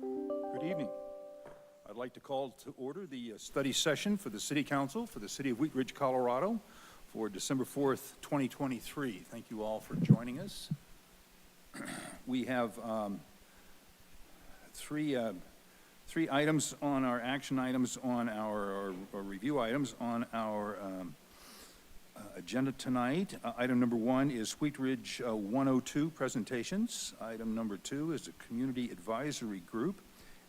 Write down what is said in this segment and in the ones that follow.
Good evening. I'd like to call to order the study session for the City Council for the City of Wheat Ridge, Colorado for December 4th, 2023. Thank you all for joining us. We have three items on our action items on our or review items on our agenda tonight. Item number 1 is Wheat Ridge 102 presentations. Item number 2 is a community advisory group.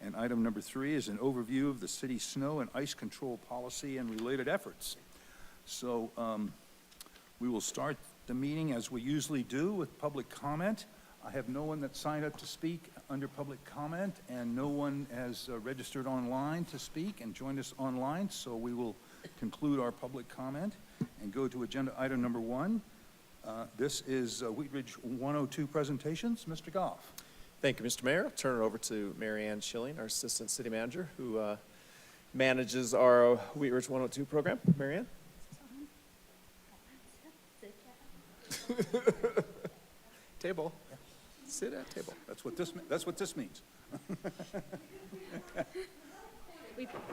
And item number 3 is an overview of the city's snow and ice control policy and related efforts. So we will start the meeting as we usually do with public comment. I have no one that signed up to speak under public comment, and no one has registered online to speak and joined us online. So we will conclude our public comment and go to agenda item number 1. This is Wheat Ridge 102 presentations. Mr. Goff. Thank you, Mr. Mayor. I'll turn it over to Mary Ann Schilling, our Assistant City Manager, who manages our Wheat Ridge 102 program. Mary Ann? Table. Sit at table. That's what this means.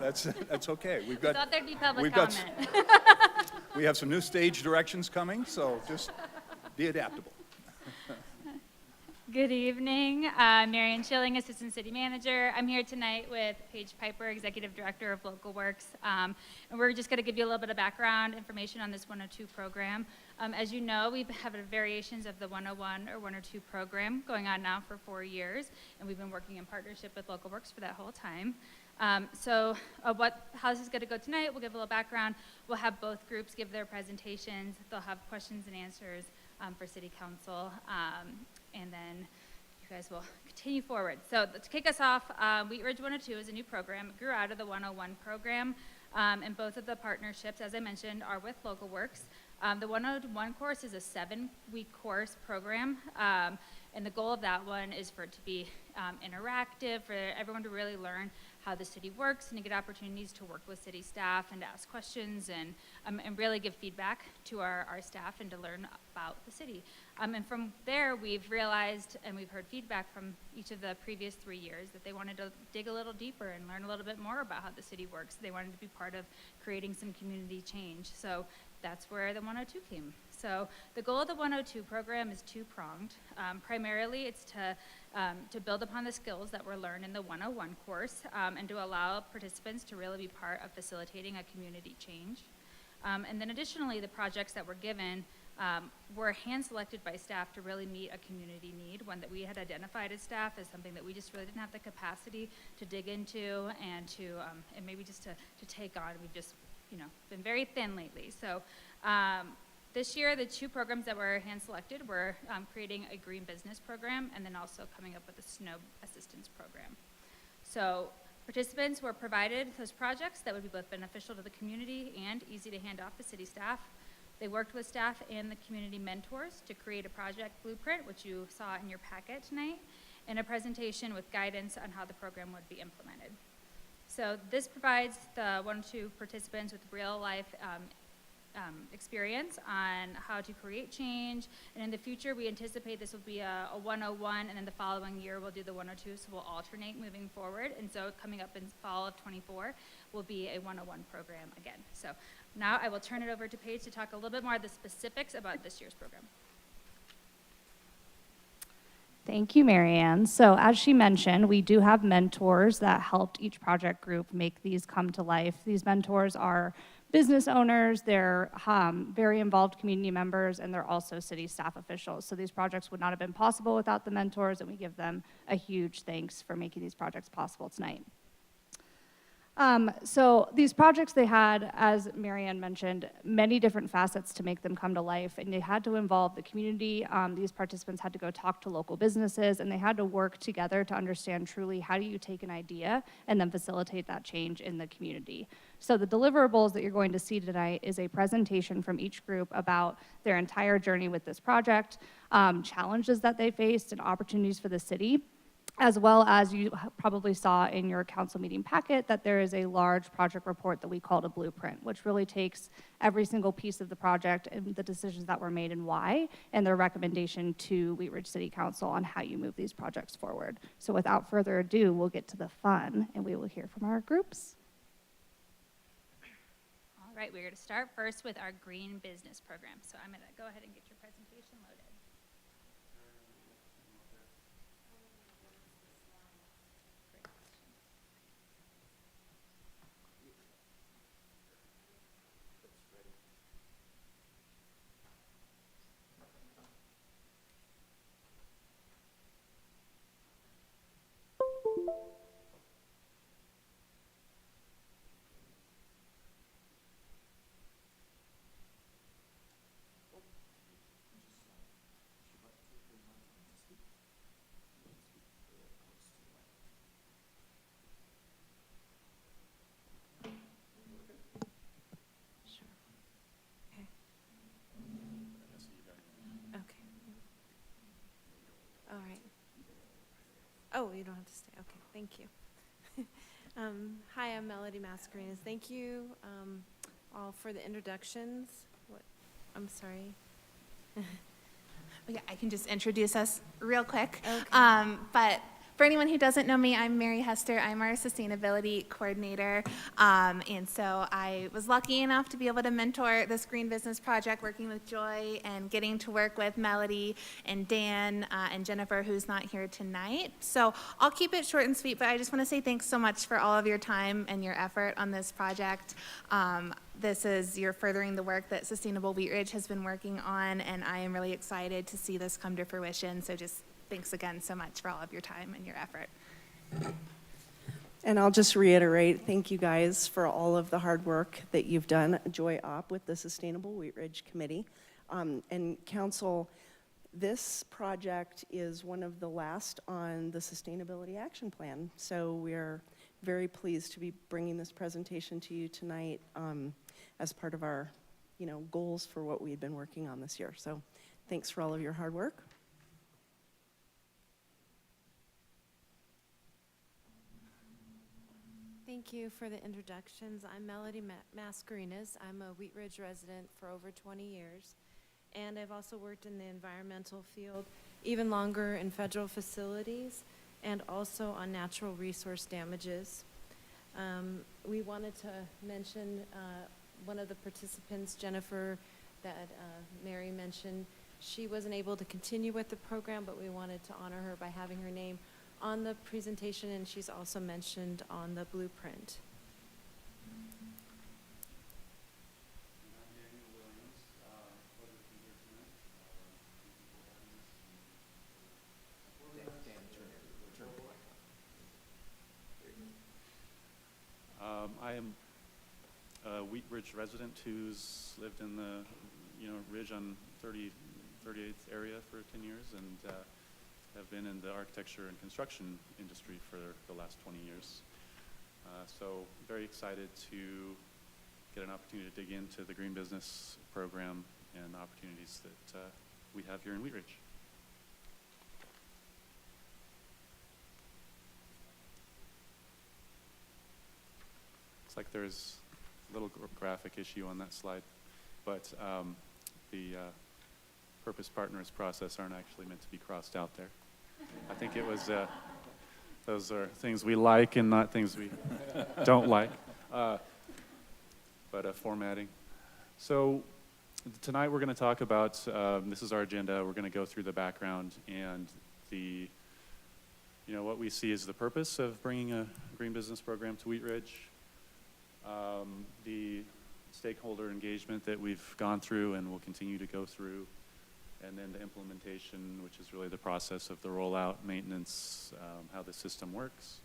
That's okay. We thought there'd be public got comment. We have some new stage directions coming, so just be adaptable. Good evening. Mary Ann Schilling, Assistant City Manager. I'm here tonight with Paige Piper, Executive Director of Local Works. And we're just going to give you a little bit of background information on this 102 program. As you know, we have variations of the 101 or 102 program going on now for 4 years, and we've been working in partnership with Local Works for that whole time. How this is going to go tonight, we'll give a little background. We'll have both groups give their presentations. They'll have questions and answers for City Council, and then you guys will continue forward. So to kick us off, Wheat Ridge 102 is a new program. It grew out of the 101 program, and both of the partnerships, as I mentioned, are with Local Works. The 101 course is a 7-week course program, and the goal of that one is for it to be interactive, for everyone to really learn how the city works and to get opportunities to work with city staff and to ask questions and really give feedback to our staff and to learn about the city. And from there, we've realized and we've heard feedback from each of the previous 3 years that they wanted to dig a little deeper and learn a little bit more about how the city works. They wanted to be part of creating some community change. So that's where the 102 came. So the goal of the 102 program is two-pronged. Primarily, it's to build upon the skills that were learned in the 101 course and to allow participants to really be part of facilitating a community change. And then additionally, the projects that were given were hand-selected by staff to really meet a community need, one that we had identified as staff as something that we just really didn't have the capacity to dig into and and maybe just to take on. We've just been very thin lately. So this year, the 2 programs that were hand-selected were creating a green business program and then also coming up with a snow assistance program. So participants were provided those projects that would be both beneficial to the community and easy to hand off to city staff. They worked with staff and the community mentors to create a project blueprint, which you saw in your packet tonight, and a presentation with guidance on how the program would be implemented. So this provides the 102 participants with real-life experience on how to create change, and in the future we anticipate this will be a 101, and then the following year we'll do the 102, so we'll alternate moving forward, and so coming up in fall of 24 will be a 101 program again. So now I will turn it over to Paige to talk a little bit more of the specifics about this year's program. Thank you, Mary Ann. So as she mentioned, we do have mentors that helped each project group make these come to life. These mentors are business owners, they're very involved community members, and they're also city staff officials. So these projects would not have been possible without the mentors, and we give them a huge thanks for making these projects possible tonight. So these projects, they had, as Mary Ann mentioned, many different facets to make them come to life, and they had to involve the community. These participants had to go talk to local businesses, and they had to work together to understand truly how do you take an idea and then facilitate that change in the community. So the deliverables that you're going to see tonight is a presentation from each group about their entire journey with this project, challenges that they faced, and opportunities for the city. as well as you probably saw in your council meeting packet that there is a large project report that we called a blueprint, which really takes every single piece of the project and the decisions that were made and why, and their recommendation to Wheat Ridge City Council on how you move these projects forward. So without further ado, we'll get to the fun, and we will hear from our groups. All right, we're going to start first with our green business program. So I'm going to go ahead and get your presentation loaded. Great question. Sure. Okay. Okay. All right. Oh, you don't have to stay. Okay, thank you. Hi, I'm Melody Mascarenas. Thank you all for the introductions. What? I'm sorry. Yeah, I can just introduce us real quick. Okay. But for anyone who doesn't know me, I'm Mary Hester. I'm our sustainability coordinator. And so I was lucky enough to be able to mentor this green business project, working with Joy and getting to work with Melody and Dan and Jennifer, who's not here tonight. So I'll keep it short and sweet, but I just want to say thanks so much for all of your time and your effort on this project. You're furthering the work that Sustainable Wheat Ridge has been working on, and I am really excited to see this come to fruition. So just thanks again so much for all of your time and your effort. And I'll just reiterate, thank you guys for all of the hard work that you've done, Joy Opp with the Sustainable Wheat Ridge Committee. And Council, this project is one of the last on the Sustainability Action Plan. So we're very pleased to be bringing this presentation to you tonight as part of our, goals for what we've been working on this year. So thanks for all of your hard work. Thank you for the introductions. I'm Melody Mascarenas. I'm a Wheat Ridge resident for over 20 years. And I've also worked in the environmental field even longer in federal facilities and also on natural resource damages. We wanted to mention one of the participants, Jennifer, that Mary mentioned. She wasn't able to continue with the program, but we wanted to honor her by having her name on the presentation, and she's also mentioned on the blueprint. I am a Wheat Ridge resident who's lived in the, Ridge on 38th area for 10 years and have been in the architecture and construction industry for the last 20 years. So very excited to get an opportunity to dig into the green business program and opportunities that we have here in Wheat Ridge. Looks like there's a little graphic issue on that slide, but the purpose partners process aren't actually meant to be crossed out there. I think it was, those are things we like and not things we don't like, but formatting. So tonight we're going to talk about, this is our agenda, we're going to go through the background and the, what we see as the purpose of bringing a green business program to Wheat Ridge, the stakeholder engagement that we've gone through and will continue to go through, and then the implementation, which is really the process of the rollout, maintenance, how the system works.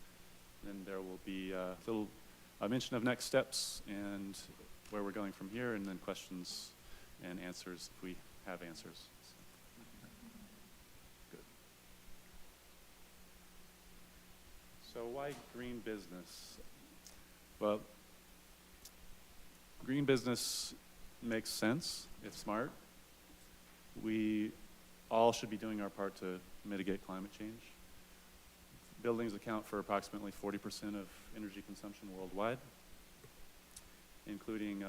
Then there will be a mention of next steps and where we're going from here, and then questions and answers if we have answers. Good. So why green business? Well, green business makes sense. It's smart. We all should be doing our part to mitigate climate change. Buildings account for approximately 40% of energy consumption worldwide, including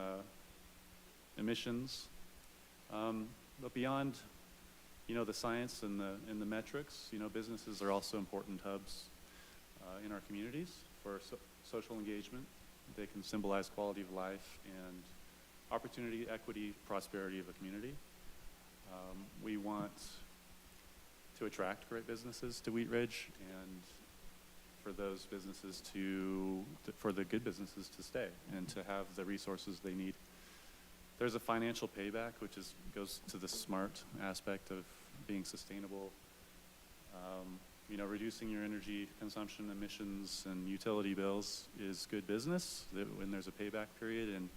emissions. But beyond, the science and the metrics, businesses are also important hubs in our communities for social engagement. They can symbolize quality of life and opportunity, equity, prosperity of a community. We want to attract great businesses to Wheat Ridge and for those businesses for the good businesses to stay and to have the resources they need. There's a financial payback, which goes to the smart aspect of being sustainable. Reducing your energy consumption, emissions, and utility bills is good business when there's a payback period. And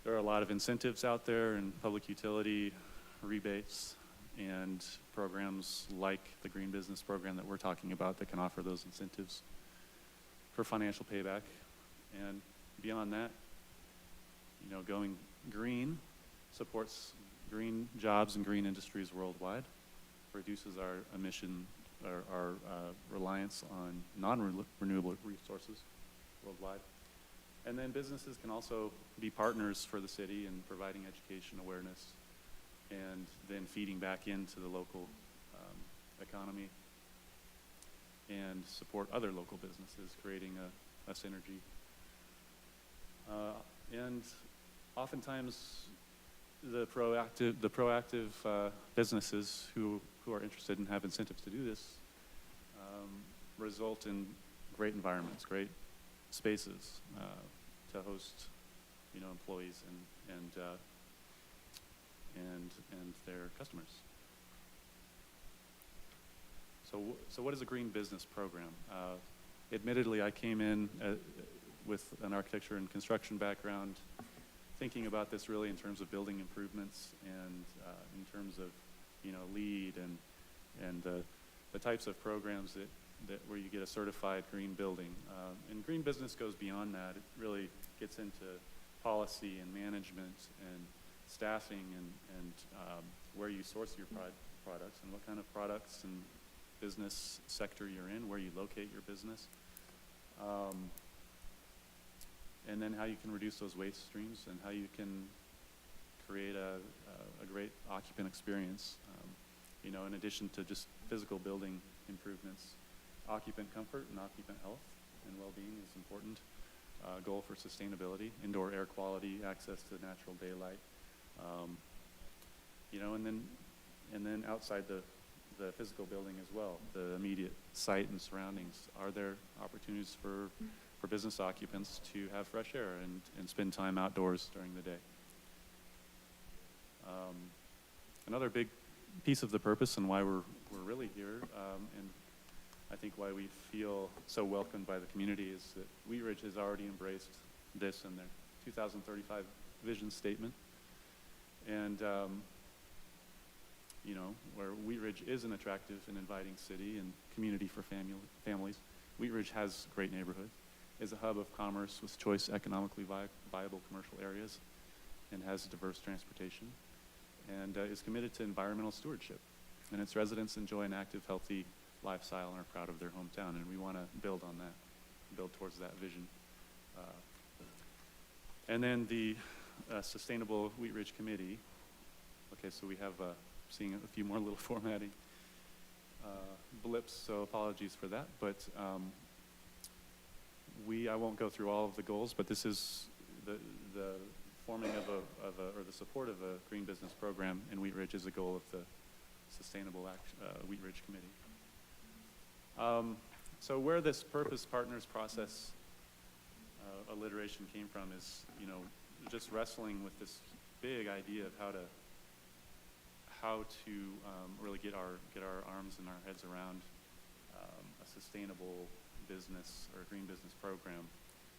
there are a lot of incentives out there and public utility rebates and programs like the Green Business Program that we're talking about that can offer those incentives for financial payback. And beyond that, going green supports green jobs and green industries worldwide, reduces our emission, our reliance on non-renewable resources worldwide. And then businesses can also be partners for the city in providing education, awareness, and then feeding back into the local economy and support other local businesses, creating a synergy. And oftentimes, the proactive businesses who are interested and have incentives to do this result in great environments, great spaces to host, employees and their customers. So what is a green business program? Admittedly, I came in with an architecture and construction background, thinking about this really in terms of building improvements and in terms of, LEED and the types of programs that where you get a certified green building. And green business goes beyond that. It really gets into policy and management and staffing and where you source your products and what kind of products and business sector you're in, where you locate your business. And then how you can reduce those waste streams and how you can create a great occupant experience. In addition to just physical building improvements, occupant comfort and occupant health and well-being is important. Goal for sustainability, indoor air quality, access to natural daylight. And then outside the physical building as well, the immediate site and surroundings. Are there opportunities for business occupants to have fresh air and spend time outdoors during the day? Another big piece of the purpose and why we're really here, and I think why we feel so welcomed by the community, is that Wheat Ridge has already embraced this in their 2035 vision statement. And where Wheat Ridge is an attractive and inviting city and community for families, Wheat Ridge has great neighborhood, is a hub of commerce with choice economically viable commercial areas, and has diverse transportation, and is committed to environmental stewardship. And its residents enjoy an active, healthy lifestyle and are proud of their hometown, and we want to build on that, build towards that vision. And then the Sustainable Wheat Ridge Committee. Okay, so we have seeing a few more little formatting blips, so apologies for that. But I won't go through all of the goals, but this is the forming or the support of a green business program in Wheat Ridge is a goal of the Sustainable Wheat Ridge Committee. So where this purpose partners process alliteration came from is, just wrestling with this big idea of how to really get our arms and our heads around a sustainable business or a green business program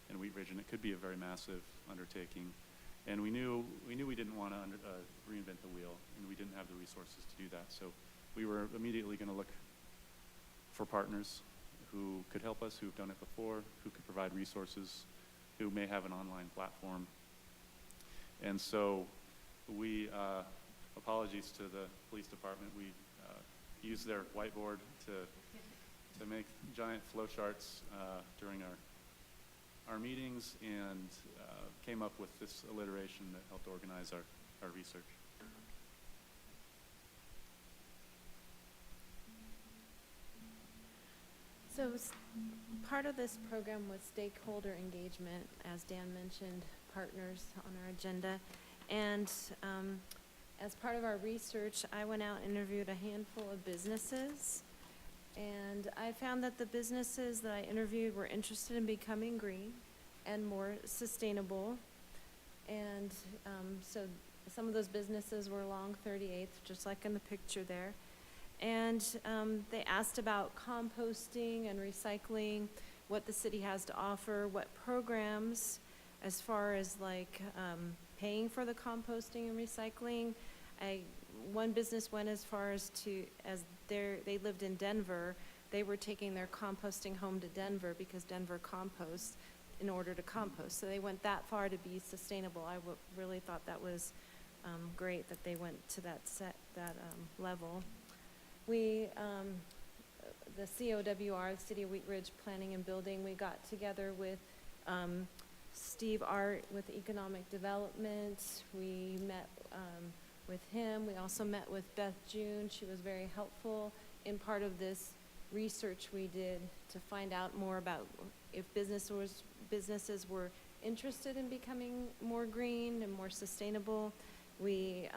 in Wheat Ridge, and it could be a very massive undertaking. And we knew we didn't want to reinvent the wheel, and we didn't have the resources to do that. So we were immediately going to look for partners who could help us, who've done it before, who could provide resources, who may have an online platform. And so we, apologies to the police department, we used their whiteboard to make giant flowcharts during our meetings, and came up with this alliteration that helped organize our research. So part of this program was stakeholder engagement, as Dan mentioned, partners on our agenda. And as part of our research, I went out and interviewed a handful of businesses. And I found that the businesses that I interviewed were interested in becoming green and more sustainable. And so some of those businesses were along 38th, just like in the picture there. And they asked about composting and recycling, what the city has to offer, what programs, as far as like paying for the composting and recycling. One business went as far as they lived in Denver, they were taking their composting home to Denver because Denver composts in order to compost. So they went that far to be sustainable. I really thought that was great that they went to that level. We, the COWR, the City of Wheat Ridge Planning and Building, we got together with Steve Art with Economic Development. We met with him. We also met with Beth June. She was very helpful in part of this research we did to find out more about if businesses were interested in becoming more green and more sustainable. We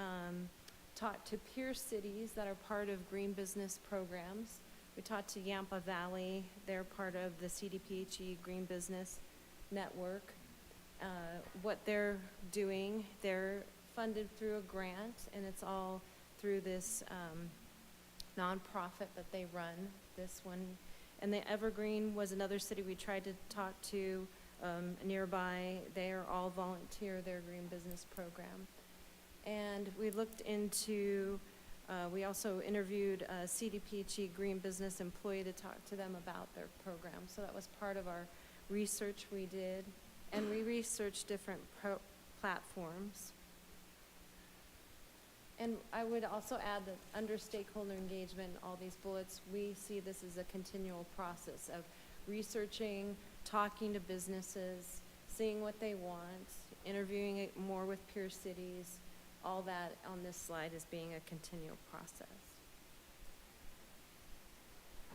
talked to peer cities that are part of green business programs. We talked to Yampa Valley. They're part of the CDPHE Green Business Network. What they're doing, they're funded through a grant, and it's all through this nonprofit that they run, this one. And the Evergreen was another city we tried to talk to nearby. They are all volunteer, their green business program. And we looked into, we also interviewed a CDPHE Green Business employee to talk to them about their program. So that was part of our research we did. And we researched different platforms. And I would also add that under stakeholder engagement, all these bullets, we see this as a continual process of researching, talking to businesses, seeing what they want, interviewing it more with peer cities. All that on this slide is being a continual process.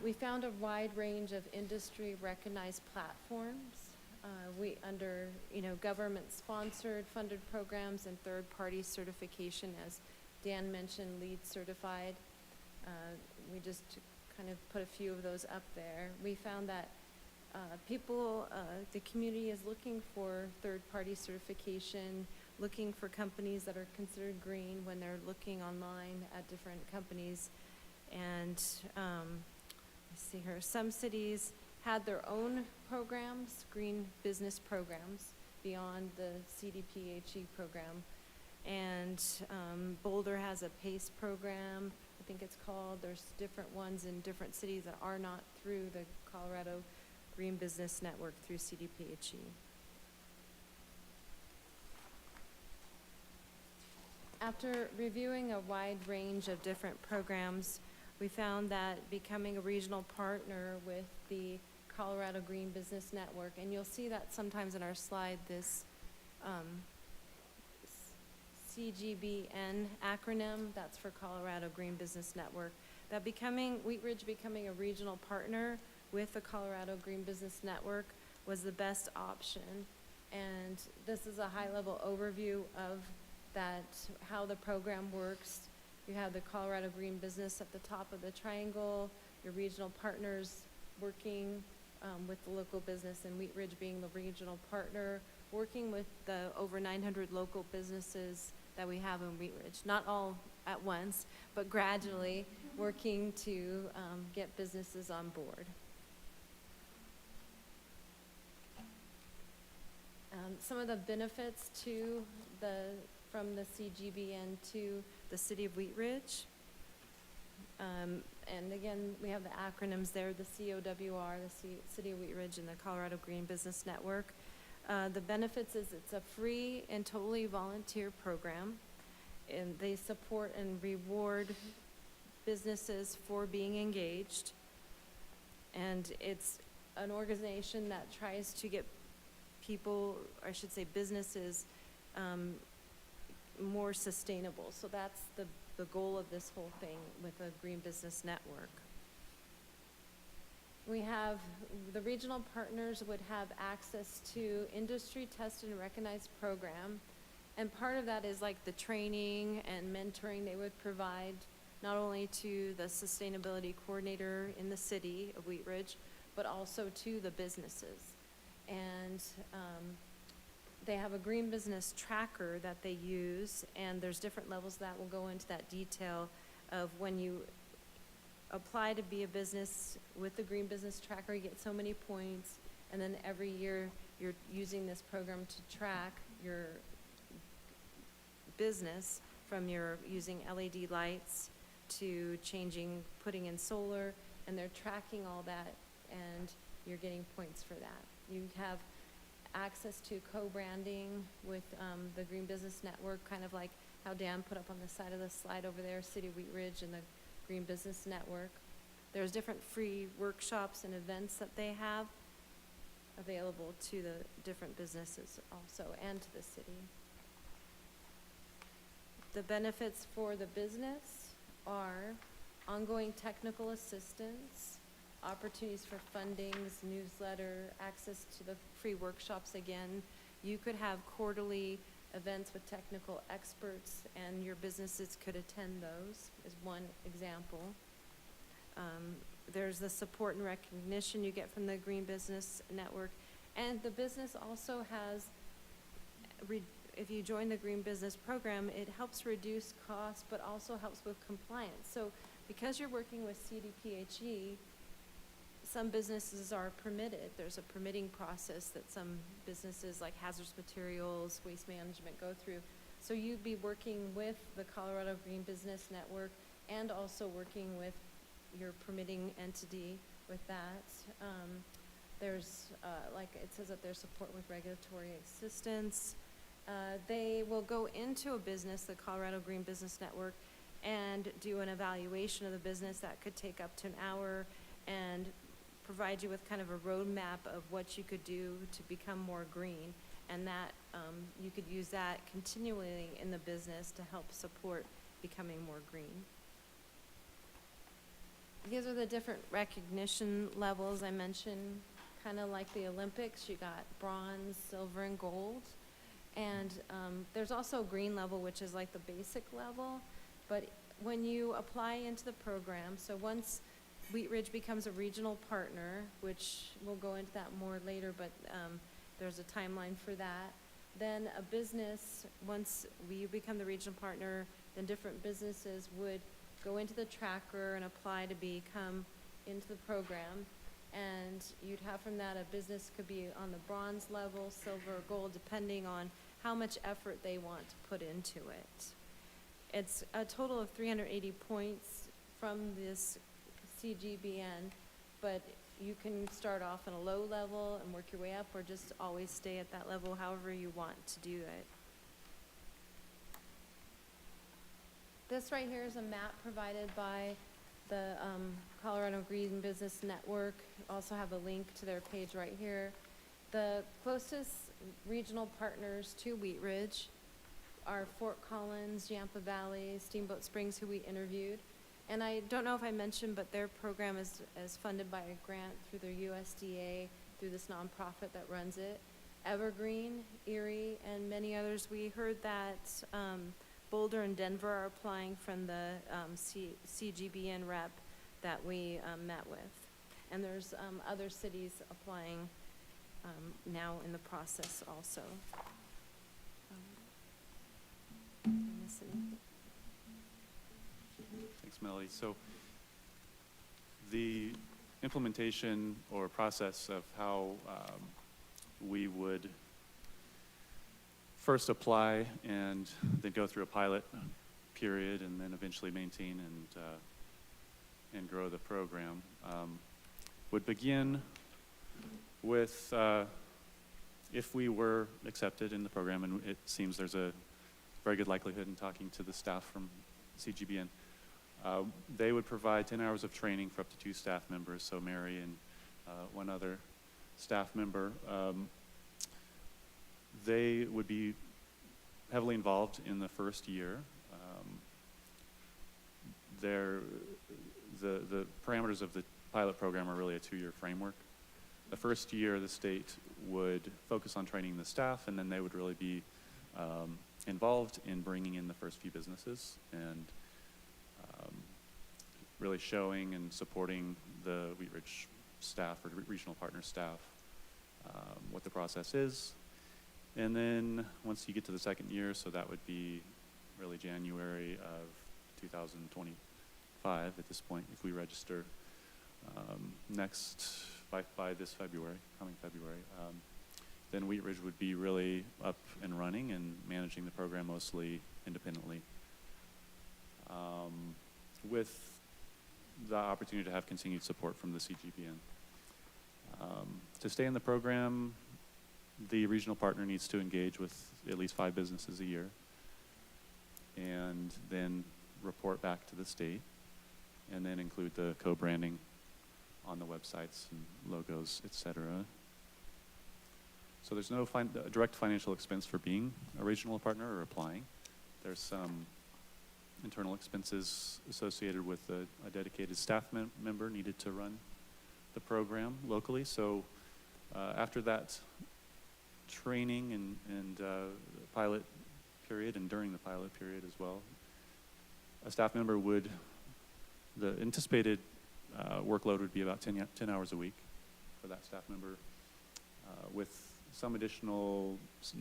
We found a wide range of industry recognized platforms. We under government-sponsored, funded programs and third-party certification, as Dan mentioned, LEED certified. We just kind of put a few of those up there. We found that the community is looking for third-party certification, looking for companies that are considered green when they're looking online at different companies. And let's see here, some cities had their own programs, green business programs, beyond the CDPHE program. And Boulder has a PACE program, I think it's called. There's different ones in different cities that are not through the Colorado Green Business Network through CDPHE. After reviewing a wide range of different programs, we found that becoming a regional partner with the Colorado Green Business Network, and you'll see that sometimes in our slide, this CGBN acronym, that's for Colorado Green Business Network, that Wheat Ridge becoming a regional partner with the Colorado Green Business Network was the best option. And this is a high-level overview of that, how the program works. You have the Colorado Green Business at the top of the triangle, your regional partners working with the local business, and Wheat Ridge being the regional partner, working with the over 900 local businesses that we have in Wheat Ridge. Not all at once, but gradually working to get businesses on board. Some of the benefits from the CGBN to the City of Wheat Ridge. And again, we have the acronyms there, the COWR, the City of Wheat Ridge, and the Colorado Green Business Network. The benefits is it's a free and totally volunteer program, and they support and reward businesses for being engaged. And it's an organization that tries to get people, or I should say businesses, more sustainable. So that's the goal of this whole thing with the Green Business Network. We have, the regional partners would have access to industry tested and recognized program. And part of that is like the training and mentoring they would provide, not only to the sustainability coordinator in the city of Wheat Ridge, but also to the businesses. And they have a green business tracker that they use, and there's different levels that will go into that detail of when you apply to be a business with the green business tracker, you get so many points, and then every year you're using this program to track your business, from your using LED lights to changing, putting in solar, and they're tracking all that, and you're getting points for that. You have access to co-branding with the Green Business Network, kind of like how Dan put up on the side of the slide over there, City of Wheat Ridge and the Green Business Network. There's different free workshops and events that they have available to the different businesses also, and to the city. The benefits for the business are ongoing technical assistance, opportunities for fundings, newsletter, access to the free workshops again. You could have quarterly events with technical experts, and your businesses could attend those, is one example. There's the support and recognition you get from the Green Business Network. And the business also has, if you join the Green Business Program, it helps reduce costs, but also helps with compliance. So because you're working with CDPHE, some businesses are permitted. There's a permitting process that some businesses like hazardous materials, waste management go through. So you'd be working with the Colorado Green Business Network and also working with your permitting entity with that. There's, like it says that there's support with regulatory assistance. They will go into a business, the Colorado Green Business Network, and do an evaluation of the business that could take up to an hour, and provide you with kind of a roadmap of what you could do to become more green, and that you could use that continually in the business to help support becoming more green. These are the different recognition levels I mentioned, kind of like the Olympics. You got bronze, silver, and gold. And there's also a green level, which is like the basic level. But when you apply into the program, so once Wheat Ridge becomes a regional partner, which we'll go into that more later, but there's a timeline for that. Then a business, once we become the regional partner, then different businesses would go into the tracker and apply to become into the program. And you'd have from that, a business could be on the bronze level, silver, or gold, depending on how much effort they want to put into it. It's a total of 380 points from this CGBN, but you can start off on a low level and work your way up, or just always stay at that level, however you want to do it. This right here is a map provided by the Colorado Green Business Network. Also have a link to their page right here. The closest regional partners to Wheat Ridge are Fort Collins, Yampa Valley, Steamboat Springs, who we interviewed. And I don't know if I mentioned, but their program is funded by a grant through their USDA, through this nonprofit that runs it. Evergreen, Erie, and many others. We heard that Boulder and Denver are applying from the CGBN rep that we met with. And there's other cities applying now in the process also. Did I miss anything? Thanks, Melody. So the implementation or process of how we would first apply and then go through a pilot period and then eventually maintain and grow the program would begin with if we were accepted in the program, and it seems there's a very good likelihood in talking to the staff from CGBN. They would provide 10 hours of training for up to 2 staff members, so Mary and one other staff member. They would be heavily involved in the first year. The parameters of the pilot program are really a 2-year framework. The first year, the state would focus on training the staff, and then they would really be involved in bringing in the first few businesses and really showing and supporting the Wheat Ridge staff or regional partner staff what the process is. And then once you get to the second year, so that would be really January of 2025 at this point, if we register next by this February, coming February, then Wheat Ridge would be really up and running and managing the program mostly independently, with the opportunity to have continued support from the CGBN. To stay in the program, the regional partner needs to engage with at least 5 businesses a year and then report back to the state, and then include the co-branding on the websites and logos, etc. So there's no direct financial expense for being a regional partner or applying. There's some internal expenses associated with a dedicated staff member needed to run the program locally. So after that training and pilot period, and during the pilot period as well, a staff member the anticipated workload would be about 10 hours a week for that staff member, with some additional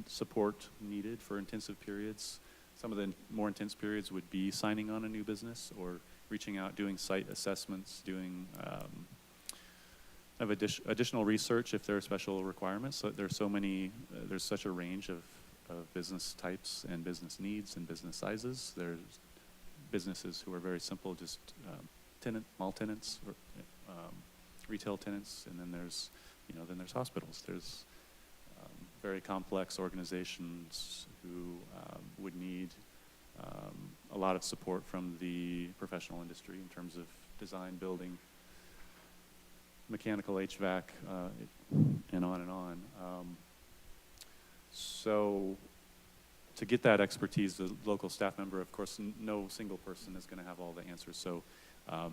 support needed for intensive periods. Some of the more intense periods would be signing on a new business or reaching out, doing site assessments, doing additional research if there are special requirements. So there's such a range of business types and business needs and business sizes. There's businesses who are very simple, just small tenants, or retail tenants, and then there's hospitals. There's very complex organizations who would need a lot of support from the professional industry in terms of design, building, mechanical HVAC, and on and on. So to get that expertise, the local staff member, of course, no single person is going to have all the answers. So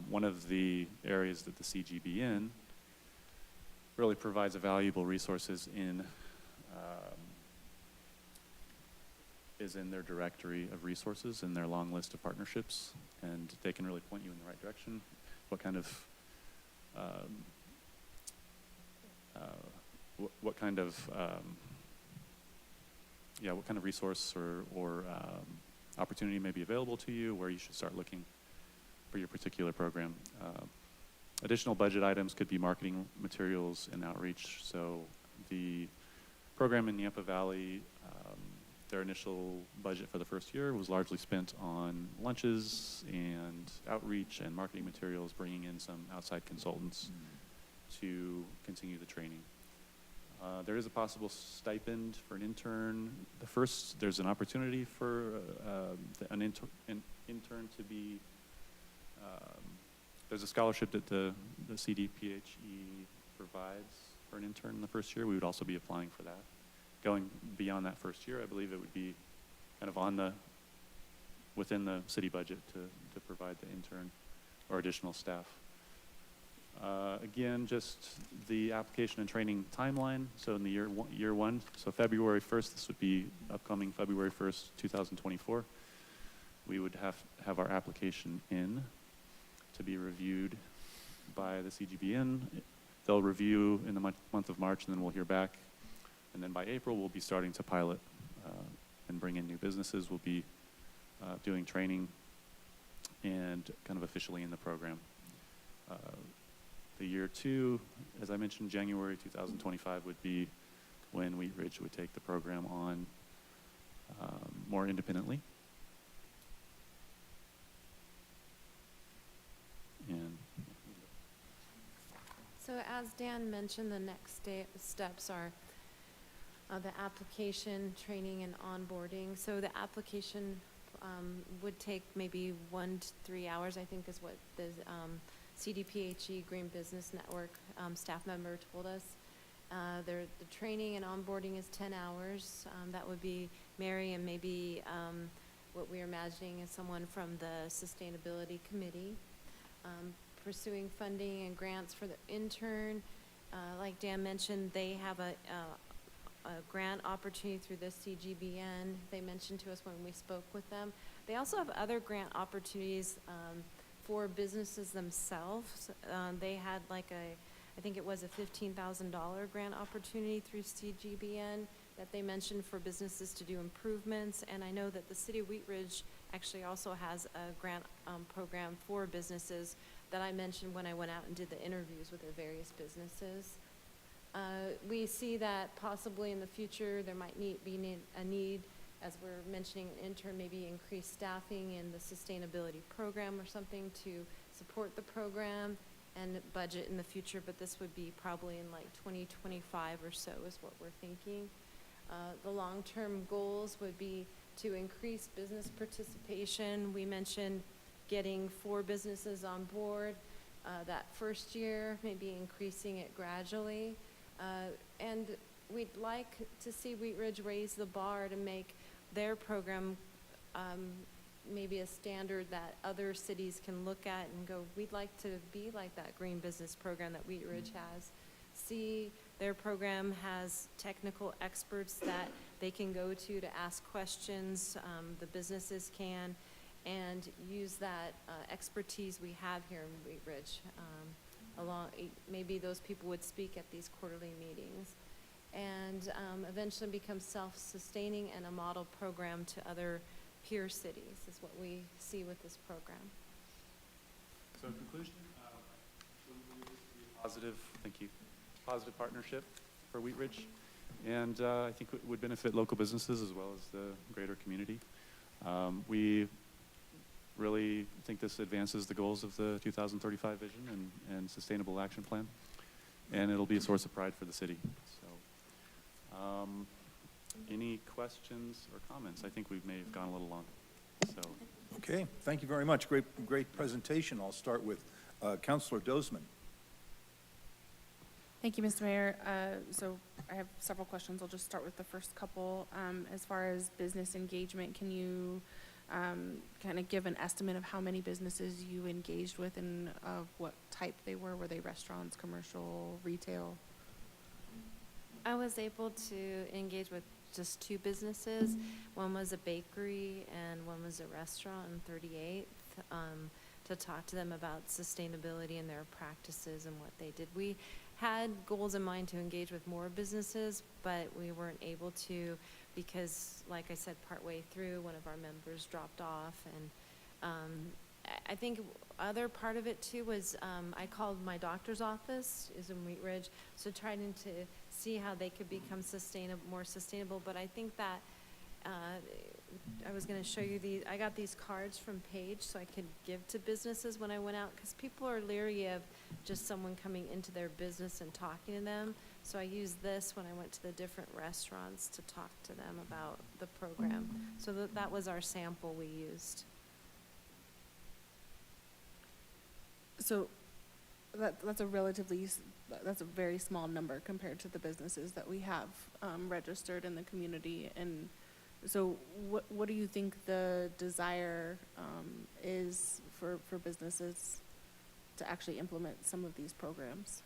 one of the areas that the CGBN really provides a valuable resources is in their directory of resources and their long list of partnerships, and they can really point you in the right direction. What kind of resource or opportunity may be available to you, where you should start looking for your particular program. Additional budget items could be marketing materials and outreach. So the program in Yampa Valley, their initial budget for the first year was largely spent on lunches and outreach and marketing materials, bringing in some outside consultants to continue the training. There is a possible stipend for an intern. There's an opportunity for an intern to be, there's a scholarship that the CDPHE provides for an intern in the first year. We would also be applying for that. Going beyond that first year, I believe it would be kind of within the city budget to provide the intern or additional staff. Again, just the application and training timeline. So in the year one, so February 1st, this would be upcoming February 1st, 2024. We would have our application in to be reviewed by the CGBN. They'll review in the month of March, and then we'll hear back. And then by April, we'll be starting to pilot and bring in new businesses. We'll be doing training and kind of officially in the program. The year 2, as I mentioned, January 2025 would be when Wheat Ridge would take the program on more independently. And So as Dan mentioned, the next steps are the application, training, and onboarding. So the application would take maybe 1 to 3 hours, I think is what the CDPHE Green Business Network staff member told us. The training and onboarding is 10 hours. That would be Mary and maybe what we're imagining is someone from the Sustainability Committee. Pursuing funding and grants for the intern. Like Dan mentioned, they have a grant opportunity through the CGBN. They mentioned to us when we spoke with them. They also have other grant opportunities for businesses themselves. They had like I think it was a $15,000 grant opportunity through CGBN that they mentioned for businesses to do improvements. And I know that the city of Wheat Ridge actually also has a grant program for businesses that I mentioned when I went out and did the interviews with the various businesses. We see that possibly in the future there might be a need, as we're mentioning an intern, maybe increase staffing in the sustainability program or something to support the program and budget in the future, but this would be probably in like 2025 or so is what we're thinking. The long-term goals would be to increase business participation. We mentioned getting 4 businesses on board that first year, maybe increasing it gradually. And we'd like to see Wheat Ridge raise the bar to make their program maybe a standard that other cities can look at and go, we'd like to be like that green business program that Wheat Ridge has. See, their program has technical experts that they can go to ask questions, the businesses can, and use that expertise we have here in Wheat Ridge. Maybe those people would speak at these quarterly meetings, and eventually become self-sustaining and a model program to other peer cities is what we see with this program. So in conclusion, positive, thank you, positive partnership for Wheat Ridge. And I think it would benefit local businesses as well as the greater community. We really think this advances the goals of the 2035 vision and sustainable action plan. And it'll be a source of pride for the city. So any questions or comments? I think we may have gone a little long. So. Okay, thank you very much. Great presentation. I'll start with Councilor Dozman. Thank you, Mr. Mayor. So I have several questions. I'll just start with the first couple. As far as business engagement, can you kind of give an estimate of how many businesses you engaged with and of what type they were? Were they restaurants, commercial, retail? I was able to engage with just 2 businesses. One was a bakery and one was a restaurant on 38th, to talk to them about sustainability and their practices and what they did. We had goals in mind to engage with more businesses, but we weren't able to because, like I said, partway through, one of our members dropped off. And I think other part of it too was I called my doctor's office, is in Wheat Ridge, so trying to see how they could become more sustainable. But I think that I was going to show you I got these cards from Paige so I could give to businesses when I went out, because people are leery of just someone coming into their business and talking to them. So I used this when I went to the different restaurants to talk to them about the program. So that was our sample we used. So that's a very small number compared to the businesses that we have registered in the community. And so what do you think the desire is for businesses to actually implement some of these programs?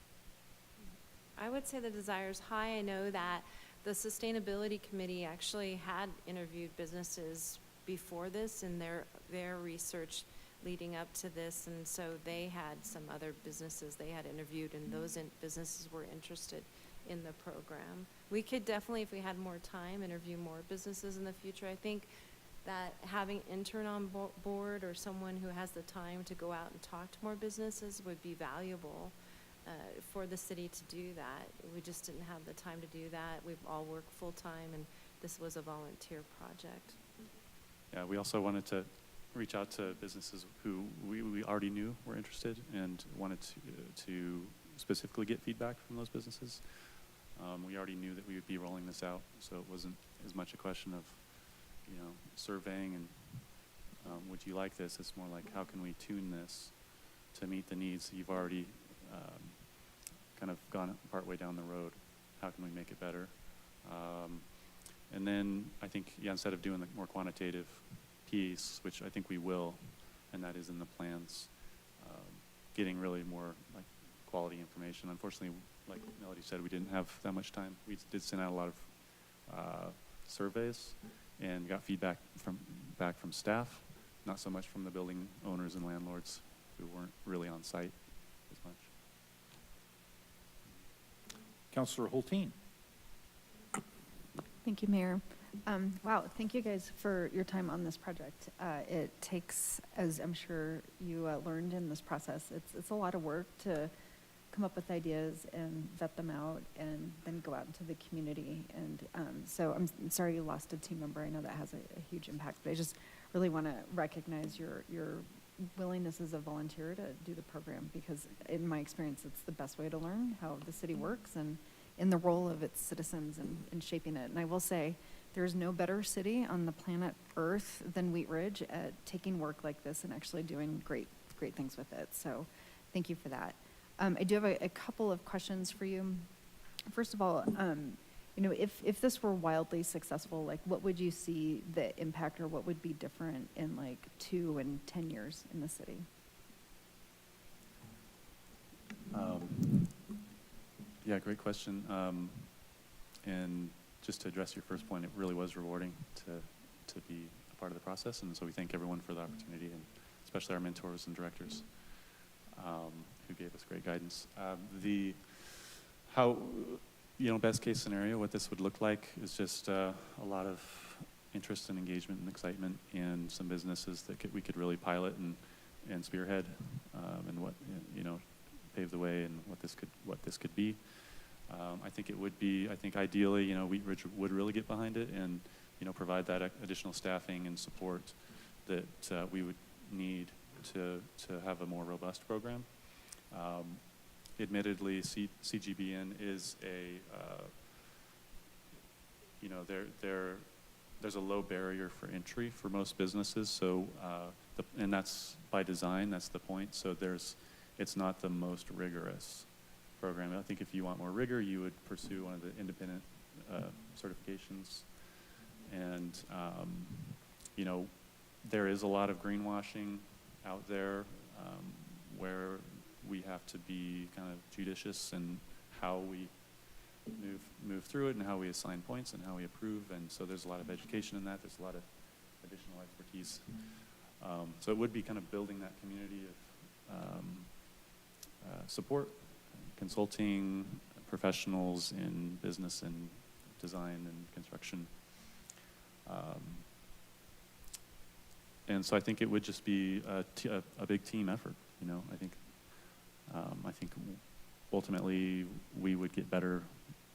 I would say the desire is high. I know that the Sustainability Committee actually had interviewed businesses before this in their research leading up to this, and so they had some other businesses they had interviewed, and those businesses were interested in the program. We could definitely, if we had more time, interview more businesses in the future. I think that having intern on board or someone who has the time to go out and talk to more businesses would be valuable for the city to do that. We just didn't have the time to do that. We've all worked full-time, and this was a volunteer project. Yeah, we also wanted to reach out to businesses who we already knew were interested and wanted to specifically get feedback from those businesses. We already knew that we would be rolling this out, so it wasn't as much a question of, surveying and would you like this? It's more like, how can we tune this to meet the needs that you've already kind of gone partway down the road. How can we make it better? And then I think, yeah, instead of doing the more quantitative piece, which I think we will, and that is in the plans, getting really more like quality information. Unfortunately, like Melody said, we didn't have that much time. We did send out a lot of surveys and got feedback back from staff, not so much from the building owners and landlords who weren't really on site as much. Councillor Hulteen. Thank you, Mayor. Wow, thank you guys for your time on this project. It takes, as I'm sure you learned in this process, it's a lot of work to come up with ideas and vet them out and then go out into the community. And so I'm sorry you lost a team member. I know that has a huge impact, but I just really want to recognize your willingness as a volunteer to do the program, because in my experience, it's the best way to learn how the city works and in the role of its citizens and shaping it. And I will say, there's no better city on the planet Earth than Wheat Ridge at taking work like this and actually doing great things with it. So thank you for that. I do have a couple of questions for you. First of all, you know, if this were wildly successful, like what would you see the impact, or what would be different in like 2 and 10 years in the city? Yeah, great question. And just to address your first point, it really was rewarding to be a part of the process, and so we thank everyone for the opportunity, and especially our mentors and directors who gave us great guidance. Best case scenario, what this would look like is just a lot of interest and engagement and excitement, and some businesses that we could really pilot and spearhead, and pave the way, and what this could be. I think it would be, ideally, Wheat Ridge would really get behind it and, provide that additional staffing and support that we would need to have a more robust program. Admittedly, CGBN is there's a low barrier for entry for most businesses, so and that's by design. That's the point. So it's not the most rigorous program. I think if you want more rigor, you would pursue one of the independent certifications. And there is a lot of greenwashing out there where we have to be kind of judicious in how we move through it, and how we assign points, and how we approve. And so there's a lot of education in that. There's a lot of additional expertise. So it would be kind of building that community of support, consulting professionals in business and design and construction. And so I think it would just be a big team effort. I think ultimately we would get better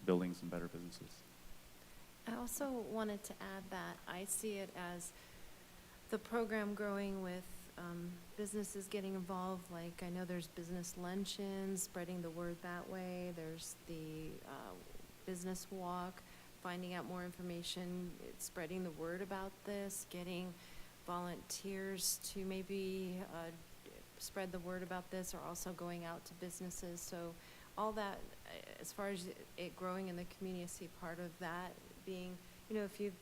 buildings and better businesses. I also wanted to add that I see it as the program growing with businesses getting involved. Like, I know there's business luncheons, spreading the word that way. There's the business walk, finding out more information, spreading the word about this, getting volunteers to maybe spread the word about this, or also going out to businesses. So all that, as far as it growing in the community, I see part of that being, if you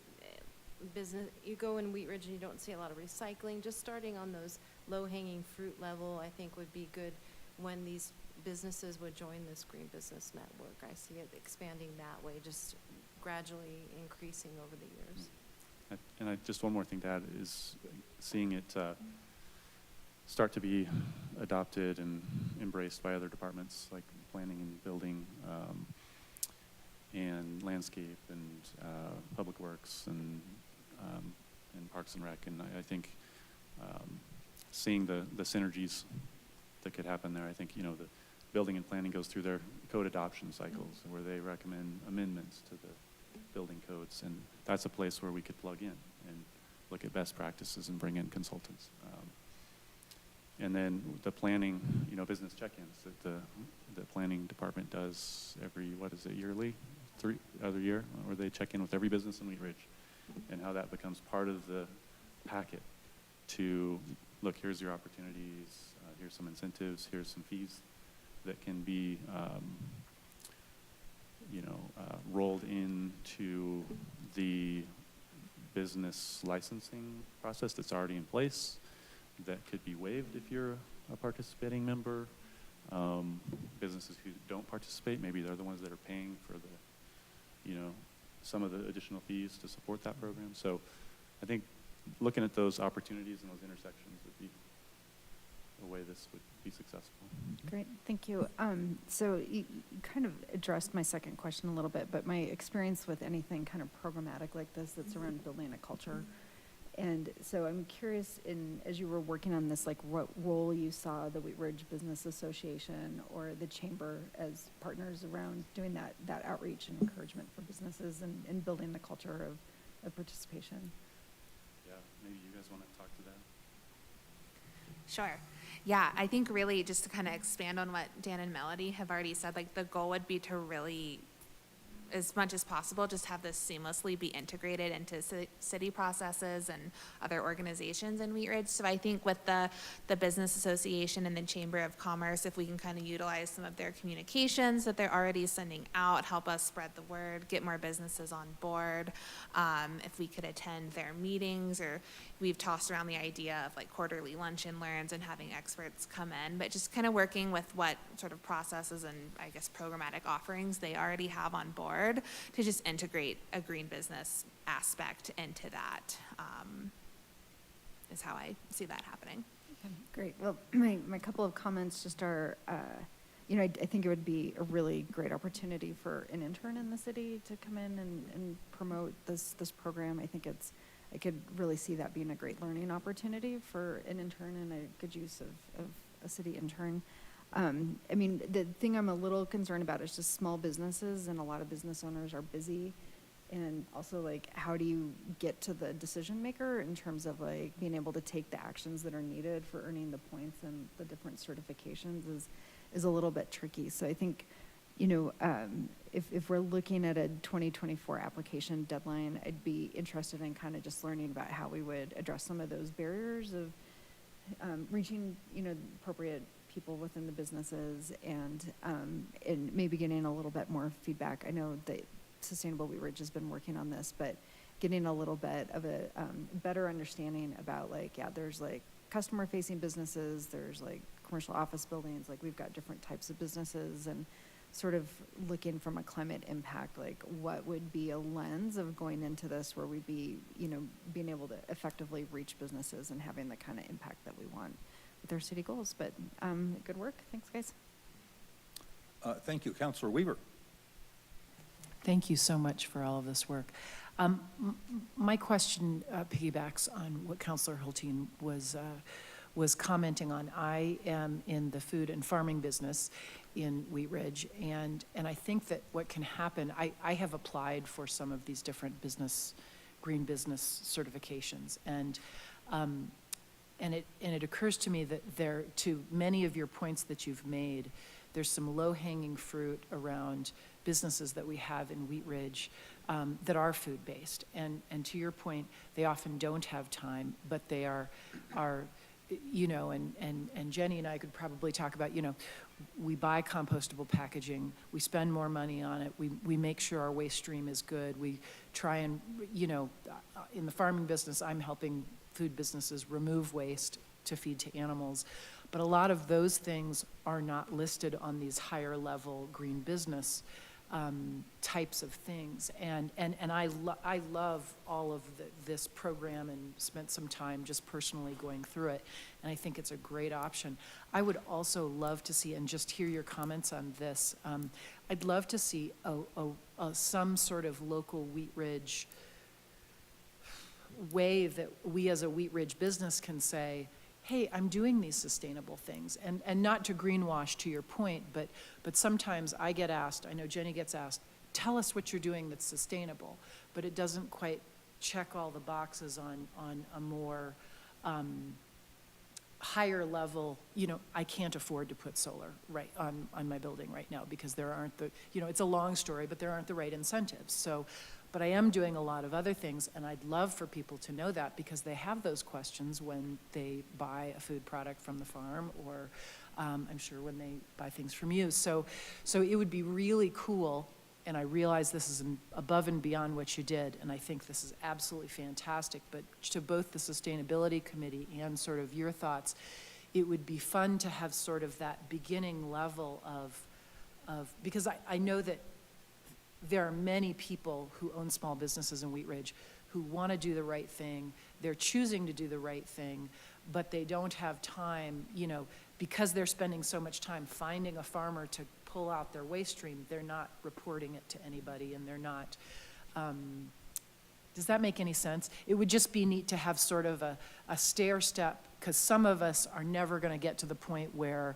go in Wheat Ridge and you don't see a lot of recycling, just starting on those low-hanging fruit level, I think would be good when these businesses would join this Green Business Network. I see it expanding that way, just gradually increasing over the years. And just one more thing to add is seeing it start to be adopted and embraced by other departments like planning and building, and landscape, and public works, and Parks and Rec. And I think seeing the synergies that could happen there. I think the building and planning goes through their code adoption cycles, where they recommend amendments to the building codes, and that's a place where we could plug in and look at best practices and bring in consultants. And then the planning, business check-ins that the planning department does yearly, every year, where they check in with every business in Wheat Ridge, and how that becomes part of the packet to look, here's your opportunities, here's some incentives, here's some fees that can be, rolled into the business licensing process that's already in place, that could be waived if you're a participating member. Businesses who don't participate, maybe they're the ones that are paying for the, some of the additional fees to support that program. So I think looking at those opportunities and those intersections would be a way this would be successful. Great, thank you. So you kind of addressed my second question a little bit, but my experience with anything kind of programmatic like this that's around building a culture. And so I'm curious, as you were working on this, like what role you saw the Wheat Ridge Business Association or the Chamber as partners around doing that outreach and encouragement for businesses and building the culture of participation. Yeah, maybe you guys want to talk to that? Sure. Yeah, I think really just to kind of expand on what Dan and Melody have already said, like the goal would be to really, as much as possible, just have this seamlessly be integrated into city processes and other organizations in Wheat Ridge. So I think with the Business Association and the Chamber of Commerce, if we can kind of utilize some of their communications that they're already sending out, help us spread the word, get more businesses on board. If we could attend their meetings, or we've tossed around the idea of like quarterly lunch and learns and having experts come in, but just kind of working with what sort of processes and I guess programmatic offerings they already have on board to just integrate a green business aspect into that, is how I see that happening. Okay, great. Well, my couple of comments just are, I think it would be a really great opportunity for an intern in the city to come in and promote this program. I think I could really see that being a great learning opportunity for an intern and a good use of a city intern. The thing I'm a little concerned about is just small businesses, and a lot of business owners are busy. And also, like, how do you get to the decision maker in terms of, like, being able to take the actions that are needed for earning the points and the different certifications is a little bit tricky. So I think, if we're looking at a 2024 application deadline, I'd be interested in kind of just learning about how we would address some of those barriers of reaching, appropriate people within the businesses and maybe getting a little bit more feedback. I know that Sustainable Wheat Ridge has been working on this, but getting a little bit of a better understanding about there's like customer facing businesses, there's like commercial office buildings, like we've got different types of businesses, and sort of looking from a climate impact, like what would be a lens of going into this where we'd be, being able to effectively reach businesses and having the kind of impact that we want with our city goals. But good work. Thanks, guys. Thank you. Councilor Weaver. Thank you so much for all of this work. My question piggybacks on what Councilor Hulteen was commenting on. I am in the food and farming business in Wheat Ridge, and I think that what can happen, I have applied for some of these different green business certifications, and it occurs to me that to many of your points that you've made, there's some low-hanging fruit around businesses that we have in Wheat Ridge that are food-based. And to your point, they often don't have time, but they are and Jenny and I could probably talk about, we buy compostable packaging, we spend more money on it, we make sure our waste stream is good, we try and, in the farming business, I'm helping food businesses remove waste to feed to animals. But a lot of those things are not listed on these higher level green business types of things. And I love all of this program and spent some time just personally going through it. And I think it's a great option. I would also love to see, and just hear your comments on this, I'd love to see some sort of local Wheat Ridge way that we as a Wheat Ridge business can say, hey, I'm doing these sustainable things, and not to greenwash, to your point, but sometimes I get asked, I know Jenny gets asked, tell us what you're doing that's sustainable, but it doesn't quite check all the boxes on a more higher level, I can't afford to put solar right on my building right now because there aren't it's a long story, but there aren't the right incentives. So, but I am doing a lot of other things, and I'd love for people to know that because they have those questions when they buy a food product from the farm or I'm sure when they buy things from you. So it would be really cool, and I realize this is above and beyond what you did, and I think this is absolutely fantastic, but to both the Sustainability Committee and sort of your thoughts, it would be fun to have sort of that beginning level of because I know that there are many people who own small businesses in Wheat Ridge who want to do the right thing. They're choosing to do the right thing, but they don't have time, because they're spending so much time finding a farmer to pull out their waste stream, they're not reporting it to anybody, and they're not, does that make any sense? It would just be neat to have sort of a stair step, because some of us are never going to get to the point where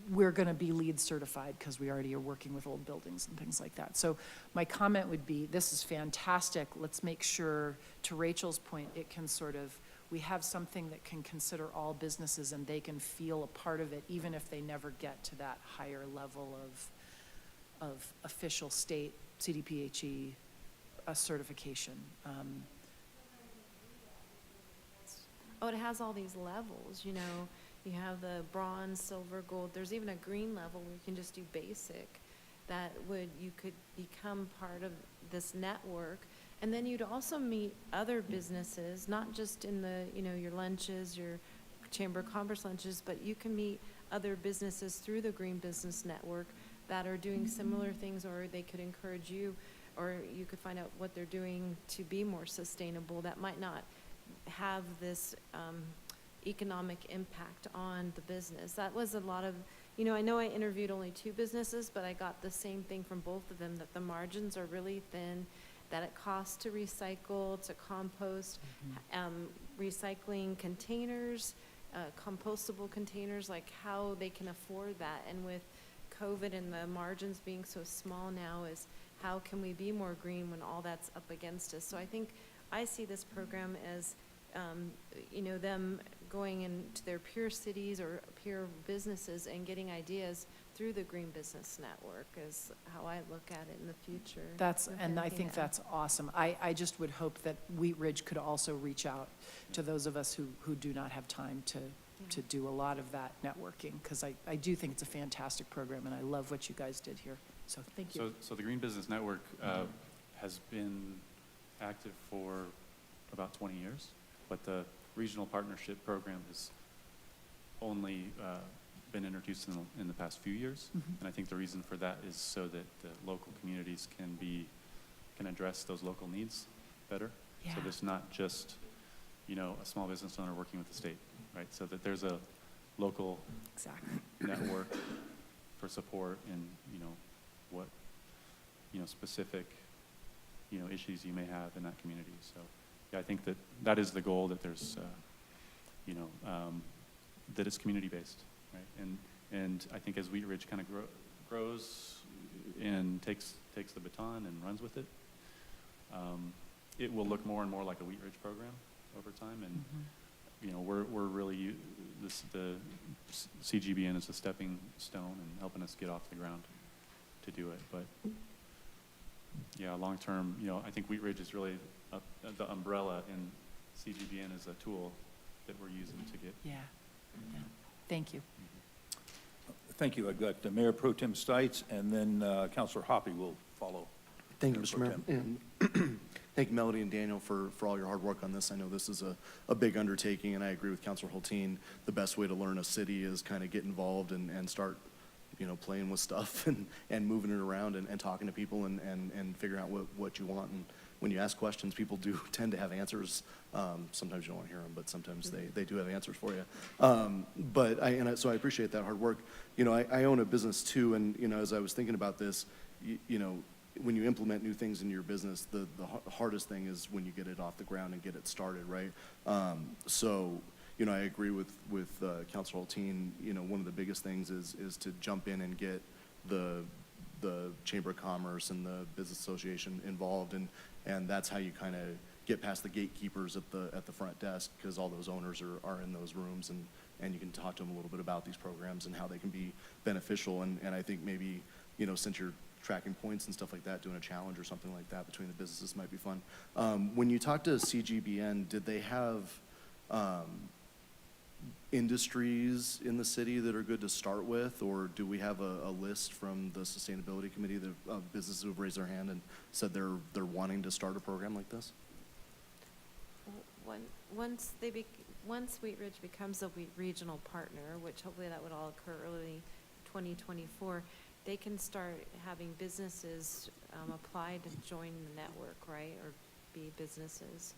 we're going to be LEED certified because we already are working with old buildings and things like that. So my comment would be, this is fantastic. Let's make sure, to Rachel's point, it can sort of, we have something that can consider all businesses and they can feel a part of it, even if they never get to that higher level of official state CDPHE certification. Oh, it has all these levels, You have the bronze, silver, gold. There's even a green level where you can just do basic. You could become part of this network. And then you'd also meet other businesses, not just in your lunches, your Chamber of Commerce lunches, but you can meet other businesses through the Green Business Network that are doing similar things, or they could encourage you, or you could find out what they're doing to be more sustainable that might not have this economic impact on the business. That was a lot of, I know I interviewed only 2 businesses, but I got the same thing from both of them, that the margins are really thin, that it costs to recycle, to compost, recycling containers, compostable containers, like how they can afford that. And with COVID and the margins being so small now, is how can we be more green when all that's up against us? So I think I see this program as them going into their peer cities or peer businesses and getting ideas through the Green Business Network is how I look at it in the future. And I think that's awesome. I just would hope that Wheat Ridge could also reach out to those of us who do not have time to do a lot of that networking, because I do think it's a fantastic program, and I love what you guys did here. So thank you. So the Green Business Network has been active for about 20 years, but the Regional Partnership Program has only been introduced in the past few years. And I think the reason for that is so that the local communities can address those local needs better. Yeah. So there's not just, a small business owner working with the state, right? So that there's a local Exactly. network for support and, what, specific, issues you may have in that community. So yeah, I think that is the goal, that there's, that it's community-based, right? And I think as Wheat Ridge kind of grows and takes the baton and runs with it, it will look more and more like a Wheat Ridge program over time. And we're really the CGBN is a stepping stone and helping us get off the ground to do it. But yeah, long term, I think Wheat Ridge is really the umbrella, and CGBN is a tool that we're using to get. Yeah. Thank you. Thank you. I've got Mayor Pro Tem Stites, and then Councilor Hoppy will follow. Thank you, Mayor Mr. Pro Mayor. And thank you, Melody and Daniel, for all your hard work on this. I know this is a big undertaking, and I agree with Councilor Hulteen. The best way to learn a city is kind of get involved and start, playing with stuff and moving it around and talking to people and figuring out what you want. And when you ask questions, people do tend to have answers. Sometimes you don't want to hear them, but sometimes they do have answers for you. So I appreciate that hard work. I own a business too, and as I was thinking about this, when you implement new things in your business, the hardest thing is when you get it off the ground and get it started, right? I agree with Councilor Hulteen. One of the biggest things is to jump in and get the Chamber of Commerce and the Business Association involved, and that's how you kind of get past the gatekeepers at the front desk, because all those owners are in those rooms, and you can talk to them a little bit about these programs and how they can be beneficial. And I think maybe, since you're tracking points and stuff like that, doing a challenge or something like that between the businesses might be fun. When you talk to CGBN, did they have industries in the city that are good to start with, or do we have a list from the Sustainability Committee of businesses who've raised their hand and said they're wanting to start a program like this? Once Wheat Ridge becomes a regional partner, which hopefully that would all occur early 2024, they can start having businesses apply to join the network, right, or be businesses.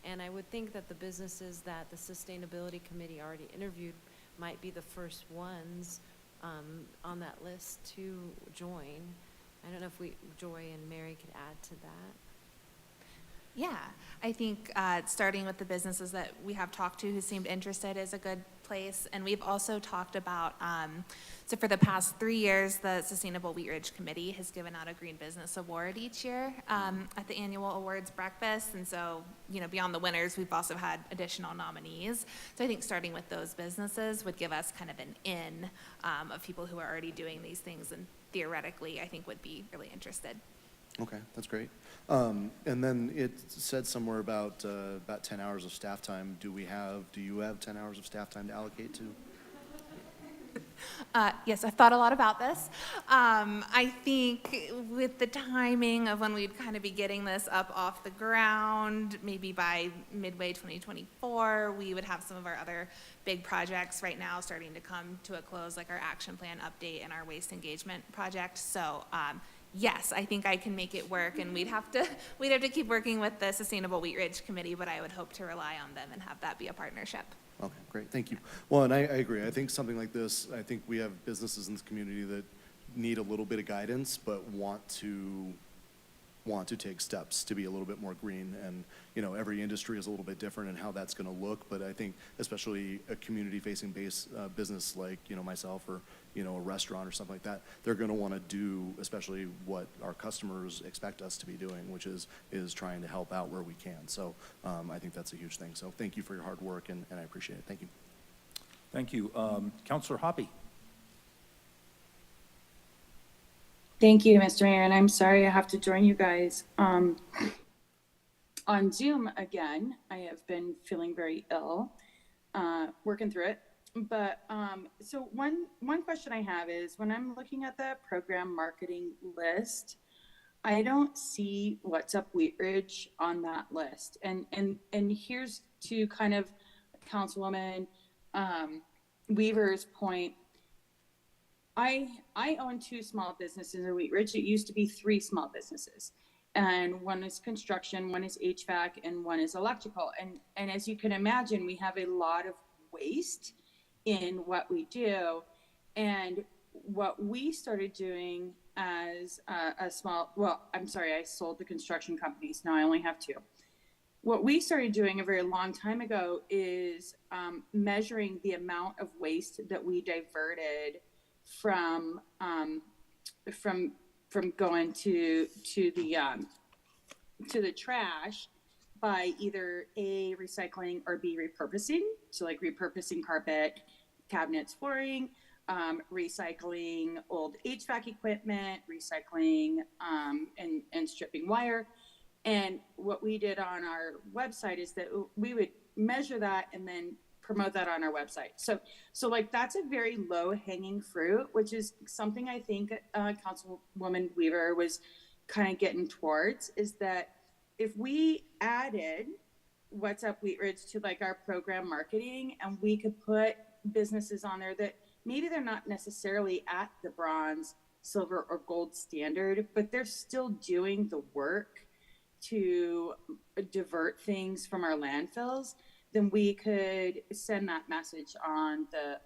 And I would think that the businesses that the Sustainability Committee already interviewed might be the first ones on that list to join. I don't know if Joy and Mary could add to that. Yeah, I think starting with the businesses that we have talked to who seemed interested is a good place. And we've also talked about, so for the past 3 years, the Sustainable Wheat Ridge Committee has given out a Green Business Award each year at the annual awards breakfast. And so, you know, beyond the winners, we've also had additional nominees. So I think starting with those businesses would give us kind of an in of people who are already doing these things and theoretically, I think, would be really interested. Okay, that's great. And then it said somewhere about 10 hours of staff time. Do you have 10 hours of staff time to allocate to? Yes, I've thought a lot about this. I think with the timing of when we'd kind of be getting this up off the ground, maybe by midway 2024, we would have some of our other big projects right now starting to come to a close, like our action plan update and our waste engagement project. So yes, I think I can make it work, and we'd have to keep working with the Sustainable Wheat Ridge Committee, but I would hope to rely on them and have that be a partnership. Okay, great, thank you. Well, and I agree. I think something like this, I think we have businesses in this community that need a little bit of guidance, but want to take steps to be a little bit more green. And, you know, every industry is a little bit different in how that's going to look, but I think especially a community-facing business like, you know, myself or, you know, a restaurant or something like that, they're going to want to do especially what our customers expect us to be doing, which is trying to help out where we can. So I think that's a huge thing. So thank you for your hard work, and I appreciate it. Thank you. Thank you. Councilor Hoppe. Thank you, Mr. Mayor, and I'm sorry I have to join you guys on Zoom again. I have been feeling very ill, working through it. But so one question I have is, when I'm looking at the program marketing list, I don't see What's Up Wheat Ridge on that list. And here's to kind of Councilwoman Weaver's point. I own 2 small businesses in Wheat Ridge. It used to be 3 small businesses. And one is construction, one is HVAC, and one is electrical. And as you can imagine, we have a lot of waste in what we do. And what we started doing as I sold the construction companies. Now I only have 2. What we started doing a very long time ago is measuring the amount of waste that we diverted from going to the trash by either A, recycling, or B, repurposing. So like repurposing carpet, cabinets, flooring, recycling old HVAC equipment, recycling and stripping wire. And what we did on our website is that we would measure that and then promote that on our website. So like that's a very low hanging fruit, which is something I think Councilwoman Weaver was kind of getting towards, is that if we added What's Up Wheat Ridge to like our program marketing, and we could put businesses on there that maybe they're not necessarily at the bronze, silver, or gold standard, but they're still doing the work to divert things from our landfills, then we could send that message on the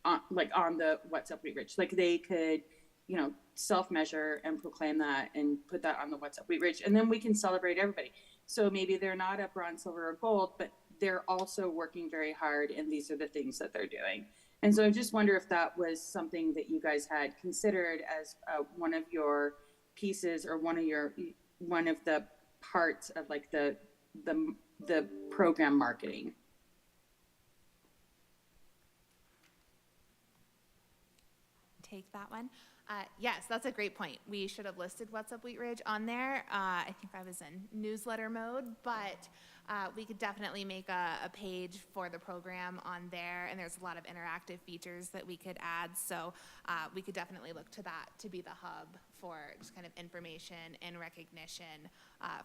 on the What's Up Wheat Ridge. Like they could, you know, self-measure and proclaim that and put that on the What's Up Wheat Ridge, and then we can celebrate everybody. So maybe they're not at bronze, silver, or gold, but they're also working very hard, and these are the things that they're doing. And so I just wonder if that was something that you guys had considered as one of your pieces, or one of the parts of like the program marketing. Take that one. Yes, that's a great point. We should have listed What's Up Wheat Ridge on there. I think I was in newsletter mode, but we could definitely make a page for the program on there, and there's a lot of interactive features that we could add. So we could definitely look to that to be the hub for just kind of information and recognition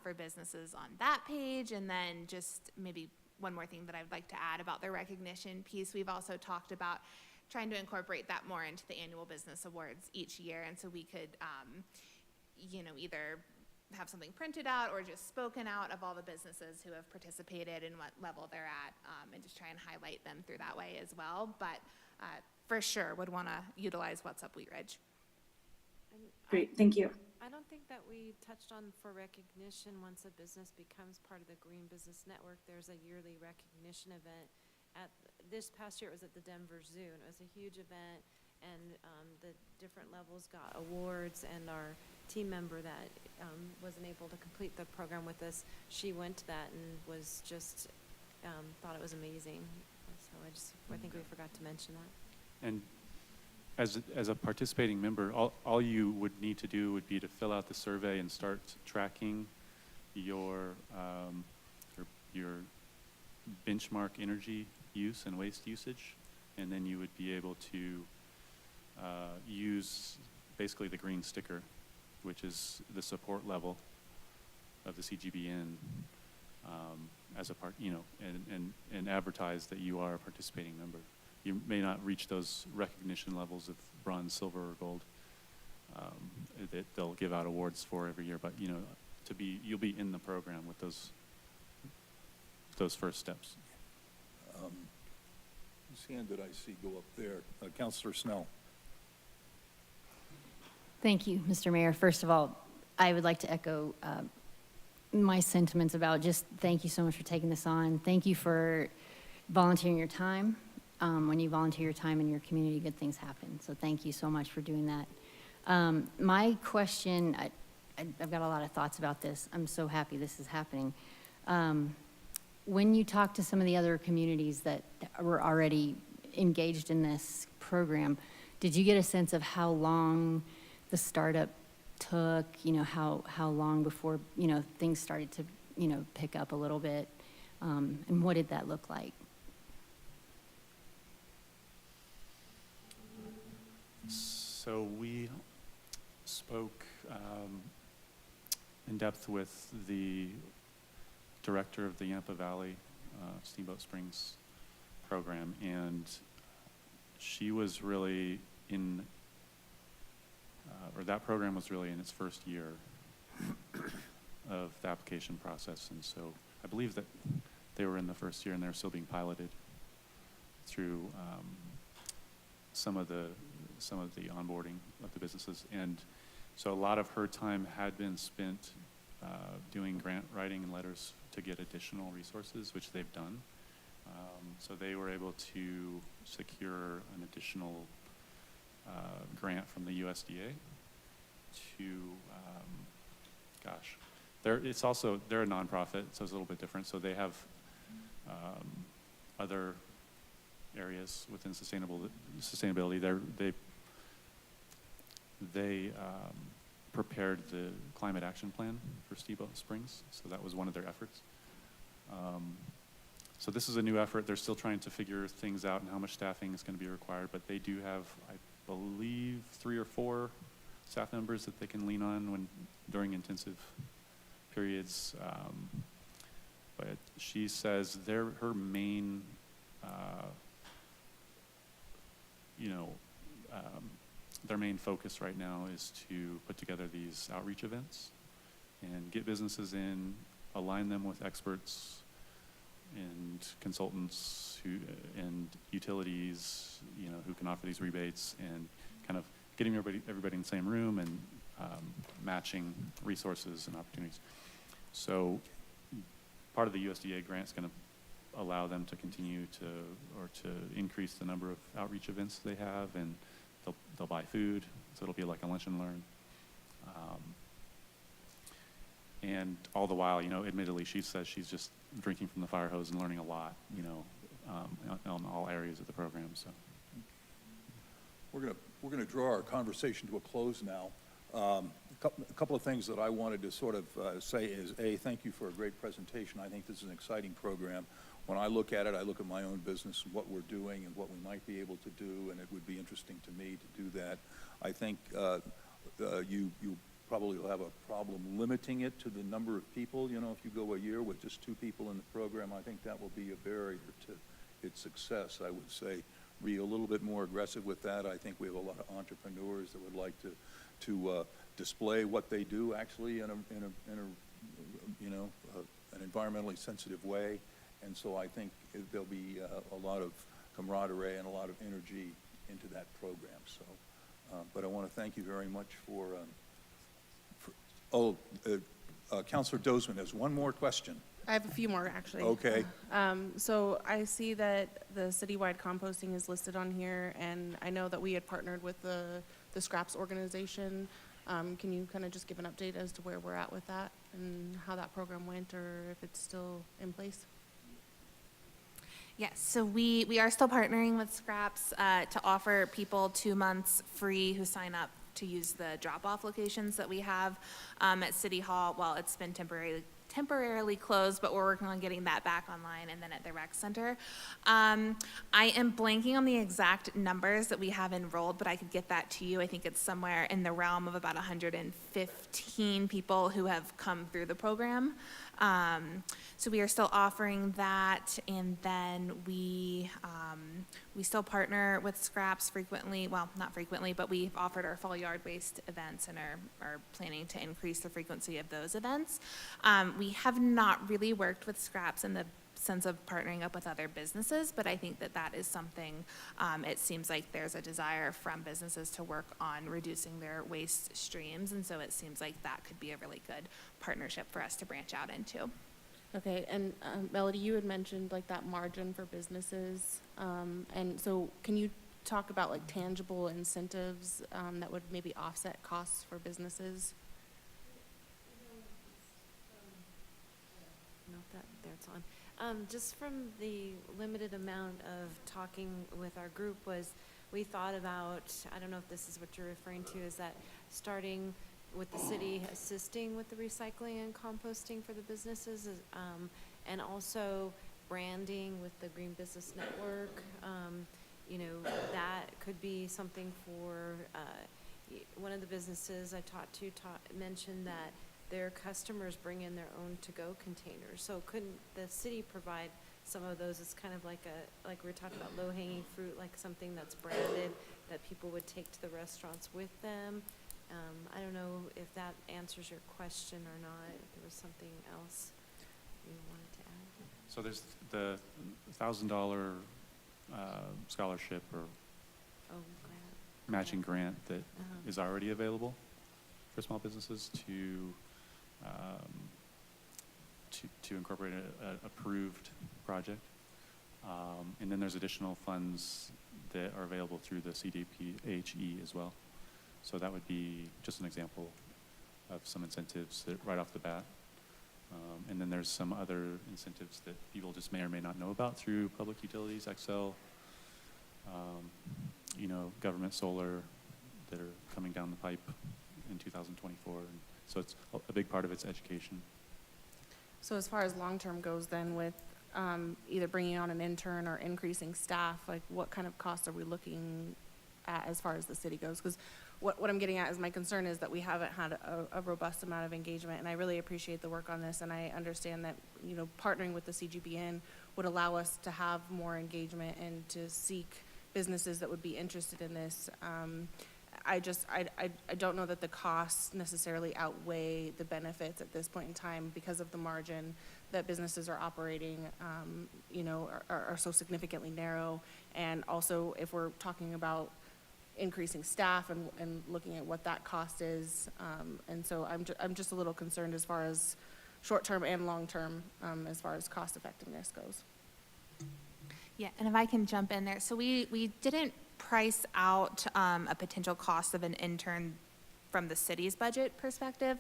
for businesses on that page. And then just maybe one more thing that I'd like to add about the recognition piece. We've also talked about trying to incorporate that more into the annual business awards each year. And so we could, either have something printed out or just spoken out of all the businesses who have participated and what level they're at, and just try and highlight them through that way as well. But for sure would want to utilize What's Up Wheat Ridge. And Great, thank you. I don't think that we touched on for recognition, once a business becomes part of the Green Business Network, there's a yearly recognition event. This past year, it was at the Denver Zoo, and it was a huge event, and the different levels got awards, and our team member that wasn't able to complete the program with us, she went to that and was just, thought it was amazing. So I think we forgot to mention that. And as a participating member, all you would need to do would be to fill out the survey and start tracking your benchmark energy use and waste usage, and then you would be able to use basically the green sticker, which is the support level of the CGBN, as a part, and advertise that you are a participating member. You may not reach those recognition levels of bronze, silver, or gold that they'll give out awards for every year, but you'll be in the program with those first steps. Whose hand did I see go up there? Councilor Snell. Thank you, Mr. Mayor. First of all, I would like to echo my sentiments about just thank you so much for taking this on. Thank you for volunteering your time. When you volunteer your time in your community, good things happen. So thank you so much for doing that. My question, I've got a lot of thoughts about this. I'm so happy this is happening. When you talk to some of the other communities that were already engaged in this program, did you get a sense of how long the startup took, how long before, things started to, pick up a little bit? And what did that look like? So we spoke in depth with the director of the Yampa Valley Steamboat Springs program, and she was really that program was really in its first year of the application process, and so I believe that they were in the first year and they're still being piloted through some of the onboarding of the businesses. And so a lot of her time had been spent doing grant writing and letters to get additional resources, which they've done. So they were able to secure an additional grant from the USDA to, they're a nonprofit, so it's a little bit different. So they have other areas within sustainability. They prepared the climate action plan for Steamboat Springs, so that was one of their efforts. So this is a new effort. They're still trying to figure things out and how much staffing is going to be required, but they do have, I believe, 3 or 4 staff members that they can lean on during intensive periods. But she says her main their main focus right now is to put together these outreach events and get businesses in, align them with experts and consultants and utilities, who can offer these rebates, and kind of getting everybody in the same room and matching resources and opportunities. So part of the USDA grant is going to allow them to continue to increase the number of outreach events they have, and they'll buy food, so it'll be like a lunch and learn. And all the while, admittedly, she says she's just drinking from the fire hose and learning a lot, on all areas of the program. So We're going we're going to draw our conversation to a close now. A couple of things that I wanted to sort of say is, A, thank you for a great presentation. I think this is an exciting program. When I look at it, I look at my own business and what we're doing and what we might be able to do, and it would be interesting to me to do that. I think you probably will have a problem limiting it to the number of people. You know, if you go a year with just 2 people in the program, I think that will be a barrier to its success. I would say be a little bit more aggressive with that. I think we have a lot of entrepreneurs that would like to display what they do actually in a you know, an environmentally sensitive way. And so I think there'll be a lot of camaraderie and a lot of energy into that program. So, but I want to thank you very much for Councilor Dozeman has one more question. I have a few more, actually. Okay. So I see that the citywide composting is listed on here, and I know that we had partnered with the Scraps organization. Can you kind of just give an update as to where we're at with that and how that program went, or if it's still in place? Yes, so we are still partnering with Scraps to offer people 2 months free who sign up to use the drop-off locations that we have at City Hall. Well, it's been temporarily closed, but we're working on getting that back online, and then at the rec center. I am blanking on the exact numbers that we have enrolled, but I could get that to you. I think it's somewhere in the realm of about 115 people who have come through the program. So we are still offering that, and then we still partner with Scraps frequently. Well, not frequently, but we've offered our fall yard waste events and are planning to increase the frequency of those events. We have not really worked with Scraps in the sense of partnering up with other businesses, but I think that is something, it seems like there's a desire from businesses to work on reducing their waste streams, and so it seems like that could be a really good partnership for us to branch out into. Okay, and Melody, you had mentioned like that margin for businesses, and so can you talk about like tangible incentives that would maybe offset costs for businesses? No, that's on. Just from the limited amount of talking with our group was, we thought about, I don't know if this is what you're referring to, is that starting with the city assisting with the recycling and composting for the businesses, and also branding with the Green Business Network. You know, that could be something for, one of the businesses I talked to mentioned that their customers bring in their own to-go containers. So couldn't the city provide some of those? It's kind of like like we were talking about low-hanging fruit, like something that's branded that people would take to the restaurants with them. I don't know if that answers your question or not, if there was something else you wanted to add. So there's the $1,000 scholarship or matching grant that is already available for small businesses to incorporate an approved project. And then there's additional funds that are available through the CDPHE as well. So that would be just an example of some incentives that right off the bat. And then there's some other incentives that people just may or may not know about through public utilities, Xcel, you know, government solar that are coming down the pipe in 2024. And so it's a big part of its education. So as far as long-term goes then with either bringing on an intern or increasing staff, like what kind of costs are we looking at as far as the city goes? Because what I'm getting at is my concern is that we haven't had a robust amount of engagement, and I really appreciate the work on this, and I understand that, you know, partnering with the CGBN would allow us to have more engagement and to seek businesses that would be interested in this. I don't know that the costs necessarily outweigh the benefits at this point in time because of the margin that businesses are operating, you know, are so significantly narrow. And also, if we're talking about increasing staff and looking at what that cost is, and so I'm just a little concerned as far as short-term and long-term, as far as cost effectiveness goes. Yeah, and if I can jump in there. So we didn't price out a potential cost of an intern from the city's budget perspective,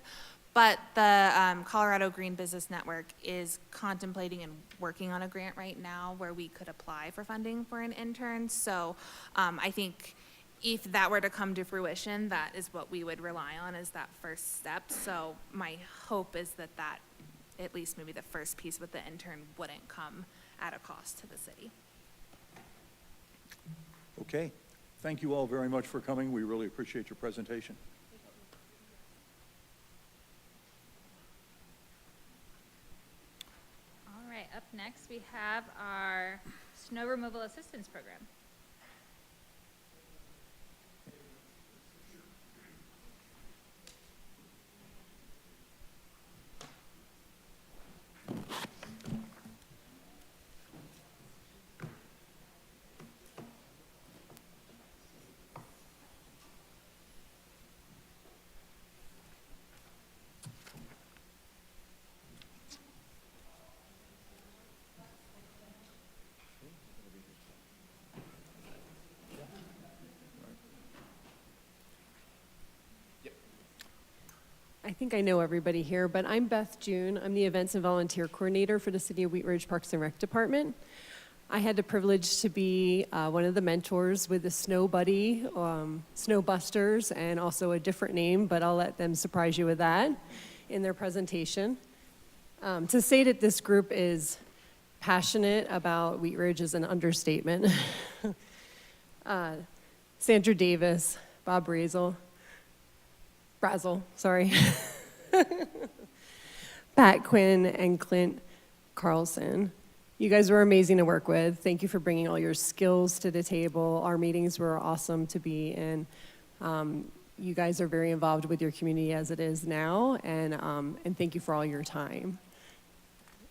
but the Colorado Green Business Network is contemplating and working on a grant right now where we could apply for funding for an intern. So I think if that were to come to fruition, that is what we would rely on as that first step. So my hope is that at least maybe the first piece with the intern wouldn't come at a cost to the city. Okay. Thank you all very much for coming. We really appreciate your presentation. All right, up next, we have our snow removal assistance program. I think I know everybody here, but I'm Beth June. I'm the Events and Volunteer Coordinator for the City of Wheat Ridge Parks and Rec Department. I had the privilege to be one of the mentors with the Snow Buddy, Snow Busters, and also a different name, but I'll let them surprise you with that in their presentation. To say that this group is passionate about Wheat Ridge is an understatement. Sandra Davis, Bob Brazel, sorry. Pat Quinn and Clint Carlson. You guys were amazing to work with. Thank you for bringing all your skills to the table. Our meetings were awesome to be in. You guys are very involved with your community as it is now, and thank you for all your time.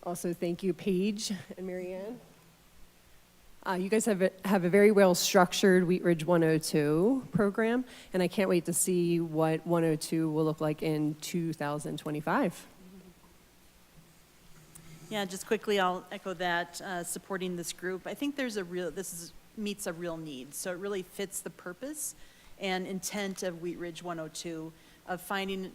Also, thank you, Paige and Marianne. You guys have a very well-structured Wheat Ridge 102 program, and I can't wait to see what 102 will look like in 2025. Yeah, just quickly, I'll echo that, supporting this group. I think meets a real need, so it really fits the purpose and intent of Wheat Ridge 102, of finding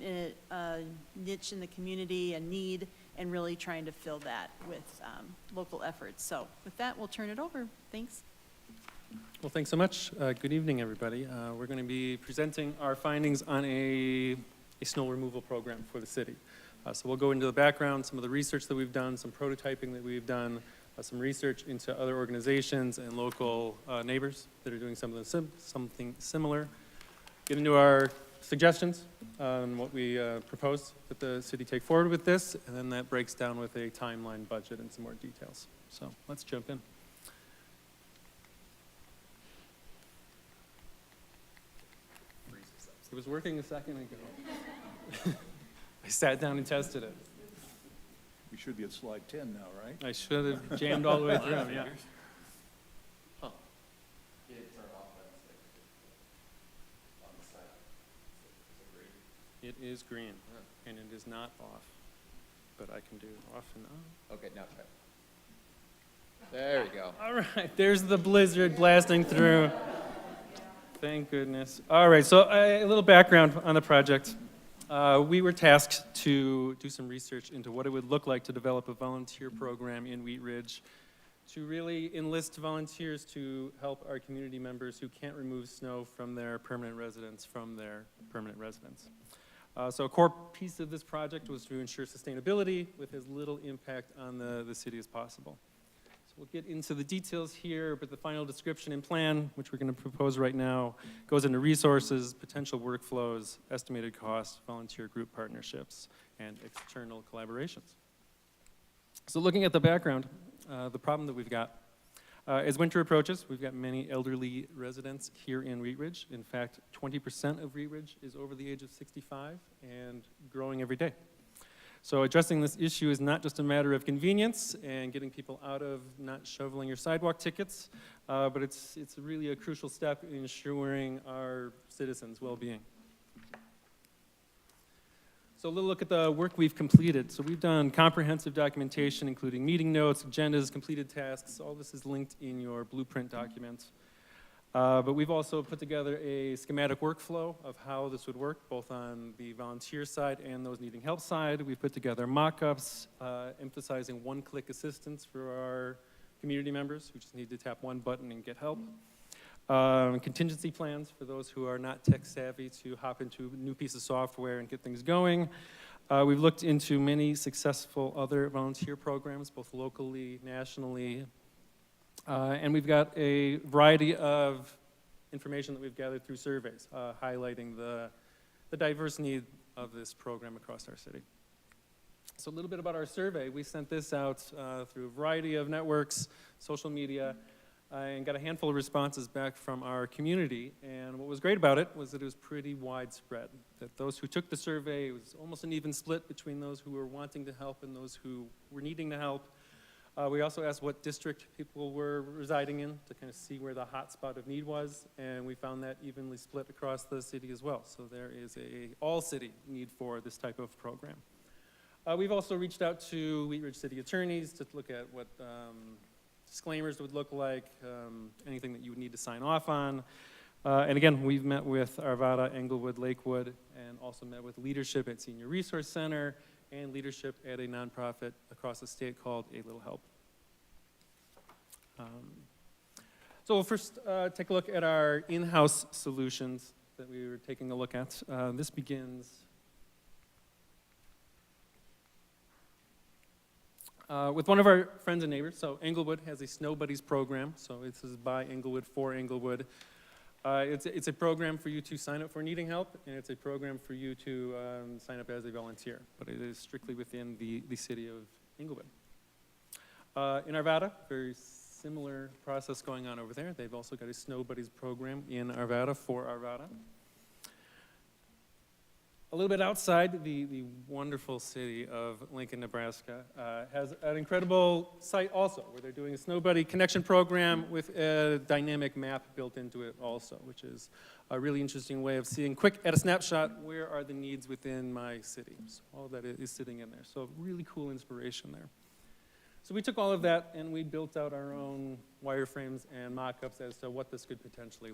a niche in the community, a need, and really trying to fill that with local efforts. So with that, we'll turn it over. Thanks. Well, thanks so much. Good evening, everybody. We're going to be presenting our findings on a snow removal program for the city. So we'll go into the background, some of the research that we've done, some prototyping that we've done, some research into other organizations and local neighbors that are doing something similar. Get into our suggestions on what we propose that the city take forward with this, and then that breaks down with a timeline, budget, and some more details. So let's jump in. It was working a second ago. I sat down and tested it. We should be at slide 10 now, right? I should have jammed all the way through, yeah. Huh. It is green, and it is not off, but I can do off and on. Okay, now try. There we go. All right, there's the blizzard blasting through. Thank goodness. All right, so a little background on the project. We were tasked to do some research into what it would look like to develop a volunteer program in Wheat Ridge to really enlist volunteers to help our community members who can't remove snow from their permanent residence. So a core piece of this project was to ensure sustainability with as little impact on the city as possible. So we'll get into the details here, but the final description and plan, which we're going to propose right now, goes into resources, potential workflows, estimated costs, volunteer group partnerships, and external collaborations. So looking at the background, the problem that we've got, as winter approaches, we've got many elderly residents here in Wheat Ridge. In fact, 20% of Wheat Ridge is over the age of 65 and growing every day. So addressing this issue is not just a matter of convenience and getting people out of not shoveling your sidewalk tickets, but it's really a crucial step in ensuring our citizens' well-being. So a little look at the work we've completed. So we've done comprehensive documentation, including meeting notes, agendas, completed tasks. All this is linked in your blueprint document. But we've also put together a schematic workflow of how this would work, both on the volunteer side and those needing help side. We've put together mock-ups emphasizing one-click assistance for our community members who just need to tap one button and get help. Contingency plans for those who are not tech savvy to hop into a new piece of software and get things going. We've looked into many successful other volunteer programs, both locally, nationally, and we've got a variety of information that we've gathered through surveys, highlighting the diverse need of this program across our city. So a little bit about our survey. We sent this out through a variety of networks, social media, and got a handful of responses back from our community. And what was great about it was that it was pretty widespread, that those who took the survey, it was almost an even split between those who were wanting to help and those who were needing to help. We also asked what district people were residing in to kind of see where the hot spot of need was, and we found that evenly split across the city as well. So there is a all-city need for this type of program. We've also reached out to Wheat Ridge city attorneys to look at what disclaimers would look like, anything that you would need to sign off on. And again, we've met with Arvada, Englewood, Lakewood, and also met with leadership at Senior Resource Center and leadership at a nonprofit across the state called A Little Help. So we'll first take a look at our in-house solutions that we were taking a look at. This begins with one of our friends and neighbors. So Englewood has a Snow Buddies program. So this is by Englewood for Englewood. It's a program for you to sign up for needing help, and it's a program for you to sign up as a volunteer, but it is strictly within the city of Englewood. In Arvada, very similar process going on over there. They've also got a Snow Buddies program in Arvada for Arvada. A little bit outside the wonderful city of Lincoln, Nebraska, has an incredible site also, where they're doing a Snow Buddy connection program with a dynamic map built into it also, which is a really interesting way of seeing quick at a snapshot, where are the needs within my city. So all that is sitting in there. So really cool inspiration there. So we took all of that and we built out our own wireframes and mock-ups as to what this could potentially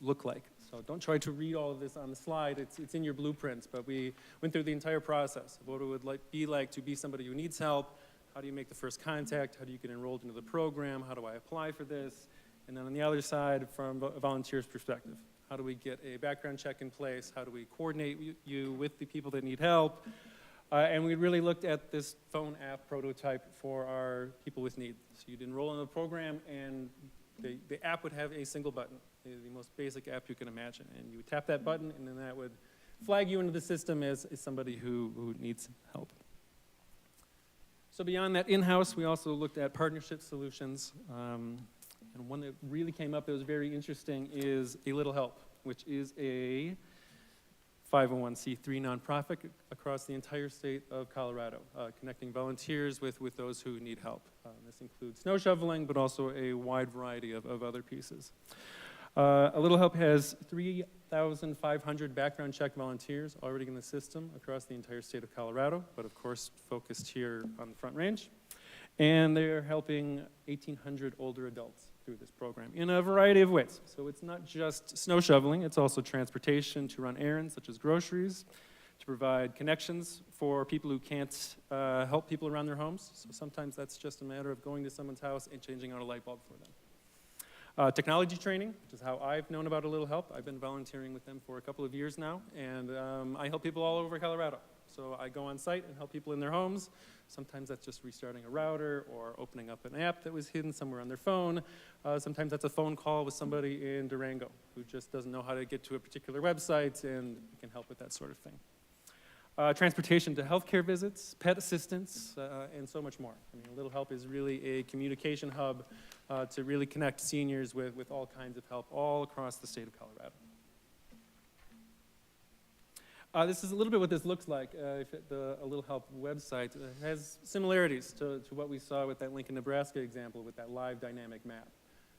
look like. So don't try to read all of this on the slide. It's in your blueprints, but we went through the entire process of what it would be like to be somebody who needs help. How do you make the first contact? How do you get enrolled into the program? How do I apply for this? And then on the other side, from a volunteer's perspective, how do we get a background check in place? How do we coordinate you with the people that need help? And we really looked at this phone app prototype for our people with need. So you'd enroll in the program, and the app would have a single button, the most basic app you can imagine. And you would tap that button, and then that would flag you into the system as somebody who needs help. So beyond that in-house, we also looked at partnership solutions. And one that really came up that was very interesting is A Little Help, which is a 501c3 nonprofit across the entire state of Colorado, connecting volunteers with those who need help. This includes snow shoveling, but also a wide variety of other pieces. A Little Help has 3,500 background check volunteers already in the system across the entire state of Colorado, but of course focused here on the Front Range. And they're helping 1,800 older adults through this program in a variety of ways. So it's not just snow shoveling, it's also transportation to run errands such as groceries, to provide connections for people who can't help people around their homes. So sometimes that's just a matter of going to someone's house and changing out a light bulb for them. Technology training, which is how I've known about A Little Help. I've been volunteering with them for a couple of years now, and I help people all over Colorado. So I go on site and help people in their homes. Sometimes that's just restarting a router or opening up an app that was hidden somewhere on their phone. Sometimes that's a phone call with somebody in Durango who just doesn't know how to get to a particular website, and we can help with that sort of thing. Transportation to healthcare visits, pet assistance, and so much more. I mean, A Little Help is really a communication hub to really connect seniors with all kinds of help all across the state of Colorado. This is a little bit what this looks like. The A Little Help website has similarities to what we saw with that Lincoln, Nebraska example with that live dynamic map.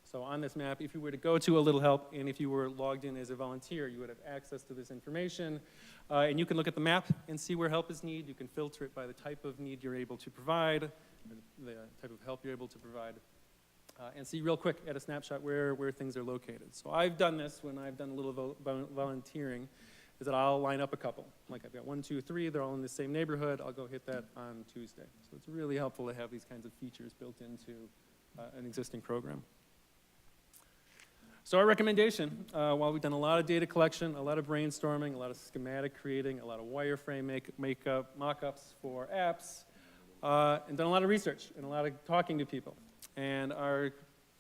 So on this map, if you were to go to A Little Help, and if you were logged in as a volunteer, you would have access to this information, and you can look at the map and see where help is needed. You can filter it by the type of need you're able to provide, the type of help you're able to provide, and see real quick at a snapshot where things are located. So I've done this when I've done a little volunteering, is that I'll line up a couple. Like I've got 1, 2, 3, they're all in the same neighborhood. I'll go hit that on Tuesday. So it's really helpful to have these kinds of features built into an existing program. So our recommendation, while we've done a lot of data collection, a lot of brainstorming, a lot of schematic creating, a lot of wireframe makeup, mock-ups for apps, and done a lot of research and a lot of talking to people. And our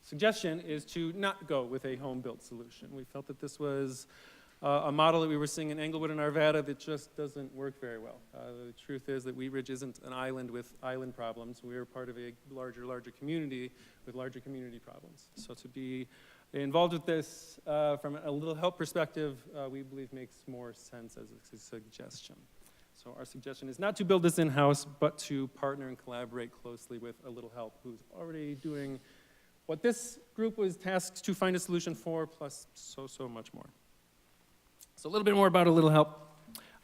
suggestion is to not go with a home-built solution. We felt that this was a model that we were seeing in Englewood and Arvada that just doesn't work very well. The truth is that Wheat Ridge isn't an island with island problems. We are part of a larger community with larger community problems. So to be involved with this from a little help perspective, we believe makes more sense as a suggestion. So our suggestion is not to build this in-house, but to partner and collaborate closely with A Little Help, who's already doing what this group was tasked to find a solution for, plus so much more. So a little bit more about A Little Help.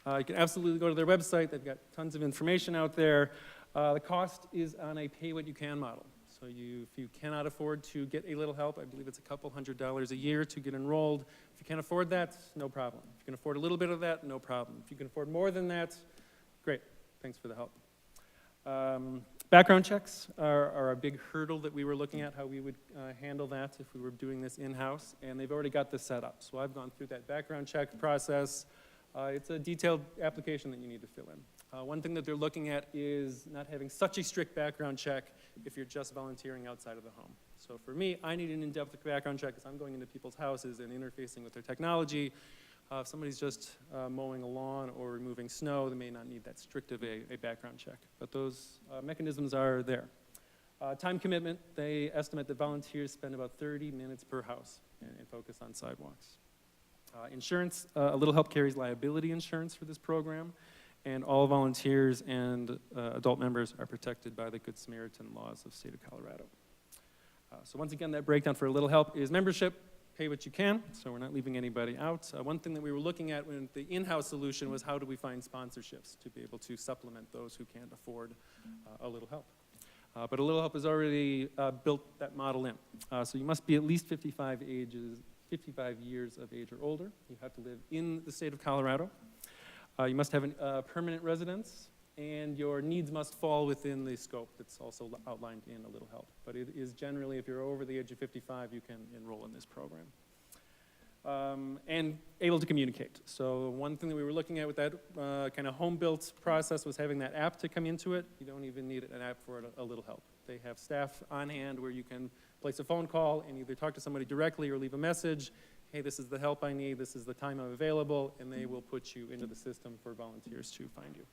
You can absolutely go to their website. They've got tons of information out there. The cost is on a pay-what-you-can model. So if you cannot afford to get A Little Help, I believe it's a couple $100s a year to get enrolled. If you can't afford that, no problem. If you can afford a little bit of that, no problem. If you can afford more than that, great. Thanks for the help. Background checks are a big hurdle that we were looking at, how we would handle that if we were doing this in-house, and they've already got this set up. So I've gone through that background check process. It's a detailed application that you need to fill in. One thing that they're looking at is not having such a strict background check if you're just volunteering outside of the home. So for me, I need an in-depth background check because I'm going into people's houses and interfacing with their technology. If somebody's just mowing a lawn or removing snow, they may not need that strict of a background check. But those mechanisms are there. Time commitment, they estimate that volunteers spend about 30 minutes per house and focus on sidewalks. Insurance, A Little Help carries liability insurance for this program, and all volunteers and adult members are protected by the Good Samaritan laws of the state of Colorado. So once again, that breakdown for A Little Help is membership, pay what you can, so we're not leaving anybody out. One thing that we were looking at when the in-house solution was how do we find sponsorships to be able to supplement those who can't afford A Little Help. But A Little Help has already built that model in. So you must be at least 55 years of age or older. You have to live in the state of Colorado. You must have a permanent residence, and your needs must fall within the scope that's also outlined in A Little Help. But it is generally, if you're over the age of 55, you can enroll in this program. And able to communicate. So one thing that we were looking at with that kind of home-built process was having that app to come into it. You don't even need an app for A Little Help. They have staff on hand where you can place a phone call and either talk to somebody directly or leave a message. Hey, this is the help I need, this is the time I'm available, and they will put you into the system for volunteers to find you.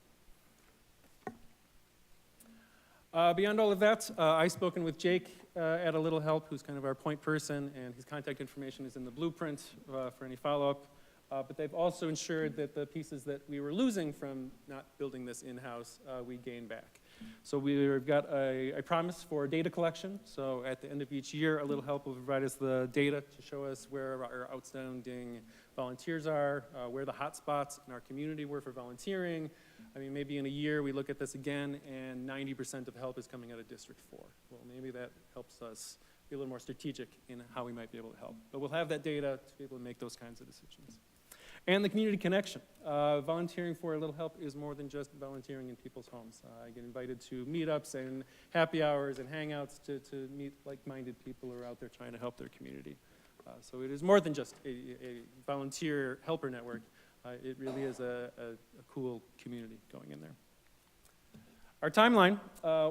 Beyond all of that, I've spoken with Jake at A Little Help, who's kind of our point person, and his contact information is in the blueprint for any follow-up. But they've also ensured that the pieces that we were losing from not building this in-house, we gain back. So we've got a promise for data collection. So at the end of each year, A Little Help will provide us the data to show us where our outstanding volunteers are, where the hot spots in our community were for volunteering. I mean, maybe in a year we look at this again and 90% of help is coming out of District 4. Well, maybe that helps us be a little more strategic in how we might be able to help. But we'll have that data to be able to make those kinds of decisions. And the community connection. Volunteering for A Little Help is more than just volunteering in people's homes. I get invited to meetups and happy hours and hangouts to meet like-minded people who are out there trying to help their community. So it is more than just a volunteer helper network. It really is a cool community going in there. Our timeline,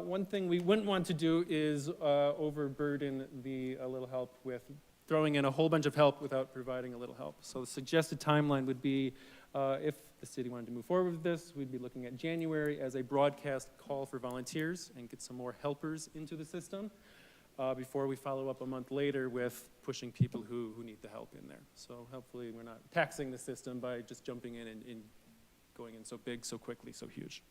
one thing we wouldn't want to do is overburden the A Little Help with throwing in a whole bunch of help without providing A Little Help. So the suggested timeline would be, if the city wanted to move forward with this, we'd be looking at January as a broadcast call for volunteers and get some more helpers into the system before we follow up a month later with pushing people who need the help in there. So hopefully we're not taxing the system by just jumping in and going in so big, so quickly, so huge.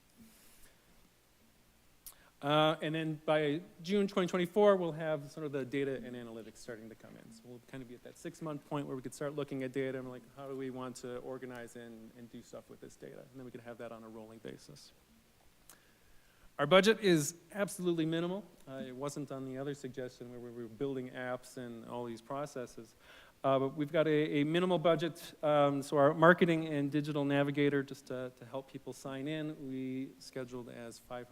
And then by June 2024, we'll have sort of the data and analytics starting to come in. So we'll kind of be at that 6-month point where we could start looking at data and like, how do we want to organize and do stuff with this data? And then we could have that on a rolling basis. Our budget is absolutely minimal. It wasn't on the other suggestion where we were building apps and all these processes. But we've got a minimal budget. So our marketing and digital navigator, just to help people sign in, we scheduled as $500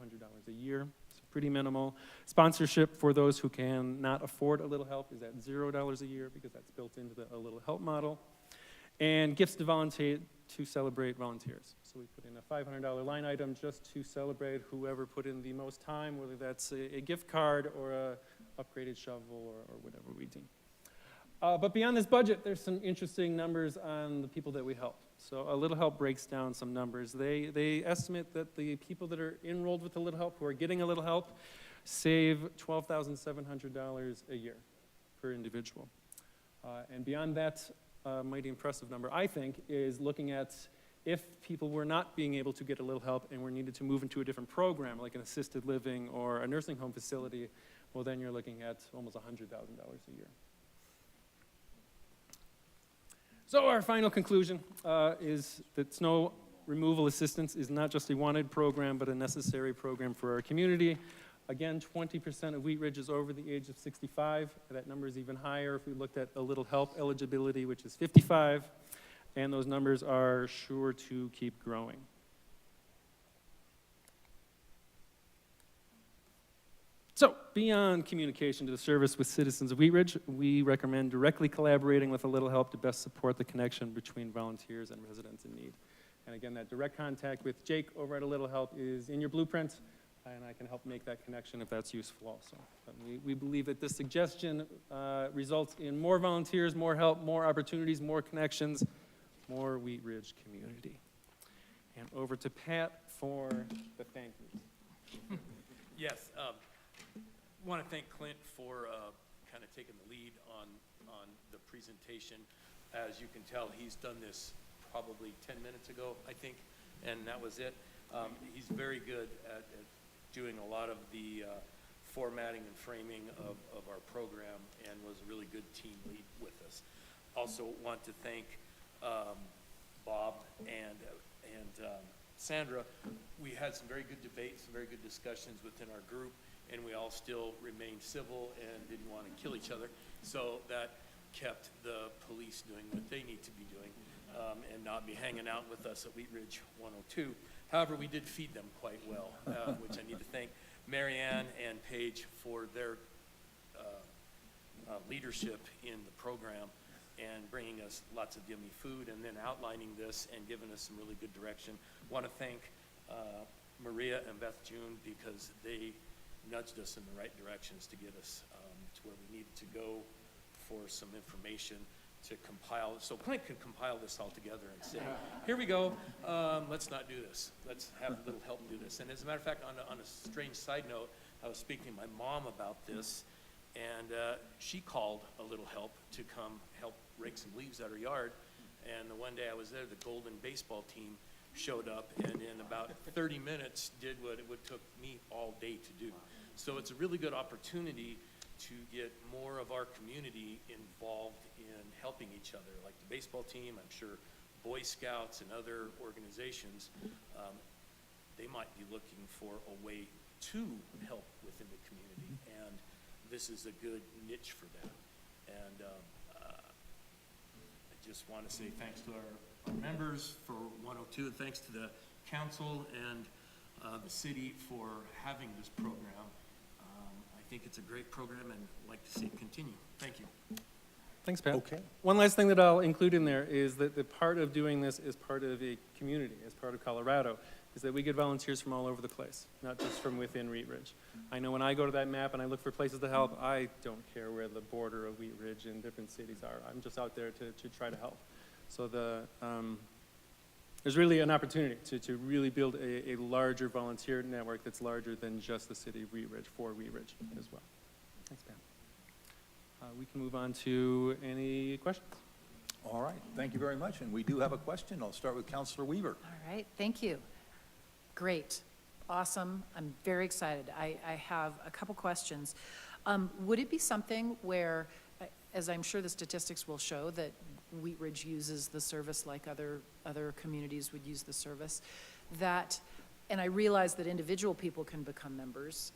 a year. So pretty minimal. Sponsorship for those who cannot afford a Little Help is at $0 a year because that's built into the A Little Help model. And gifts to volunteer to celebrate volunteers. So we put in a $500 line item just to celebrate whoever put in the most time, whether that's a gift card or a upgraded shovel or whatever we deem. But beyond this budget, there's some interesting numbers on the people that we help. So A Little Help breaks down some numbers. They estimate that the people that are enrolled with A Little Help, who are getting A Little Help, save $12,700 a year per individual. And beyond that, mighty impressive number, I think, is looking at if people were not being able to get A Little Help and were needed to move into a different program, like an assisted living or a nursing home facility, well, then you're looking at almost $100,000 a year. So our final conclusion is that snow removal assistance is not just a wanted program, but a necessary program for our community. Again, 20% of Wheat Ridge is over the age of 65. That number is even higher if we looked at A Little Help eligibility, which is 55. And those numbers are sure to keep growing. So, beyond communication to the service with citizens of Wheat Ridge, we recommend directly collaborating with A Little Help to best support the connection between volunteers and residents in need. And again, that direct contact with Jake over at A Little Help is in your blueprint, and I can help make that connection if that's useful also. But we believe that this suggestion results in more volunteers, more help, more opportunities, more connections, more Wheat Ridge community. And over to Pat for the thank yous. Yes. I want to thank Clint for kind of taking the lead on the presentation. As you can tell, he's done this probably 10 minutes ago, I think, and that was it. He's very good at doing a lot of the formatting and framing of our program and was a really good team lead with us. Also want to thank Bob and Sandra. We had some very good debates, some very good discussions within our group, and we all still remained civil and didn't want to kill each other. So that kept the police doing what they need to be doing and not be hanging out with us at Wheat Ridge 102. However, we did feed them quite well, which I need to thank Marianne and Paige for their leadership in the program and bringing us lots of yummy food and then outlining this and giving us some really good direction. Want to thank Maria and Beth June because they nudged us in the right directions to get us to where we needed to go for some information to compile, so Clint could compile this all together and say, here we go, let's not do this. Let's have a Little Help do this. And as a matter of fact, on a strange side note, I was speaking to my mom about this, and she called A Little Help to come help rake some leaves out her yard. And the one day I was there, the Golden baseball team showed up and in about 30 minutes did what it would took me all day to do. So it's a really good opportunity to get more of our community involved in helping each other, like the baseball team. I'm sure Boy Scouts and other organizations, they might be looking for a way to help within the community, and this is a good niche for them. And I just want to say thanks to our members for 102, and thanks to the council and the city for having this program. I think it's a great program and I'd like to see it continue. Thank you. Thanks, Pat. Okay. One last thing that I'll include in there is that the part of doing this is part of a community, as part of Colorado, is that we get volunteers from all over the place, not just from within Wheat Ridge. I know when I go to that map and I look for places to help, I don't care where the border of Wheat Ridge and different cities are. I'm just out there to try to help. So there's really an opportunity to really build a larger volunteer network that's larger than just the city of Wheat Ridge, for Wheat Ridge as well. Thanks, Pam. We can move on to any questions. All right, thank you very much. And we do have a question. I'll start with Councilor Weaver. All right, thank you. Great, awesome, I'm very excited. I have a couple questions. Would it be something where, as I'm sure the statistics will show, that Wheat Ridge uses the service like other communities would use the service, that, and I realize that individual people can become members,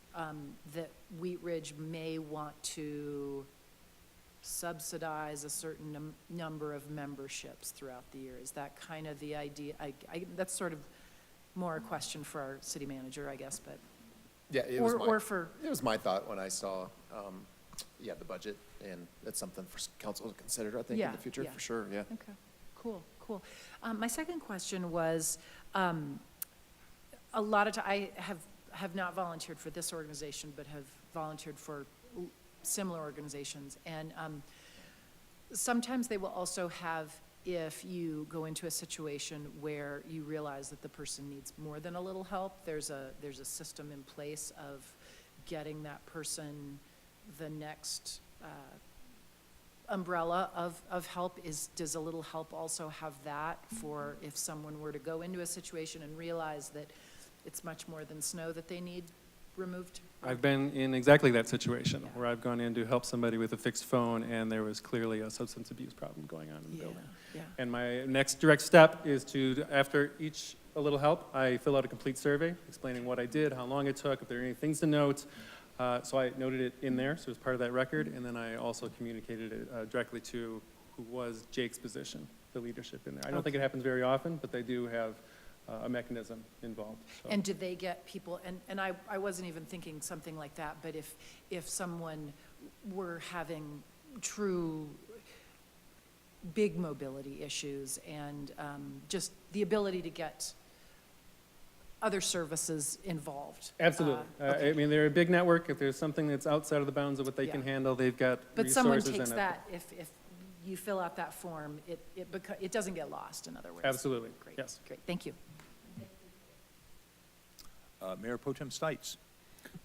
that Wheat Ridge may want to subsidize a certain number of memberships throughout the year. Is that kind of the idea? That's sort of more a question for our city manager, I guess, but. Yeah, it was Or for, it was my thought when I saw, the budget, and that's something for council to consider, I think, in Yeah, the future, yeah. for sure, yeah. okay, cool, cool. My second question was, a lot of, I have not volunteered for this organization, but have volunteered for similar organizations. And sometimes they will also have, if you go into a situation where you realize that the person needs more than a little help, there's a system in place of getting that person the next umbrella of help. Does a little help also have that for if someone were to go into a situation and realize that it's much more than snow that they need removed? I've been in exactly that situation, where I've gone in to help somebody with a fixed phone, and there was clearly a substance abuse problem going on in the building. Yeah. And my next direct step is to, after each A Little Help, I fill out a complete survey explaining what I did, how long it took, if there are any things to note. So I noted it in there, so it was part of that record, and then I also communicated it directly to who was Jake's position, the leadership in there. I don't think it happens very often, but they do have a mechanism involved. So. And do they get people, and I wasn't even thinking something like that, but if someone were having true big mobility issues and just the ability to get other services involved. Absolutely. Okay. I mean, they're a big network. If there's something that's outside of the bounds of what they Yeah. can handle, they've got But resources. someone takes and that, if you fill out that form, it doesn't get lost, in other words. Absolutely, Great, yes. great, thank you. Mayor Pro Tem Stites.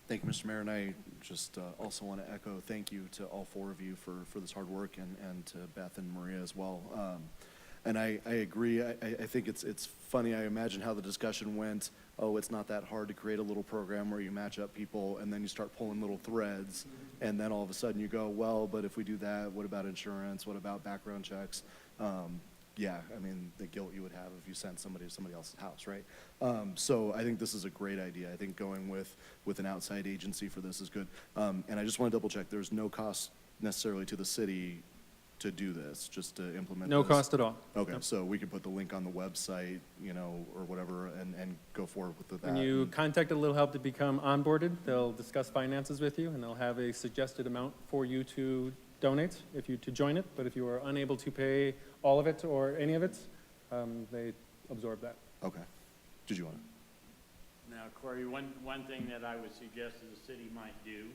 Thank you, Mr. Mayor, and I just also want to echo thank you to all four of you for this hard work, and to Beth and Maria as well. And I agree. I think it's funny. I imagine how the discussion went. Oh, it's not that hard to create a little program where you match up people, and then you start pulling little threads, and then all of a sudden you go, well, but if we do that, what about insurance? What about background checks? Yeah, I mean, the guilt you would have if you sent somebody to somebody else's house, right? So I think this is a great idea. I think going with an outside agency for this is good. And I just want to double check, there's no cost necessarily to the city to do this, just to implement No this? cost at all. Okay, Yep. so we could put the link on the website, or whatever, and go forward with that. When you contact A Little Help to become onboarded, they'll discuss finances with you, and they'll have a suggested amount for you to donate, to join it. But if you are unable to pay all of it or any of it, they absorb that. Okay. Did you want to? Now, Corey, one thing that I would suggest that the city might do,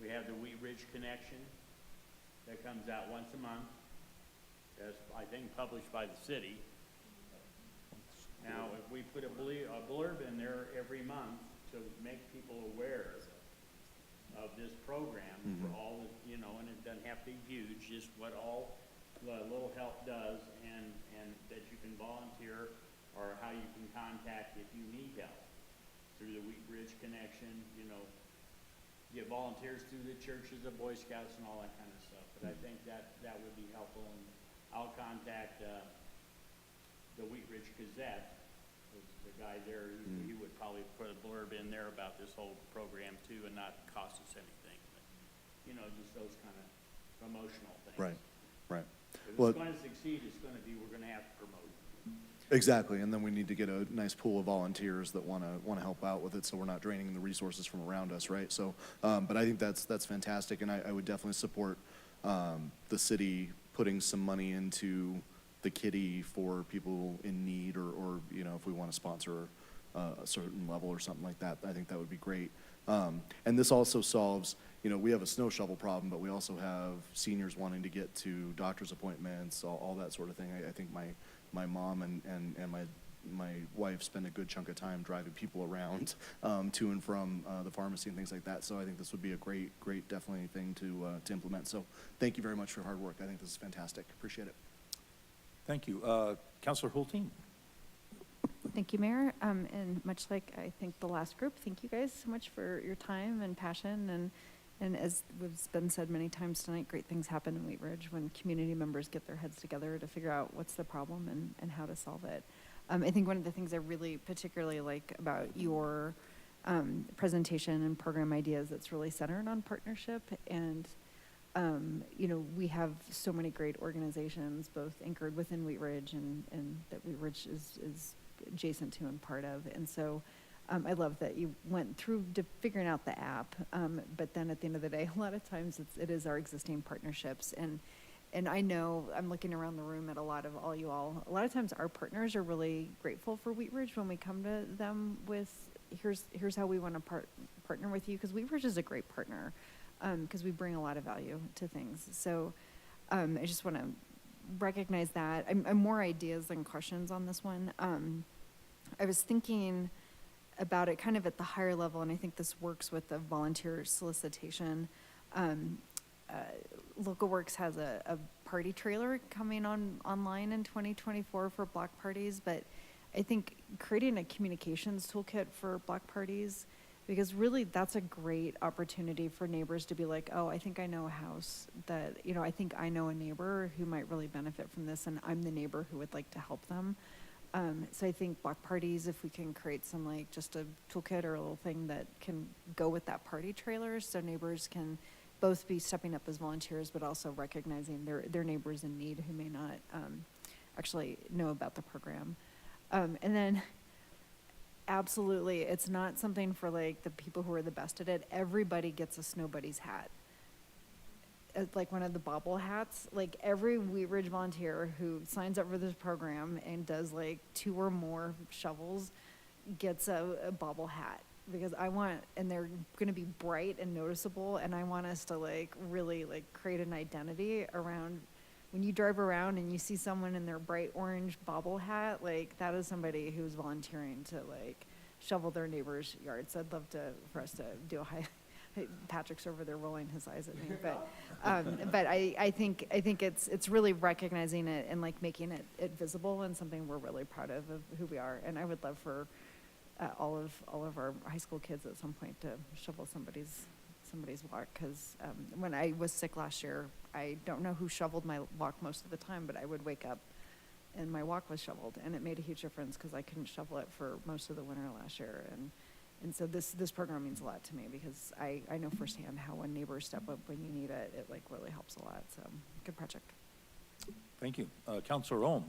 we have the Wheat Ridge Connection that comes out once a month. That's, I think, published by the city. Now, if we put a blurb in there every month to make people aware of this program for all the, and it doesn't have to be huge, just what all the Little Help does, and that you can volunteer, or how you can contact if you need help through the Wheat Ridge Connection, get volunteers through the churches, the Boy Scouts, and all that kind of stuff. But I think that would be helpful, and I'll contact the Wheat Ridge Gazette, the guy there. He would probably put a blurb in there about this whole program too, and not cost us anything. But, just those kind of promotional things. Right, right. If Well, it's going to succeed, we're going to have to promote it. exactly, and then we need to get a nice pool of volunteers that want to help out with it, so we're not draining the resources from around us, right? So, but I think that's fantastic, and I would definitely support the city putting some money into the kitty for people in need, or if we want to sponsor a certain level or something like that. I think that would be great. And this also solves, we have a snow shovel problem, but we also have seniors wanting to get to doctor's appointments, all that sort of thing. I think my mom and my wife spend a good chunk of time driving people around to and from the pharmacy and things like that. So I think this would be a great definitely thing to implement. So thank you very much for your hard work. I think this is fantastic. Appreciate it. Thank you. Councilor Hulteen. Thank you, Mayor. And much like I think the last group, thank you guys so much for your time and passion. And as has been said many times tonight, great things happen in Wheat Ridge when community members get their heads together to figure out what's the problem and how to solve it. I think one of the things I really particularly like about your presentation and program ideas that's really centered on partnership. And we have so many great organizations, both anchored within Wheat Ridge and that Wheat Ridge is adjacent to and part of. And so I love that you went through figuring out the app, but then at the end of the day, a lot of times it is our existing partnerships. And I know, I'm looking around the room at a lot of all you all, a lot of times our partners are really grateful for Wheat Ridge when we come to them with, here's how we want to partner with you, because Wheat Ridge is a great partner, because we bring a lot of value to things. So I just want to recognize that. I'm more ideas than questions on this one. I was thinking about it kind of at the higher level, and I think this works with the volunteer solicitation. Local Works has a party trailer coming online in 2024 for block parties, but I think creating a communications toolkit for block parties, because really that's a great opportunity for neighbors to be like, oh, I think I know a house that, you know, I think I know a neighbor who might really benefit from this, and I'm the neighbor who would like to help them. So I think block parties, if we can create some like just a toolkit or a little thing that can go with that party trailer, so neighbors can both be stepping up as volunteers, but also recognizing their neighbors in need who may not actually know about the program. And then absolutely, it's not something for like the people who are the best at it. Everybody gets a Snow Buddies hat. It's like one of the bobble hats. Like every Wheat Ridge volunteer who signs up for this program and does like 2 or more shovels gets a bobble hat, because I want, and they're going to be bright and noticeable, and I want us to like really like create an identity around when you drive around and you see someone in their bright orange bobble hat, like that is somebody who's volunteering to like shovel their neighbor's yards. I'd love for us to do a high. Patrick's over there rolling his eyes at me, but I think it's really recognizing it and like making it visible, and something we're really proud of who we are. And I would love for all of our high school kids at some point to shovel somebody's walk, because when I was sick last year, I don't know who shoveled my walk most of the time, but I would wake up and my walk was shoveled, and it made a huge difference because I couldn't shovel it for most of the winter last year. And so this program means a lot to me, because I know firsthand how when neighbors step up when you need it, it like really helps a lot. So good project. Thank you. Councilor Ohm.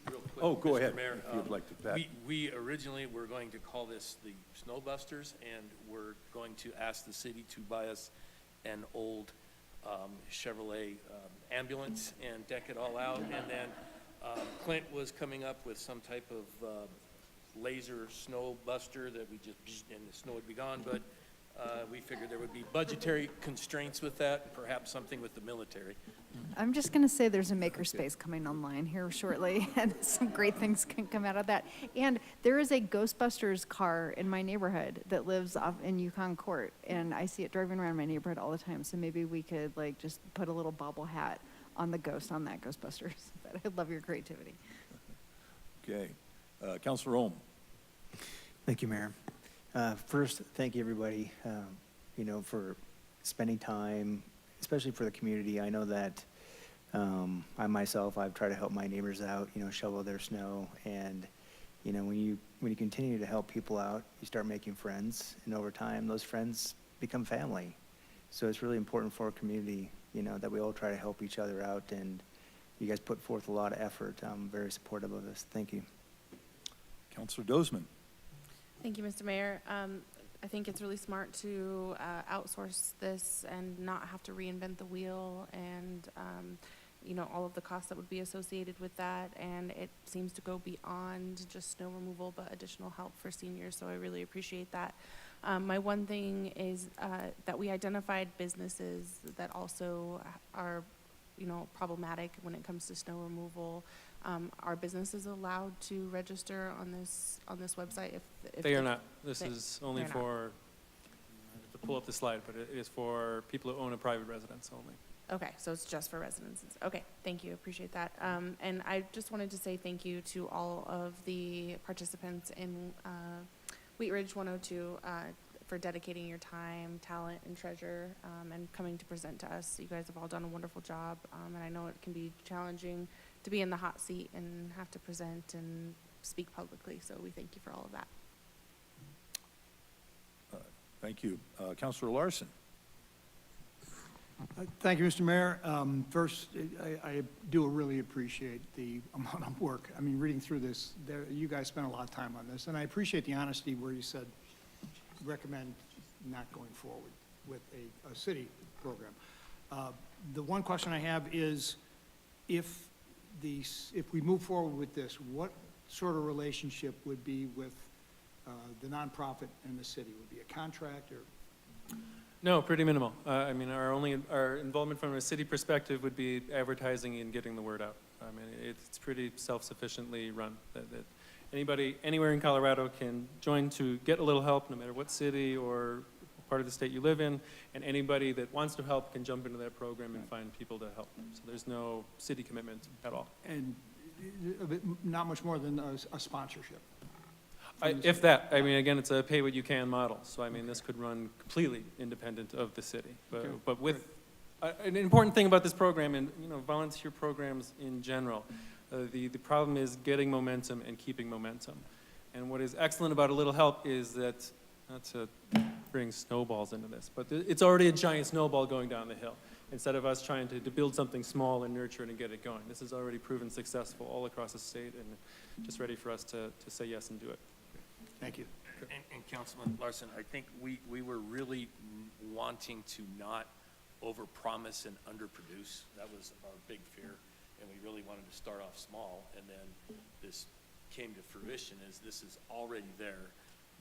Real quick, Oh, go Mr. ahead, Mayor, if you'd like to, Pat. We originally were going to call this the Snow Busters, and we're going to ask the city to buy us an old Chevrolet ambulance and deck it all out. And then Clint was coming up with some type of laser snow buster that we just, and the snow would be gone, but we figured there would be budgetary constraints with that, and perhaps something with the military. I'm just going to say there's a makerspace coming online here shortly, and some great things can come out of that. And there is a Ghostbusters car in my neighborhood that lives off in Yukon Court, and I see it driving around my neighborhood all the time. So maybe we could like just put a little bobble hat on the ghost on that Ghostbusters. But I love your creativity. Okay. Councilor Ohm. Thank you, Mayor. First, thank you, everybody, for spending time, especially for the community. I know that I've tried to help my neighbors out, shovel their snow. And, when you continue to help people out, you start making friends. And over time, those friends become family. So it's really important for our community, that we all try to help each other out. And you guys put forth a lot of effort. I'm very supportive of this. Thank you. Councilor Dozeman. Thank you, Mr. Mayor. I think it's really smart to outsource this and not have to reinvent the wheel, and all of the costs that would be associated with that. And it seems to go beyond just snow removal, but additional help for seniors. So I really appreciate that. My one thing is that we identified businesses that also are, problematic when it comes to snow removal. Are businesses allowed to register on this website? If They are not. This is only for, I have to pull up the slide, but it is for people who own a private residence only. Okay, so it's just for residences. Okay, thank you, appreciate that. And I just wanted to say thank you to all of the participants in Wheat Ridge 102 for dedicating your time, talent, and treasure, and coming to present to us. You guys have all done a wonderful job, and I know it can be challenging to be in the hot seat and have to present and speak publicly, so we thank you for all of that. Thank you. Councilor Larson. Thank you, Mr. Mayor. First, I do really appreciate the amount of work. I mean, reading through this, you guys spent a lot of time on this, and I appreciate the honesty where you said recommend not going forward with a city program. The one question I have is, if we move forward with this, what sort of relationship would be with the nonprofit and the city? Would it be a contract or? No, pretty minimal. I mean, our involvement from a city perspective would be advertising and getting the word out. I mean, it's pretty self-sufficiently run. That anybody, anywhere in Colorado can join to get a little help, no matter what city or part of the state you live in, and anybody that wants to help can jump into that program and find people to help. So there's no city commitment at all. And not much more than a sponsorship? If that, I mean, again, it's a pay what you can model. So I mean, this could run completely independent of the city. But with, an important thing about this program and, volunteer programs in general, the problem is getting momentum and keeping momentum. And what is excellent about A Little Help is that, not to bring snowballs into this, but it's already a giant snowball going down the hill. Instead of us trying to build something small and nurture it and get it going. This has already proven successful all across the state and just ready for us to say yes and do it. Thank you. And Councilman Larson, I think we were really wanting to not overpromise and underproduce. That was our big fear, and we really wanted to start off small, and then this came to fruition as this is already there.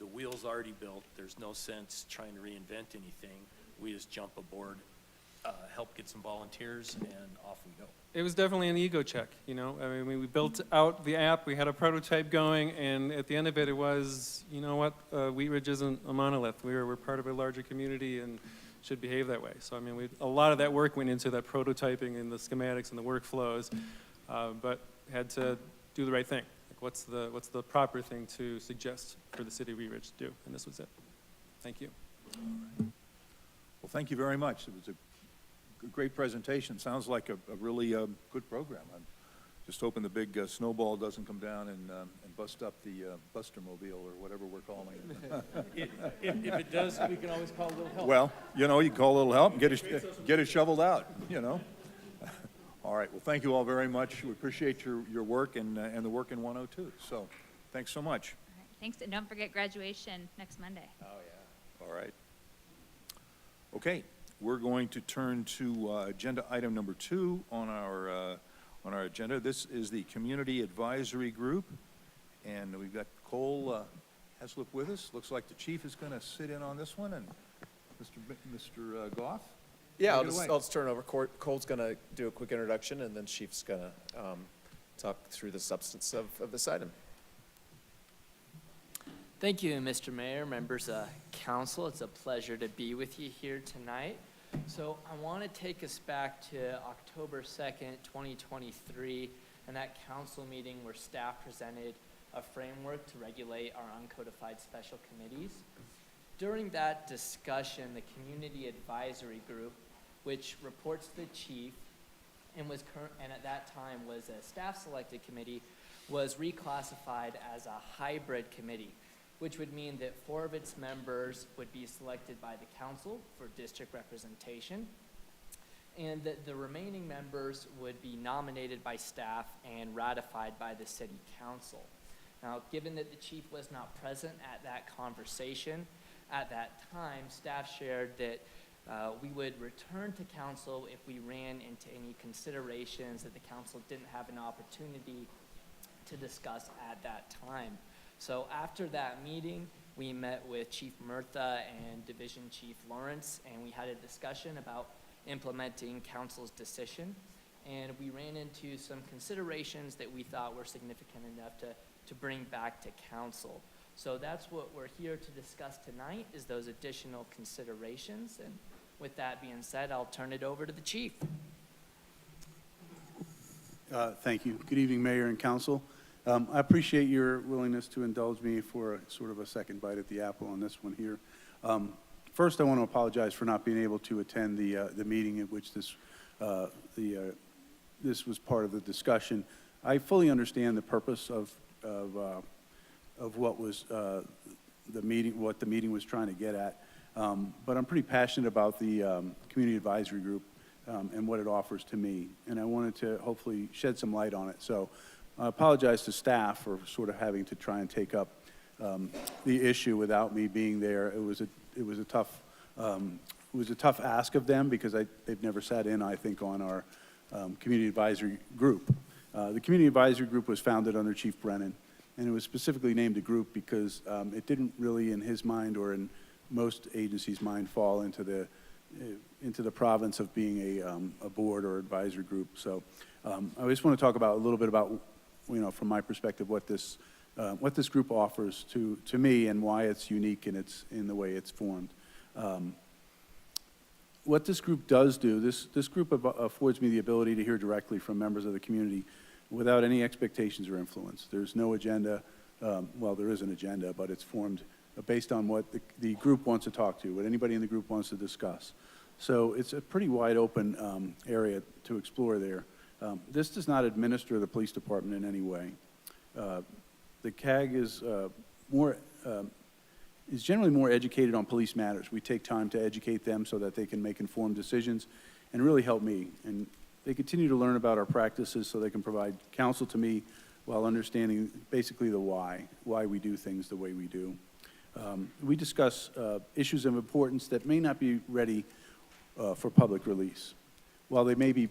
The wheel's already built. There's no sense trying to reinvent anything. We just jump aboard, help get some volunteers, and off we go. It was definitely an ego check, I mean, we built out the app, we had a prototype going, and at the end of it, it was, you know what, Wheat Ridge isn't a monolith. We're part of a larger community and should behave that way. So, I mean, a lot of that work went into that prototyping and the schematics and the workflows, but had to do the right thing. Like, what's the proper thing to suggest for the city of Wheat Ridge to do? And this was it. Thank you. Well, thank you very much. It was a great presentation. Sounds like a really good program. I'm just hoping the big snowball doesn't come down and bust up the Bustermobile or whatever we're calling it. If it does, we can always call a little help. Well, you can call a little help and get it shoveled out, All right. Well, thank you all very much. We appreciate your work and the work in 102. So thanks so much. All right, thanks, and don't forget graduation next Monday. Oh, yeah. All right. Okay. We're going to turn to agenda item number 2 on our agenda. This is the Community Advisory Group, and we've got Cole Heslop with us. Looks like the chief is going to sit in on this one, and Mr. Goff. Yeah, I'll just turn it over. Cole's going to do a quick introduction, and then Chief's going to talk through the substance of this item. Thank you, Mr. Mayor, members of council. It's a pleasure to be with you here tonight. So I want to take us back to October 2nd, 2023, and that council meeting where staff presented a framework to regulate our uncodified special committees. During that discussion, the Community Advisory Group, which reports to the chief and at that time was a staff-selected committee, was reclassified as a hybrid committee, which would mean that 4 of its members would be selected by the council for district representation, and that the remaining members would be nominated by staff and ratified by the city council. Now, given that the chief was not present at that conversation, at that time, staff shared that we would return to council if we ran into any considerations that the council didn't have an opportunity to discuss at that time. So after that meeting, we met with Chief Murtha and Division Chief Lawrence, and we had a discussion about implementing council's decision. And we ran into some considerations that we thought were significant enough to bring back to council. So that's what we're here to discuss tonight, is those additional considerations. And with that being said, I'll turn it over to the chief. Thank you. Good evening, Mayor and Council. I appreciate your willingness to indulge me for sort of a second bite at the apple on this one here. First, I want to apologize for not being able to attend the meeting at which this was part of the discussion. I fully understand the purpose of what was what the meeting was trying to get at. But I'm pretty passionate about the Community Advisory Group and what it offers to me, and I wanted to hopefully shed some light on it. So I apologize to staff for sort of having to try and take up the issue without me being there. It was a tough ask of them because they've never sat in, I think, on our Community Advisory Group. The Community Advisory Group was founded under Chief Brennan, and it was specifically named a group because it didn't really, in his mind or in most agencies' mind, fall into the province of being a board or advisory group. So I just want to talk about a little bit about, from my perspective, what this group offers to me and why it's unique in the way it's formed. What this group does do, this group affords me the ability to hear directly from members of the community without any expectations or influence. There's no agenda. Well, there is an agenda, but it's formed based on what the group wants to talk to, what anybody in the group wants to discuss. So it's a pretty wide open area to explore there. This does not administer the police department in any way. The CAG is generally more educated on police matters. We take time to educate them so that they can make informed decisions and really help me. And they continue to learn about our practices so they can provide counsel to me while understanding basically the why we do things the way we do. We discuss issues of importance that may not be ready for public release. While they may be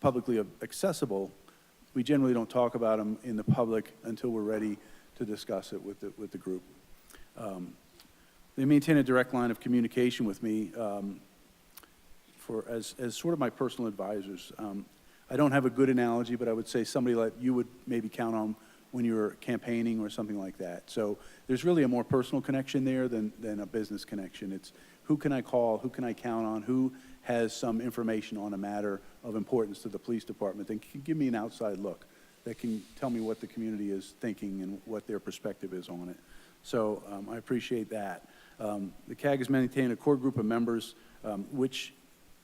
publicly accessible, we generally don't talk about them in the public until we're ready to discuss it with the group. They maintain a direct line of communication with me as sort of my personal advisors. I don't have a good analogy, but I would say somebody that you would maybe count on when you're campaigning or something like that. So there's really a more personal connection there than a business connection. It's who can I call, who can I count on, who has some information on a matter of importance to the police department that can give me an outside look, that can tell me what the community is thinking and what their perspective is on it. So I appreciate that. The CAG has maintained a core group of members, which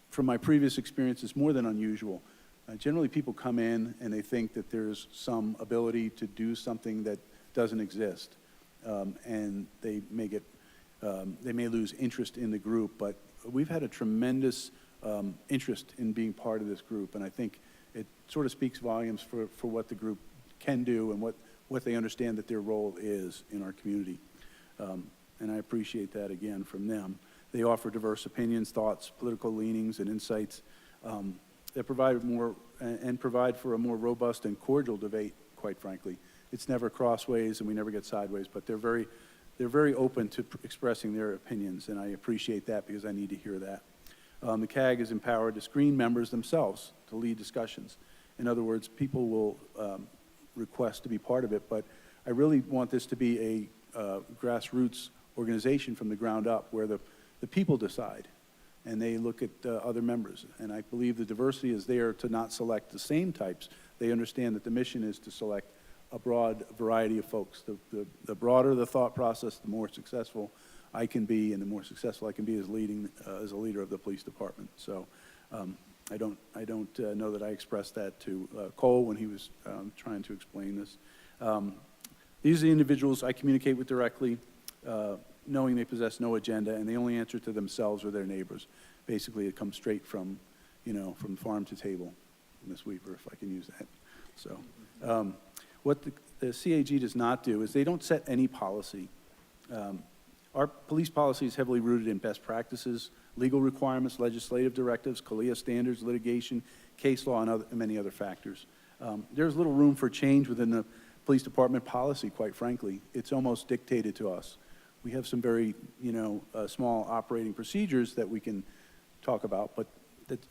from my previous experience is more than unusual. Generally people come in and they think that there's some ability to do something that doesn't exist. And they may lose interest in the group, but we've had a tremendous interest in being part of this group, and I think it sort of speaks volumes for what the group can do and what they understand that their role is in our community. And I appreciate that again from them. They offer diverse opinions, thoughts, political leanings, and insights that provide for a more robust and cordial debate, quite frankly. It's never crossways and we never get sideways, but they're very open to expressing their opinions, and I appreciate that because I need to hear that. The CAG is empowered to screen members themselves to lead discussions. In other words, people will request to be part of it, but I really want this to be a grassroots organization from the ground up where the people decide and they look at other members. And I believe the diversity is there to not select the same types. They understand that the mission is to select a broad variety of folks. The broader the thought process, the more successful I can be, and the more successful I can be as a leader of the police department. So I don't know that I expressed that to Cole when he was trying to explain this. These are the individuals I communicate with directly, knowing they possess no agenda, and they only answer to themselves or their neighbors. Basically, it comes straight from, from farm to table, Ms. Weaver, if I can use that. So. What the CAG does not do is they don't set any policy. Our police policy is heavily rooted in best practices, legal requirements, legislative directives, CALEA standards, litigation, case law, and many other factors. There's little room for change within the police department policy, quite frankly. It's almost dictated to us. We have some very, small operating procedures that we can talk about, but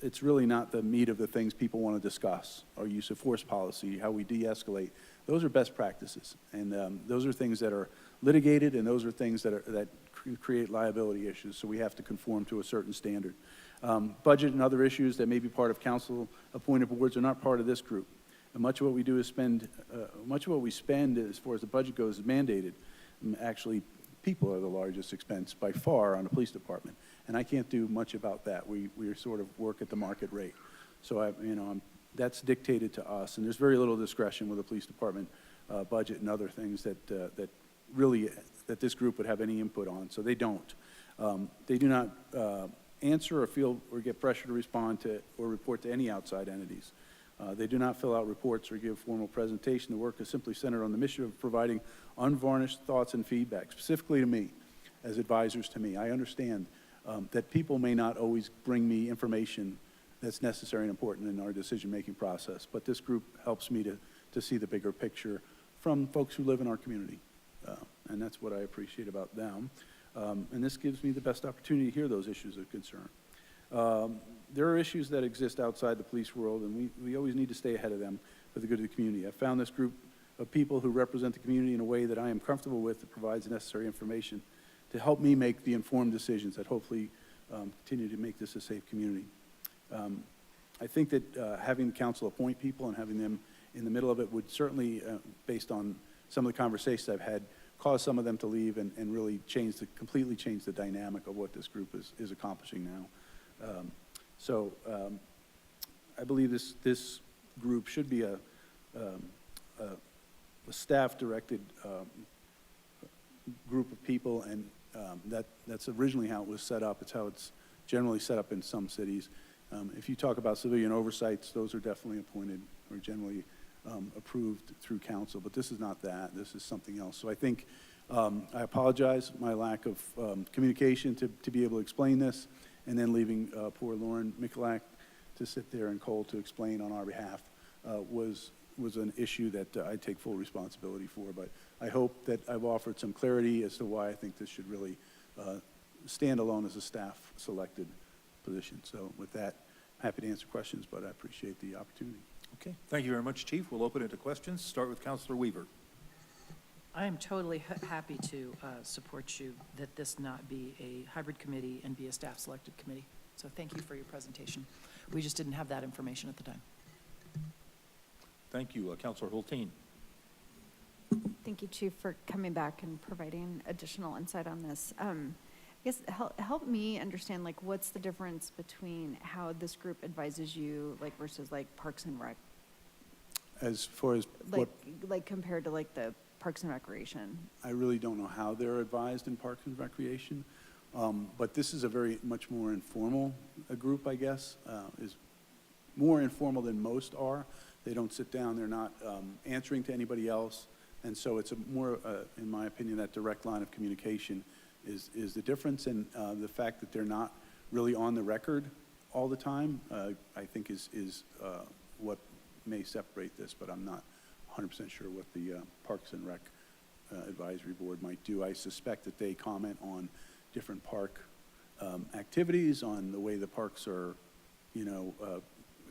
it's really not the meat of the things people want to discuss. Our use of force policy, how we de-escalate. Those are best practices, and those are things that are litigated, and those are things that create liability issues, so we have to conform to a certain standard. Budget and other issues that may be part of council-appointed boards are not part of this group. And much of what we do is much of what we spend as far as the budget goes is mandated. Actually, people are the largest expense by far on the police department, and I can't do much about that. We sort of work at the market rate. So that's dictated to us, and there's very little discretion with the police department budget and other things that this group would have any input on. So they don't. They do not answer or feel or get pressure to respond to or report to any outside entities. They do not fill out reports or give formal presentation. The work is simply centered on the mission of providing unvarnished thoughts and feedback, specifically to me, as advisors to me. I understand that people may not always bring me information that's necessary and important in our decision-making process, but this group helps me to see the bigger picture from folks who live in our community, and that's what I appreciate about them. And this gives me the best opportunity to hear those issues of concern. There are issues that exist outside the police world, and we always need to stay ahead of them for the good of the community. I found this group of people who represent the community in a way that I am comfortable with, that provides the necessary information to help me make the informed decisions that hopefully continue to make this a safe community. I think that having the council appoint people and having them in the middle of it would certainly, based on some of the conversations I've had, cause some of them to leave and really completely change the dynamic of what this group is accomplishing now. I believe this group should be a staff-directed group of people, and that's originally how it was set up. It's how it's generally set up in some cities. If you talk about civilian oversights, those are definitely appointed or generally approved through council, but this is not that. This is something else. So I think I apologize my lack of communication to be able to explain this, and then leaving poor Lauren Mikulak to sit there and Cole to explain on our behalf was an issue that I take full responsibility for. But I hope that I've offered some clarity as to why I think this should really stand alone as a staff-selected position. So with that, happy to answer questions, but I appreciate the opportunity. Okay, thank you very much, Chief. We'll open it to questions. Start with Councilor Weaver. I am totally happy to support you that this not be a hybrid committee and be a staff-selected committee. So thank you for your presentation. We just didn't have that information at the time. Thank you. Councilor Hulteen. Thank you, Chief, for coming back and providing additional insight on this. I guess help me understand, like, what's the difference between how this group advises you, like, versus like Parks and Rec? As far as what, like compared to like the Parks and Recreation? I really don't know how they're advised in Parks and Recreation, but this is a very much more informal group, I guess, is more informal than most are. They don't sit down, they're not answering to anybody else, and so it's a more, in my opinion, that direct line of communication is the difference, and the fact that they're not really on the record all the time, I think is what may separate this, but I'm not 100% sure what the Parks and Rec Advisory Board might do. I suspect that they comment on different park activities, on the way the parks are,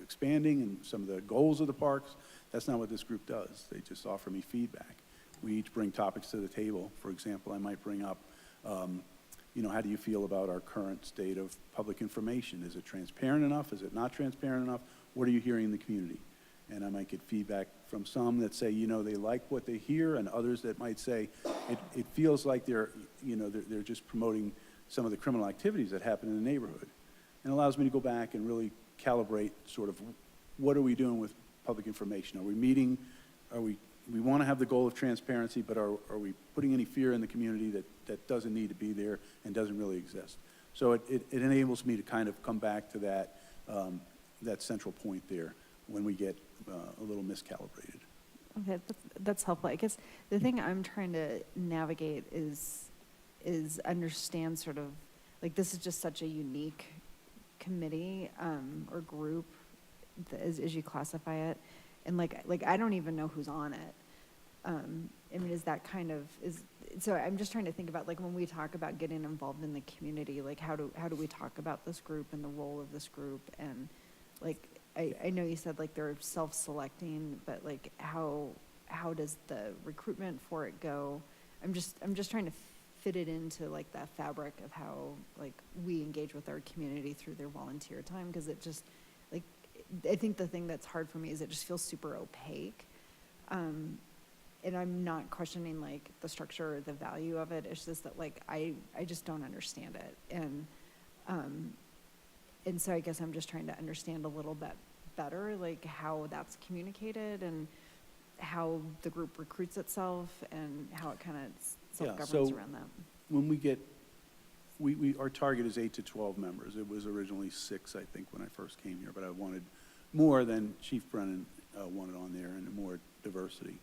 expanding and some of the goals of the parks. That's not what this group does. They just offer me feedback. We each bring topics to the table. For example, I might bring up, how do you feel about our current state of public information? Is it transparent enough? Is it not transparent enough? What are you hearing in the community? And I might get feedback from some that say, they like what they hear, and others that might say, it feels like they're just promoting some of the criminal activities that happen in the neighborhood. And it allows me to go back and really calibrate sort of what are we doing with public information? Are we meeting, we want to have the goal of transparency, but are we putting any fear in the community that doesn't need to be there and doesn't really exist? So it enables me to kind of come back to that central point there when we get a little miscalibrated. Okay, that's helpful. I guess the thing I'm trying to navigate is understand sort of, like, this is just such a unique committee or group, as you classify it, and like I don't even know who's on it. Is that kind of, so I'm just trying to think about, like, when we talk about getting involved in the community, like, how do we talk about this group and the role of this group, and like, I know you said like they're self-selecting, but like how does the recruitment for it go? I'm just trying to fit it into like that fabric of how like we engage with our community through their volunteer time, because it just, like, I think the thing that's hard for me is it just feels super opaque. And I'm not questioning like the structure or the value of it. It's just that like I just don't understand it. And so I guess I'm just trying to understand a little bit better, like how that's communicated and how the group recruits itself and how it kind of self-governs around that. When we get our target is 8 to 12 members. It was originally 6, I think, when I first came here, but I wanted more than Chief Brennan wanted on there and more diversity.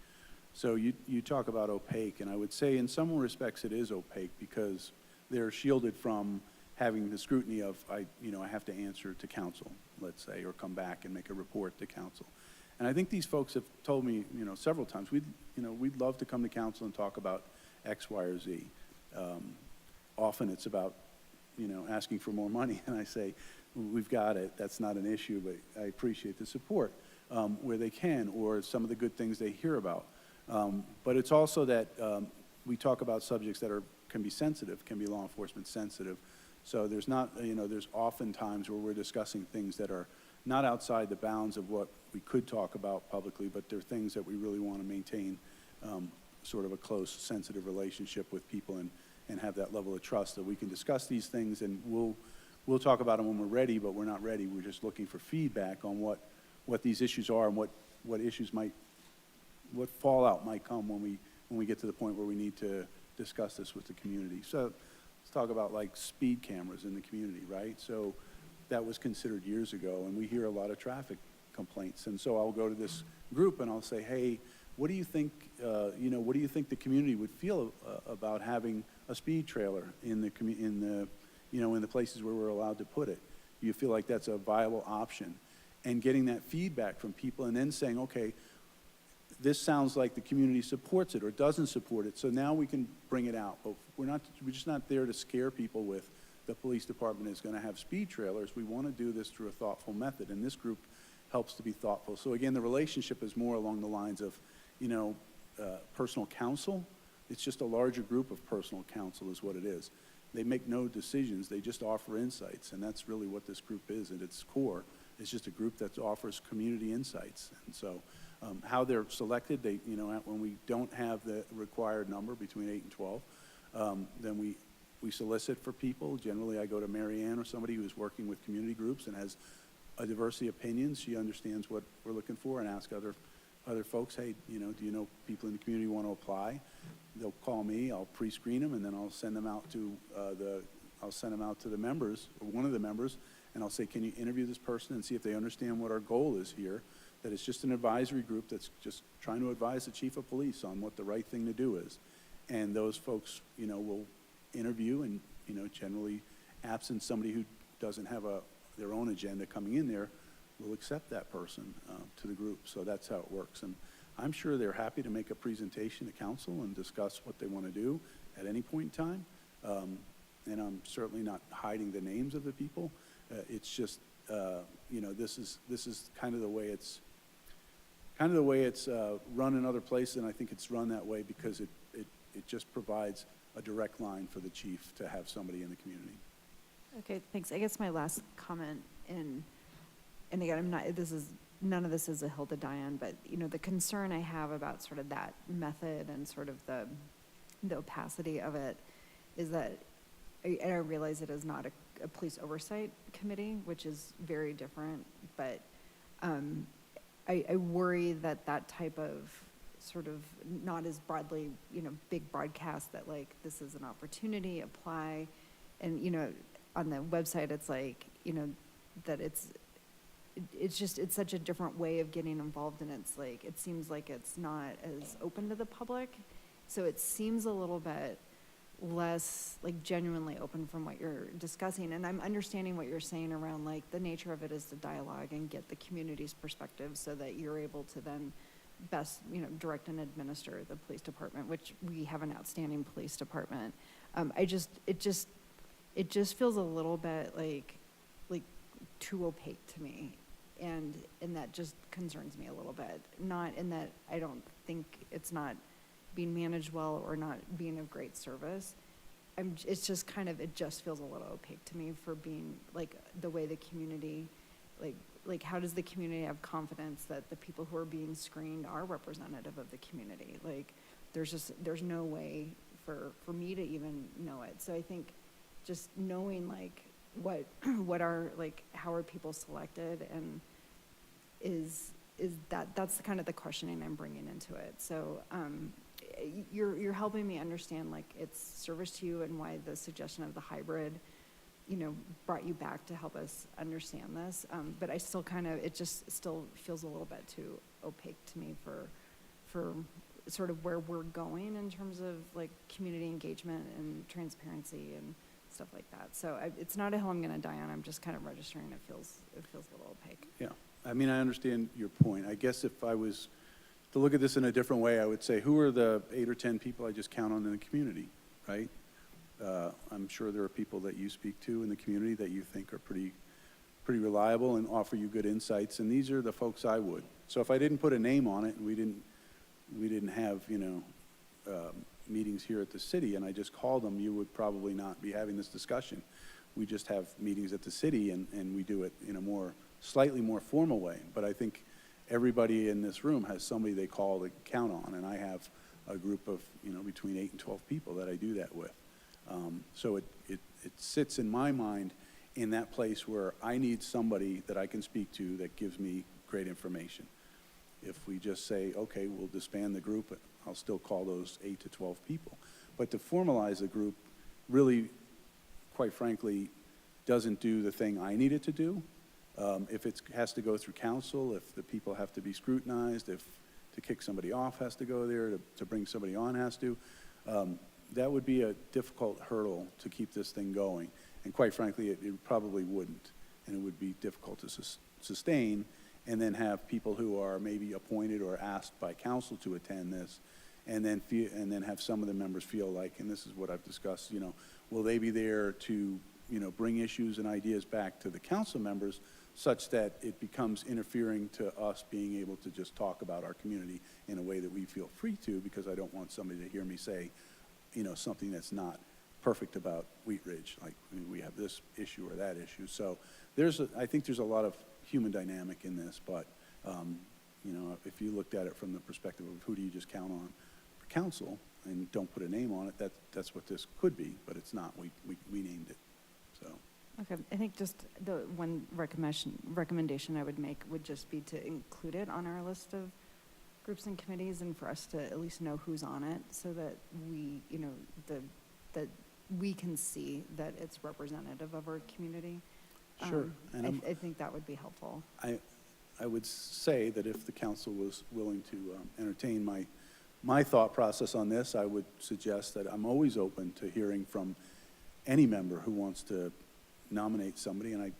So you talk about opaque, and I would say in some respects it is opaque because they're shielded from having the scrutiny of, I have to answer to council, let's say, or come back and make a report to council. And I think these folks have told me, several times, we'd love to come to council and talk about X, Y, or Z. Often it's about, asking for more money, and I say, we've got it, that's not an issue, but I appreciate the support where they can, or some of the good things they hear about. But it's also that we talk about subjects that can be sensitive, can be law enforcement sensitive. So there's not, there's often times where we're discussing things that are not outside the bounds of what we could talk about publicly, but they're things that we really want to maintain sort of a close, sensitive relationship with people and have that level of trust that we can discuss these things, and we'll talk about them when we're ready, but we're not ready. We're just looking for feedback on what these issues are and what issues what fallout might come when we get to the point where we need to discuss this with the community. So let's talk about like speed cameras in the community, right? So that was considered years ago, and we hear a lot of traffic complaints. And so I'll go to this group and I'll say, hey, what do you think, what do you think the community would feel about having a speed trailer in the places where we're allowed to put it? Do you feel like that's a viable option? And getting that feedback from people and then saying, okay, this sounds like the community supports it or doesn't support it, so now we can bring it out. But we're just not there to scare people with the police department is going to have speed trailers. We want to do this through a thoughtful method, and this group helps to be thoughtful. So again, the relationship is more along the lines of, personal counsel. It's just a larger group of personal counsel is what it is. They make no decisions, they just offer insights, and that's really what this group is at its core. It's just a group that offers community insights. And so how they're selected, when we don't have the required number between 8 and 12, then we solicit for people. Generally, I go to Mary Ann or somebody who's working with community groups and has a diversity of opinions. She understands what we're looking for, and ask other folks, hey, do you know people in the community want to apply? They'll call me, I'll pre-screen them, and then I'll send them out to the members, or one of the members, and I'll say, can you interview this person and see if they understand what our goal is here, that it's just an advisory group that's just trying to advise the chief of police on what the right thing to do is. And those folks, will interview, and, generally, absent somebody who doesn't have their own agenda coming in there, will accept that person to the group. So that's how it works. And I'm sure they're happy to make a presentation to council and discuss what they want to do at any point in time. And I'm certainly not hiding the names of the people. It's just, this is kind of the way it's run in other places, and I think it's run that way because it just provides a direct line for the chief to have somebody in the community. Okay, thanks. I guess my last comment, and again, none of this is a hill to die on, but, the concern I have about sort of that method and sort of the opacity of it is that I realize it is not a police oversight committee, which is very different, but I worry that type of sort of not as broadly, big broadcast that like this is an opportunity, apply, and on the website it's like, that it's such a different way of getting involved, and it's like, it seems like it's not as open to the public, so it seems a little bit less like genuinely open from what you're discussing. And I'm understanding what you're saying around like the nature of it is to dialogue and get the community's perspective so that you're able to then best, direct and administer the police department, which we have an outstanding police department. It just feels a little bit like too opaque to me. And that just concerns me a little bit. Not in that I don't think it's not being managed well or not being of great service. It's just kind of, it just feels a little opaque to me for being like the way the community, like how does the community have confidence that the people who are being screened are representative of the community? Like there's no way for me to even know it. So I think just knowing like what are like, how are people selected, and that's kind of the questioning I'm bringing into it. So you're helping me understand like its service to you and why the suggestion of the hybrid, brought you back to help us understand this. But I still it just still feels a little bit too opaque to me for sort of where we're going in terms of like community engagement and transparency and stuff like that. So it's not a hill I'm going to die on. I'm just kind of registering. It feels a little opaque. Yeah, I mean, I understand your point. I guess if I was to look at this in a different way, I would say, who are the 8 or 10 people I just count on in the community, right? I'm sure there are people that you speak to in the community that you think are pretty reliable and offer you good insights, and these are the folks I would. So if I didn't put a name on it and we didn't have, meetings here at the city and I just called them, you would probably not be having this discussion. We just have meetings at the city and we do it in a slightly more formal way. But I think everybody in this room has somebody they call to count on, and I have a group of, between 8 and 12 people that I do that with. So it sits in my mind in that place where I need somebody that I can speak to that gives me great information. If we just say, okay, we'll disband the group, I'll still call those 8 to 12 people. But to formalize the group really, quite frankly, doesn't do the thing I need it to do. If it has to go through council, if the people have to be scrutinized, if to kick somebody off has to go there, to bring somebody on has to, that would be a difficult hurdle to keep this thing going. And quite frankly, it probably wouldn't. And it would be difficult to sustain, and then have people who are maybe appointed or asked by council to attend this, and then have some of the members feel like, and this is what I've discussed, will they be there to, bring issues and ideas back to the council members such that it becomes interfering to us being able to just talk about our community in a way that we feel free to, because I don't want somebody to hear me say, something that's not perfect about Wheat Ridge, like we have this issue or that issue. So I think there's a lot of human dynamic in this, but if you looked at it from the perspective of who do you just count on for council and don't put a name on it, that's what this could be, but it's not. We named it. So. Okay, I think just the one recommendation I would make would just be to include it on our list of groups and committees, and for us to at least know who's on it, so that we, that we can see that it's representative of our community. Sure. And I think that would be helpful. I would say that if the council was willing to entertain my thought process on this, I would suggest that I'm always open to hearing from any member who wants to nominate somebody. And I've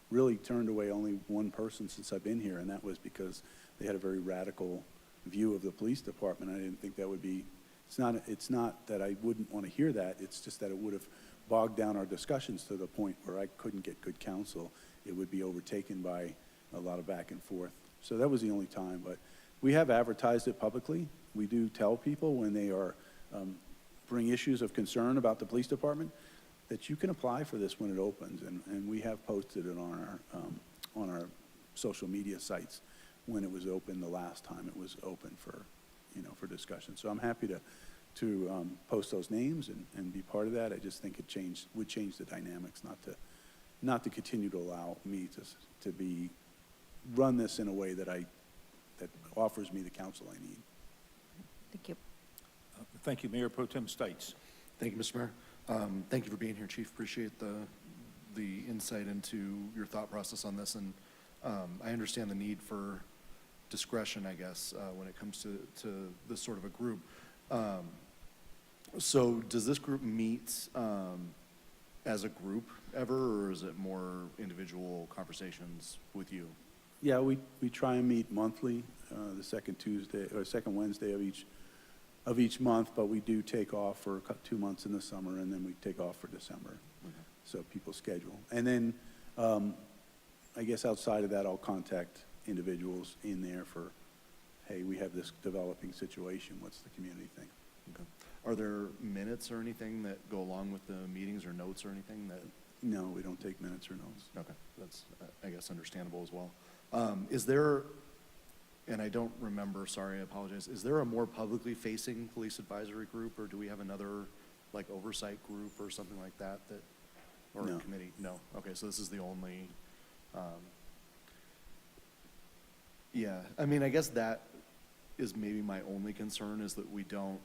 really turned away only one person since I've been here, and that was because they had a very radical view of the police department. I didn't think that would be, it's not that I wouldn't want to hear that, it's just that it would have bogged down our discussions to the point where I couldn't get good counsel. It would be overtaken by a lot of back and forth. So that was the only time, but we have advertised it publicly. We do tell people when they are bring issues of concern about the police department that you can apply for this when it opens, and we have posted it on our social media sites when it was open the last time it was open for discussion. So I'm happy to post those names and be part of that. I just think it would change the dynamics, not to continue to allow me to run this in a way that offers me the counsel I need. Thank you. Thank you, Mayor Pro Tem Stites. Thank you, Mr. Mayor. Thank you for being here, Chief. Appreciate the insight into your thought process on this, and I understand the need for discretion, I guess, when it comes to this sort of a group. So does this group meet as a group ever, or is it more individual conversations with you? Yeah, we try and meet monthly, the second Wednesday of each month, but we do take off for 2 months in the summer, and then we take off for December. Okay. So people schedule. And then I guess outside of that, I'll contact individuals in there for, hey, we have this developing situation. What's the community think? Okay. Are there minutes or anything that go along with the meetings, or notes or anything that? No, we don't take minutes or notes. Okay, that's, I guess, understandable as well. Is there, and I don't remember, sorry, I apologize, is there a more publicly facing police advisory group, or do we have another, like, oversight group or something like that, or No. a committee? No. Okay, so this is the only, yeah, I mean, I guess that is maybe my only concern, is that we don't,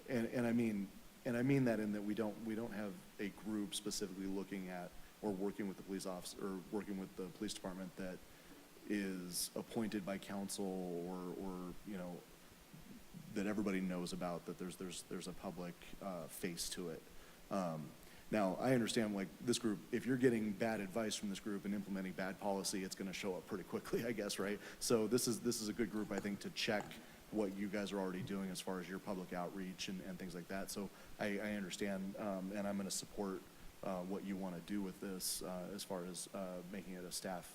and I mean that in that we don't have a group specifically looking at or working with the police officer, or working with the police department that is appointed by council, or you know, that everybody knows about, that there's a public face to it. Now, I understand, like, this group, if you're getting bad advice from this group and implementing bad policy, it's gonna show up pretty quickly, I guess, right? So this is a good group, I think, to check what you guys are already doing as far as your public outreach and things like that. So I understand, and I'm gonna support what you wanna do with this, as far as making it a staff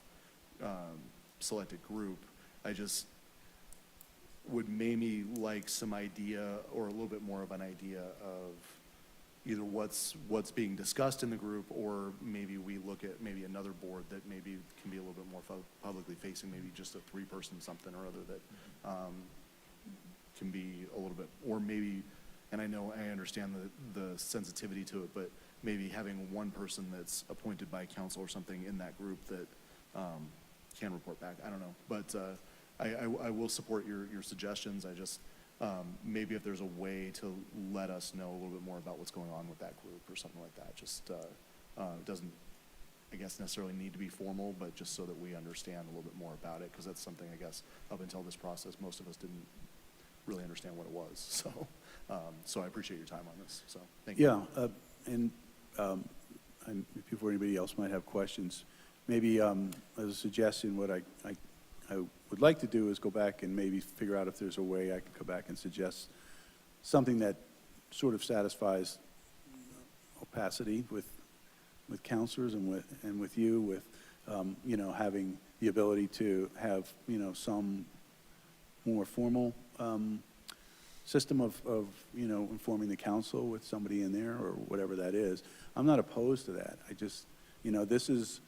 selected group. I just would maybe like some idea, or a little bit more of an idea of either what's being discussed in the group, or maybe we look at maybe another board that maybe can be a little bit more publicly facing, maybe just a 3-person something or other that can be a little bit, or maybe, and I understand the sensitivity to it, but maybe having one person that's appointed by council or something in that group that can report back. I don't know, but I will support your suggestions. I just, maybe if there's a way to let us know a little bit more about what's going on with that group or something like that. Just, it doesn't, I guess, necessarily need to be formal, but just so that we understand a little bit more about it, because that's something, I guess, up until this process, most of us didn't really understand what it was. So, so I appreciate your time on this, so thank you. Yeah, and before anybody else might have questions, maybe as a suggestion, what I would like to do is go back and maybe figure out if there's a way I could go back and suggest something that sort of satisfies opacity with counselors and with you, with you know, having the ability to have, you know, some more formal system of you know, informing the council with somebody in there or whatever that is. I'm not opposed to that. I just, you know, this is,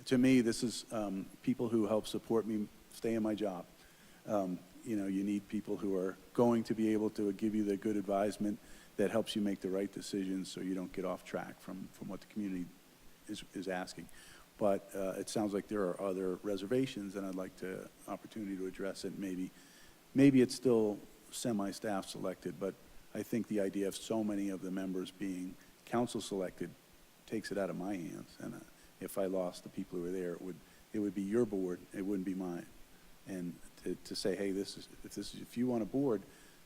to me, this is people who help support me stay in my job. You know, you need people who are going to be able to give you the good advisement that helps you make the right decisions, so you don't get off track from what the community is asking. But it sounds like there are other reservations, and I'd like the opportunity to address it. Maybe it's still semi-staff selected, but I think the idea of so many of the members being council selected takes it out of my hands. And if I lost the people who were there, it would be your board, it wouldn't be mine. And to say, hey, if you want a board,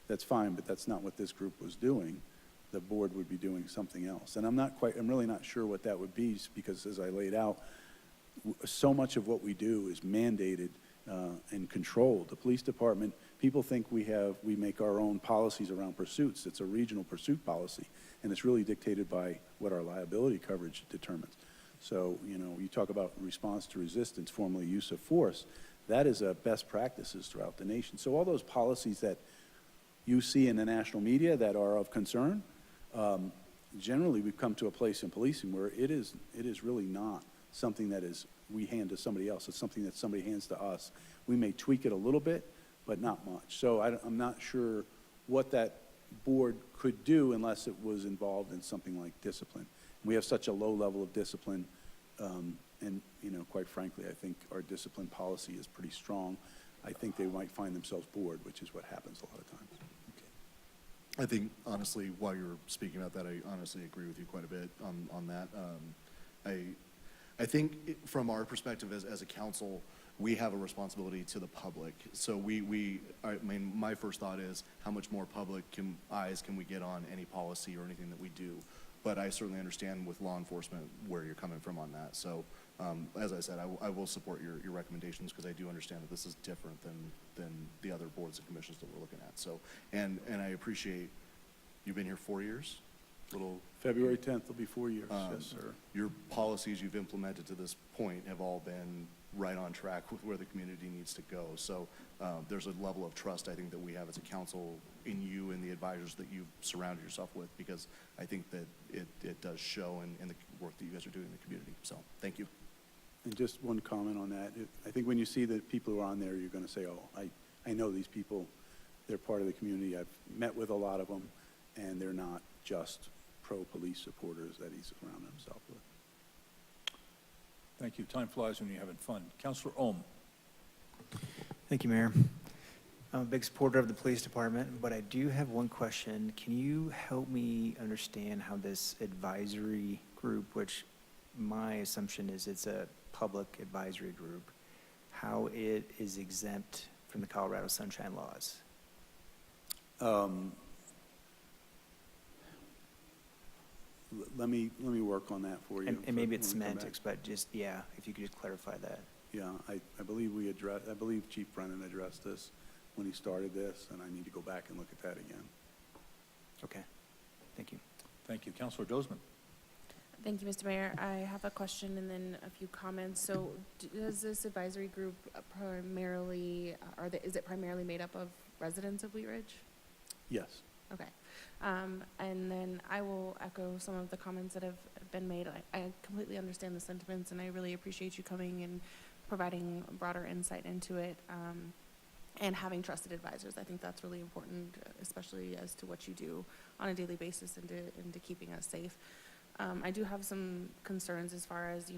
that's fine, but that's not what this group was doing. The board would be doing something else. And I'm really not sure what that would be, because as I laid out, so much of what we do is mandated and controlled. The police department, people think we make our own policies around pursuits. It's a regional pursuit policy, and it's really dictated by what our liability coverage determines. So, you know, you talk about response to resistance, formerly use of force. That is best practices throughout the nation. So all those policies that you see in the national media that are of concern, generally we've come to a place in policing where it is really not something that we hand to somebody else. It's something that somebody hands to us. We may tweak it a little bit, but not much. So I'm not sure what that board could do unless it was involved in something like discipline. We have such a low level of discipline, and, you know, quite frankly, I think our discipline policy is pretty strong. I think they might find themselves bored, which is what happens a lot of times. I think, honestly, while you were speaking about that, I honestly agree with you quite a bit on that. I think from our perspective as a council, we have a responsibility to the public. So I mean, my first thought is, how much more public eyes can we get on any policy or anything that we do? But I certainly understand with law enforcement where you're coming from on that. So as I said, I will support your recommendations, because I do understand that this is different than the other boards and commissions that we're looking at. So, and I appreciate, you've been here 4 years? February 10th will be 4 years, yes, sir. Your policies you've implemented to this point have all been right on track with where the community needs to go. So there's a level of trust, I think, that we have as a council in you and the advisors that you've surrounded yourself with, because I think that it does show in the work that you guys are doing in the community. So thank you. And just one comment on that. I think when you see the people who are on there, you're going to say, oh, I know these people. They're part of the community. I've met with a lot of them, and they're not just pro-police supporters that he's surrounded himself with. Thank you. Time flies when you're having fun. Councilor Ohm. Thank you, Mayor. I'm a big supporter of the police department, but I do have one question. Can you help me understand how this advisory group, which my assumption is it's a public advisory group, how it is exempt from the Colorado Sunshine Laws? Let me work on that for you. And maybe it's when we come back. semantics, but just, yeah, if you could just clarify that. Yeah, I believe I believe Chief Brennan addressed this when he started this, and I need to go back and look at that again. Okay, thank you. Thank you. Counselor Dozman. Thank you, Mr. Mayor. I have a question and then a few comments. So does this advisory group primarily, is it primarily made up of residents of Wheat Ridge? Yes. Okay. And then I will echo some of the comments that have been made. I completely understand the sentiments, and I really appreciate you coming and providing broader insight into it, and having trusted advisors. I think that's really important, especially as to what you do on a daily basis into keeping us safe. I do have some concerns as far as,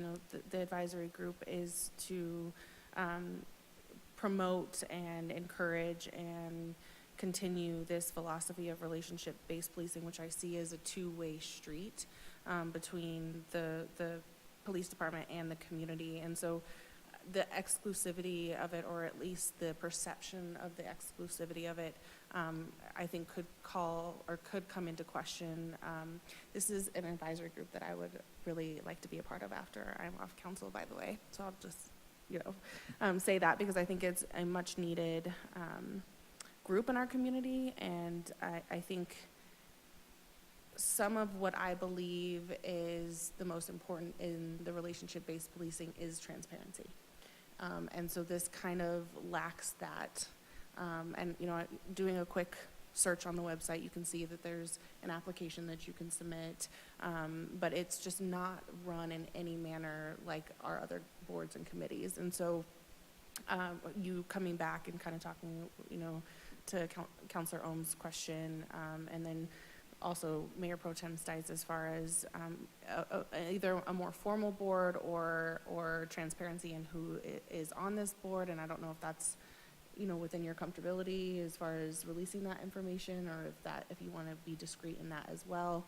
the advisory group is to promote and encourage and continue this philosophy of relationship-based policing, which I see as a two-way street between the police department and the community. And so the exclusivity of it, or at least the perception of the exclusivity of it, I think could come into question. This is an advisory group that I would really like to be a part of after I'm off council, by the way. So I'll just, say that, because I think it's a much needed group in our community. And I think some of what I believe is the most important in the relationship-based policing is transparency. And so this kind of lacks that. And, doing a quick search on the website, you can see that there's an application that you can submit, but it's just not run in any manner like our other boards and committees. And so you coming back and kind of talking, to Councilor Ohm's question, and then also Mayor Pro Tem Stites, as far as either a more formal board or transparency in who is on this board. And I don't know if that's, within your comfortability as far as releasing that information, or if you want to be discreet in that as well.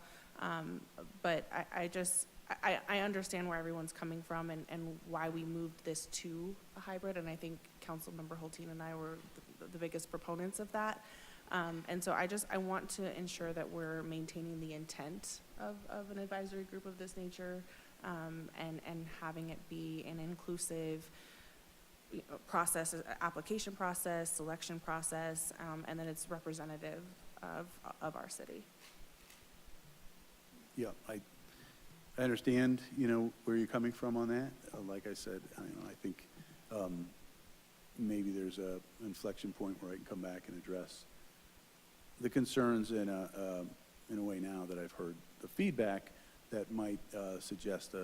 But I understand where everyone's coming from and why we moved this to a hybrid. And I think Councilmember Hulteen and I were the biggest proponents of that. And so I want to ensure that we're maintaining the intent of an advisory group of this nature, and having it be an inclusive process, application process, selection process, and that it's representative of our city. Yeah, I understand, where you're coming from on that. Like I said, I think maybe there's a inflection point where I can come back and address the concerns in a way now that I've heard the feedback that might suggest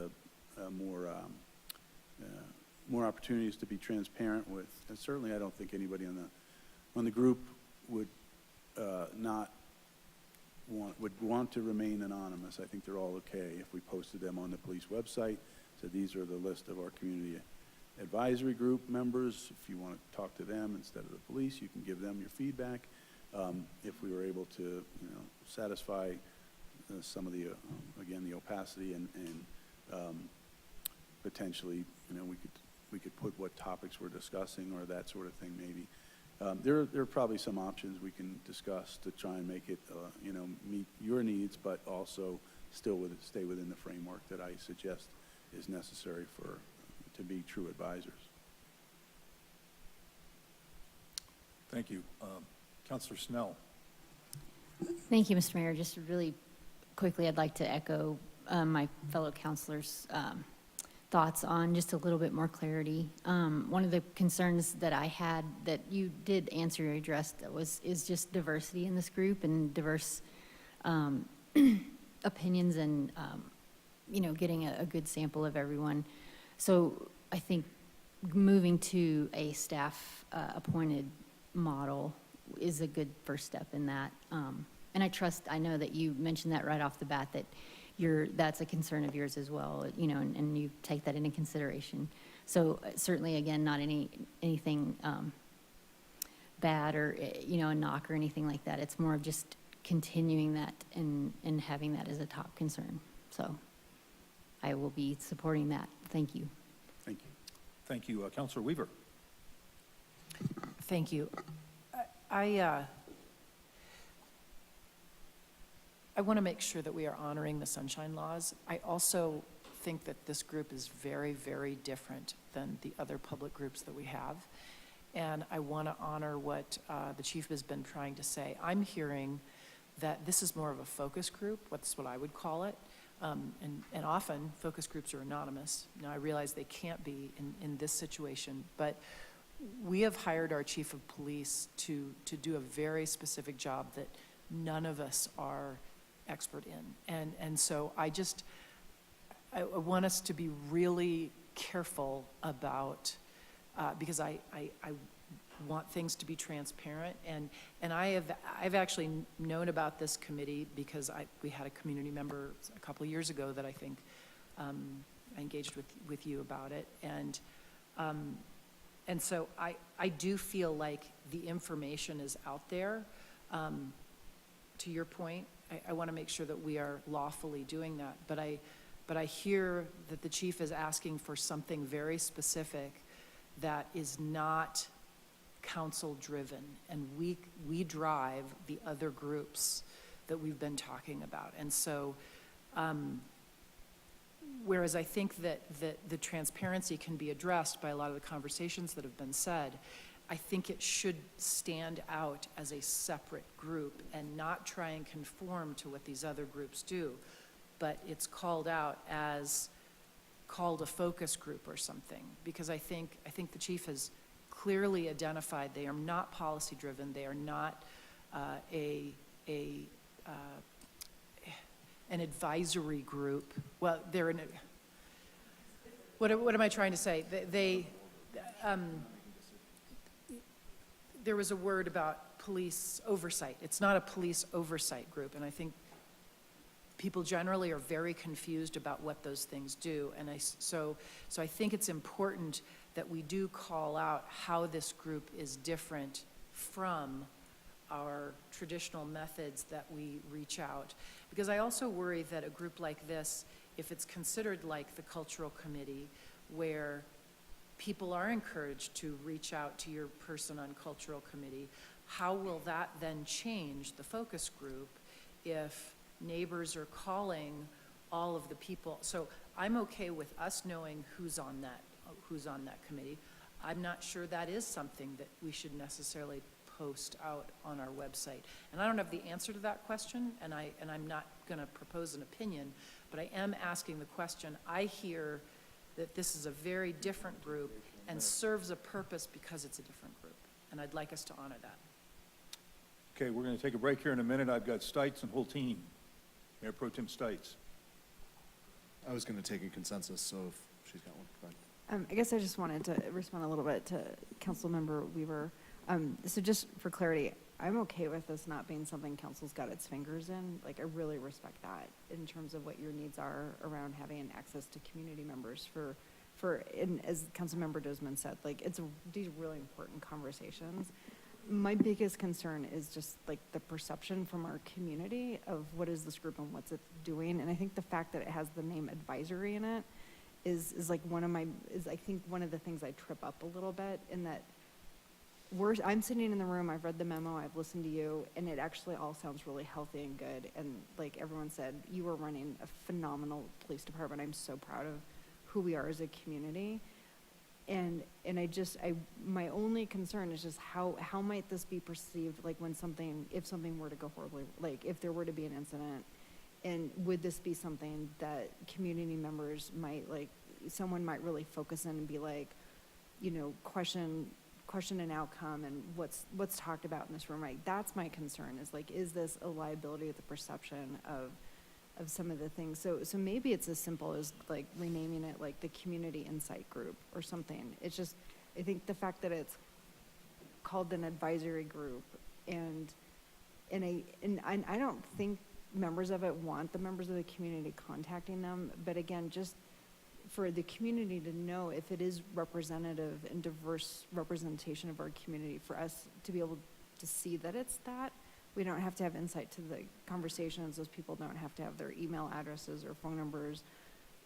more opportunities to be transparent with. And certainly I don't think anybody on the group would want to remain anonymous. I think they're all okay if we posted them on the police website. So these are the list of our community advisory group members. If you want to talk to them instead of the police, you can give them your feedback. If we were able to, satisfy some of the, again, the opacity and potentially, we could put what topics we're discussing or that sort of thing maybe. There are probably some options we can discuss to try and make it, meet your needs, but also stay within the framework that I suggest is necessary to be true advisors. Thank you. Counselor Snell. Thank you, Mr. Mayor. Just really quickly, I'd like to echo my fellow counselors' thoughts on just a little bit more clarity. One of the concerns that I had that you did answer or address is just diversity in this group and diverse opinions and, getting a good sample of everyone. So I think moving to a staff appointed model is a good first step in that. And I know that you mentioned that right off the bat, that that's a concern of yours as well, and you take that into consideration. So certainly, again, not anything bad or, a knock or anything like that. It's more of just continuing that and having that as a top concern. So I will be supporting that. Thank you. Thank you. Thank you. Counselor Weaver. Thank you. I want to make sure that we are honoring the sunshine laws. I also think that this group is very, very different than the other public groups that we have. And I want to honor what the chief has been trying to say. I'm hearing that this is more of a focus group, that's what I would call it. And often focus groups are anonymous. Now I realize they can't be in this situation, but we have hired our chief of police to do a very specific job that none of us are expert in. And so I want us to be really careful about, because I want things to be transparent. And I've actually known about this committee because we had a community member a couple of years ago that I think I engaged with you about it. And so I do feel like the information is out there. To your point, I want to make sure that we are lawfully doing that. But I hear that the chief is asking for something very specific that is not council-driven, and we drive the other groups that we've been talking about. And so, whereas I think that the transparency can be addressed by a lot of the conversations that have been said, I think it should stand out as a separate group and not try and conform to what these other groups do, but it's called out as called a focus group or something, because I think the chief has clearly identified they are not policy driven, they are not an advisory group. Well, they're what am I trying to say? There was a word about police oversight. It's not a police oversight group, and I think people generally are very confused about what those things do. And so I think it's important that we do call out how this group is different from our traditional methods that we reach out. Because I also worry that a group like this, if it's considered like the cultural committee, where people are encouraged to reach out to your person on cultural committee, how will that then change the focus group if neighbors are calling all of the people? So I'm okay with us knowing who's on that committee. I'm not sure that is something that we should necessarily post out on our website. And I don't have the answer to that question, and I'm not going to propose an opinion, but I am asking the question. I hear that this is a very different group and serves a purpose because it's a different group, and I'd like us to honor that. Okay, we're going to take a break here in a minute. I've got Stites and Hulteen. Mayor Pro Tem Stites. I was going to take a consensus, so if she's got one, go ahead. I guess I just wanted to respond a little bit to Councilmember Weaver. So just for clarity, I'm okay with this not being something council's got its fingers in. Like, I really respect that in terms of what your needs are around having access to community members and as Councilmember Dozman said, like, these really important conversations. My biggest concern is just like the perception from our community of what is this group and what's it doing. And I think the fact that it has the name advisory in it is like I think one of the things I trip up a little bit in that I'm sitting in the room, I've read the memo, I've listened to you, and it actually all sounds really healthy and good. And like everyone said, you are running a phenomenal police department. I'm so proud of who we are as a community. And my only concern is just how might this be perceived, like if something were to go horribly, like if there were to be an incident, and would this be something that community members might, like, someone might really focus in and be like, question an outcome and what's talked about in this room, right? That's my concern, is like, is this a liability of the perception of some of the things? So maybe it's as simple as like renaming it like the Community Insight Group or something. It's just, I think the fact that it's called an advisory group and I don't think members of it want the members of the community contacting them, but again, just for the community to know if it is representative and diverse representation of our community, for us to be able to see that it's that. We don't have to have insight to the conversations. Those people don't have to have their email addresses or phone numbers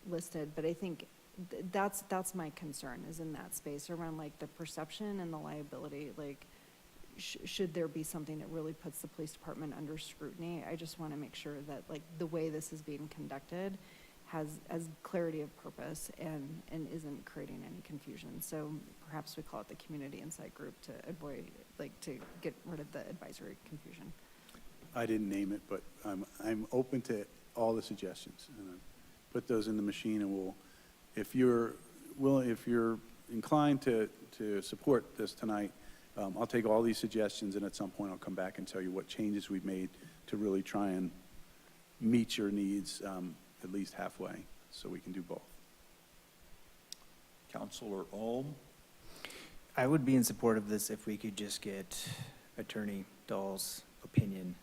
listed. But I think that's my concern, is in that space around like the perception and the liability. Like, should there be something that really puts the police department under scrutiny? I just want to make sure that like the way this is being conducted has clarity of purpose and isn't creating any confusion. So perhaps we call it the community insight group to avoid, like, to get rid of the advisory confusion. I didn't name it, but I'm open to all the suggestions. And I put those in the machine, and we'll, if you're inclined to support this tonight, I'll take all these suggestions, and at some point I'll come back and tell you what changes we've made to really try and meet your needs at least halfway, so we can do both. Counselor Ulm? I would be in support of this if we could just get Attorney Dahl's opinion,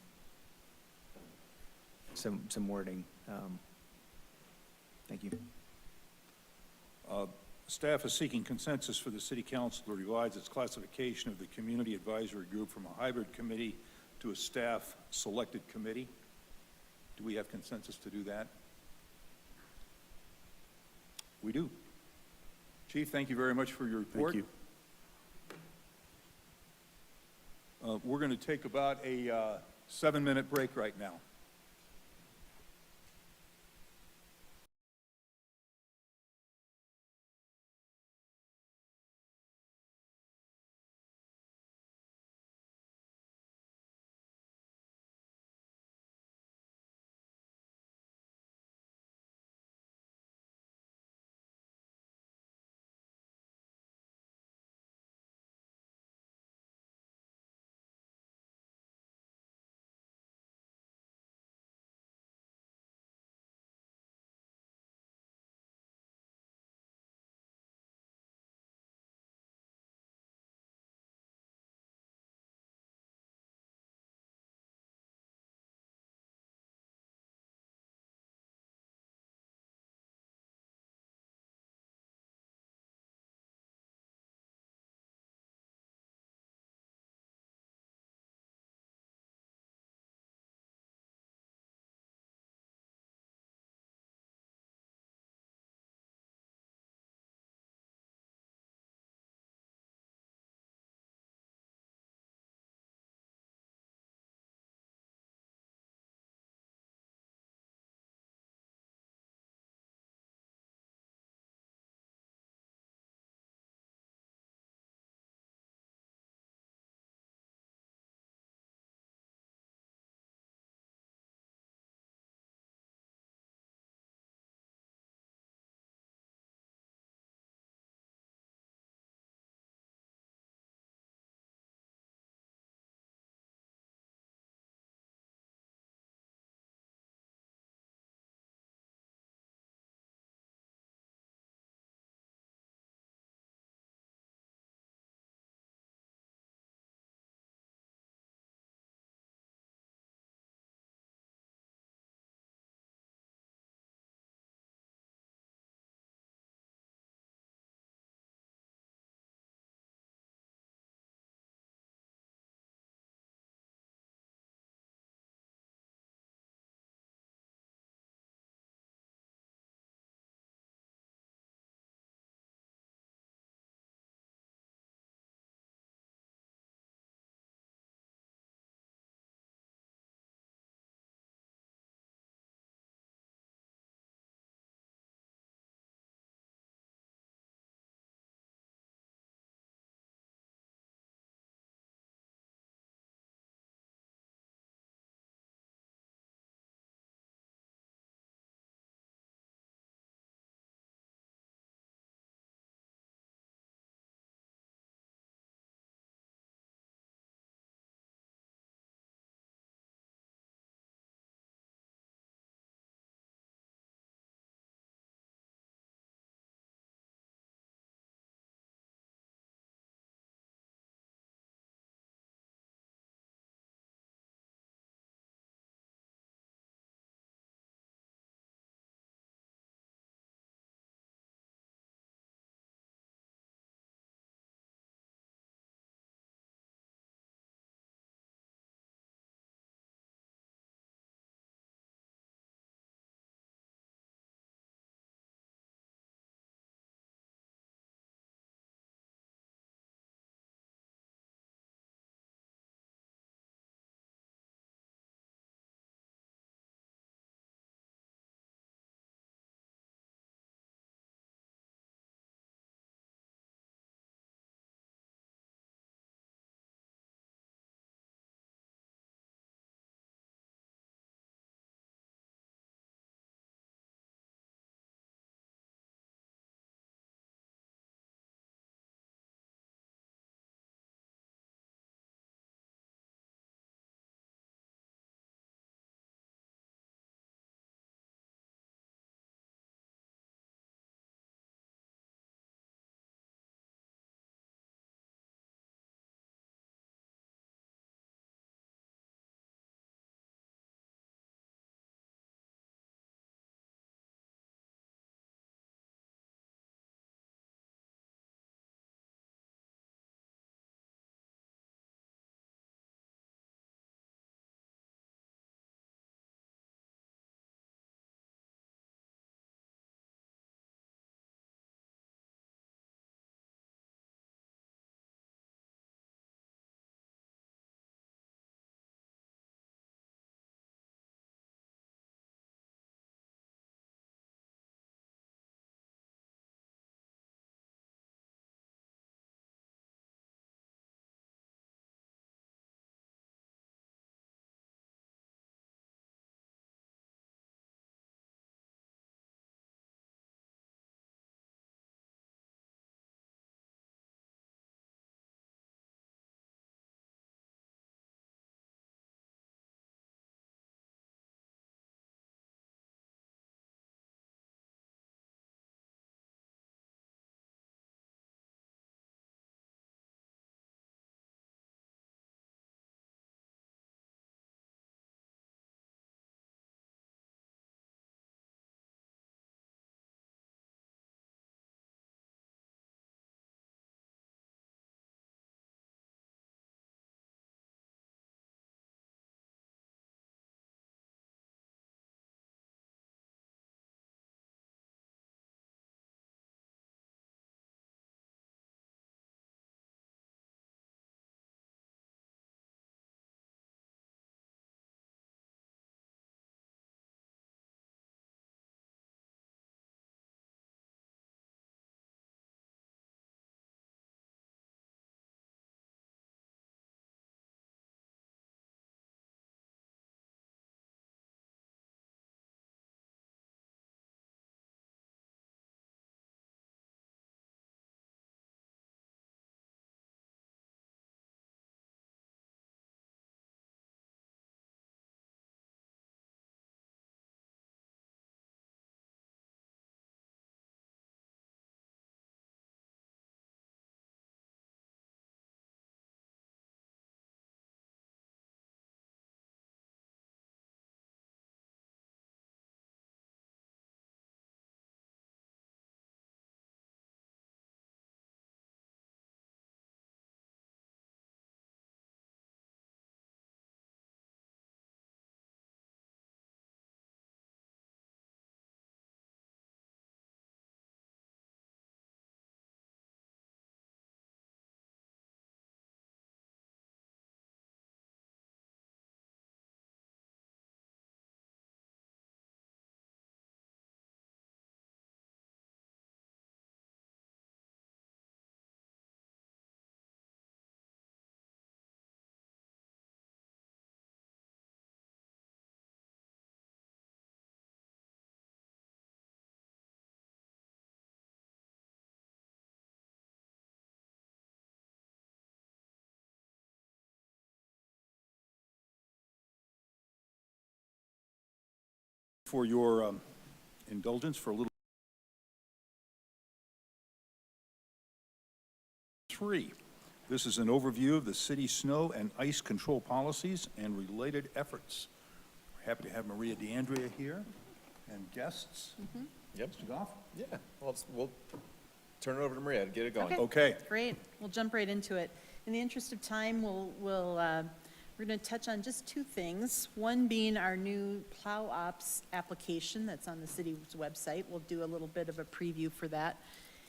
some wording. Thank you. Staff is seeking consensus for the City Council to revise its classification of the Community Advisory Group from a hybrid committee to a staff-selected committee. Do we have consensus to do that? We do. Chief, thank you very much for your report. Thank you. We're going to take about a 7-minute break right now. for your indulgence for a little. 3. This is an overview of the city's snow and ice control policies and related efforts. We're happy to have Maria DeAndrea here and guests. Yep. Mr. Goff? Yeah, well, we'll turn it over to Maria to get it going. Okay. Great. We'll jump right into it. In the interest of time, we're going to touch on just two things. One being our new Plow Ops application that's on the city's website. We'll do a little bit of a preview for that.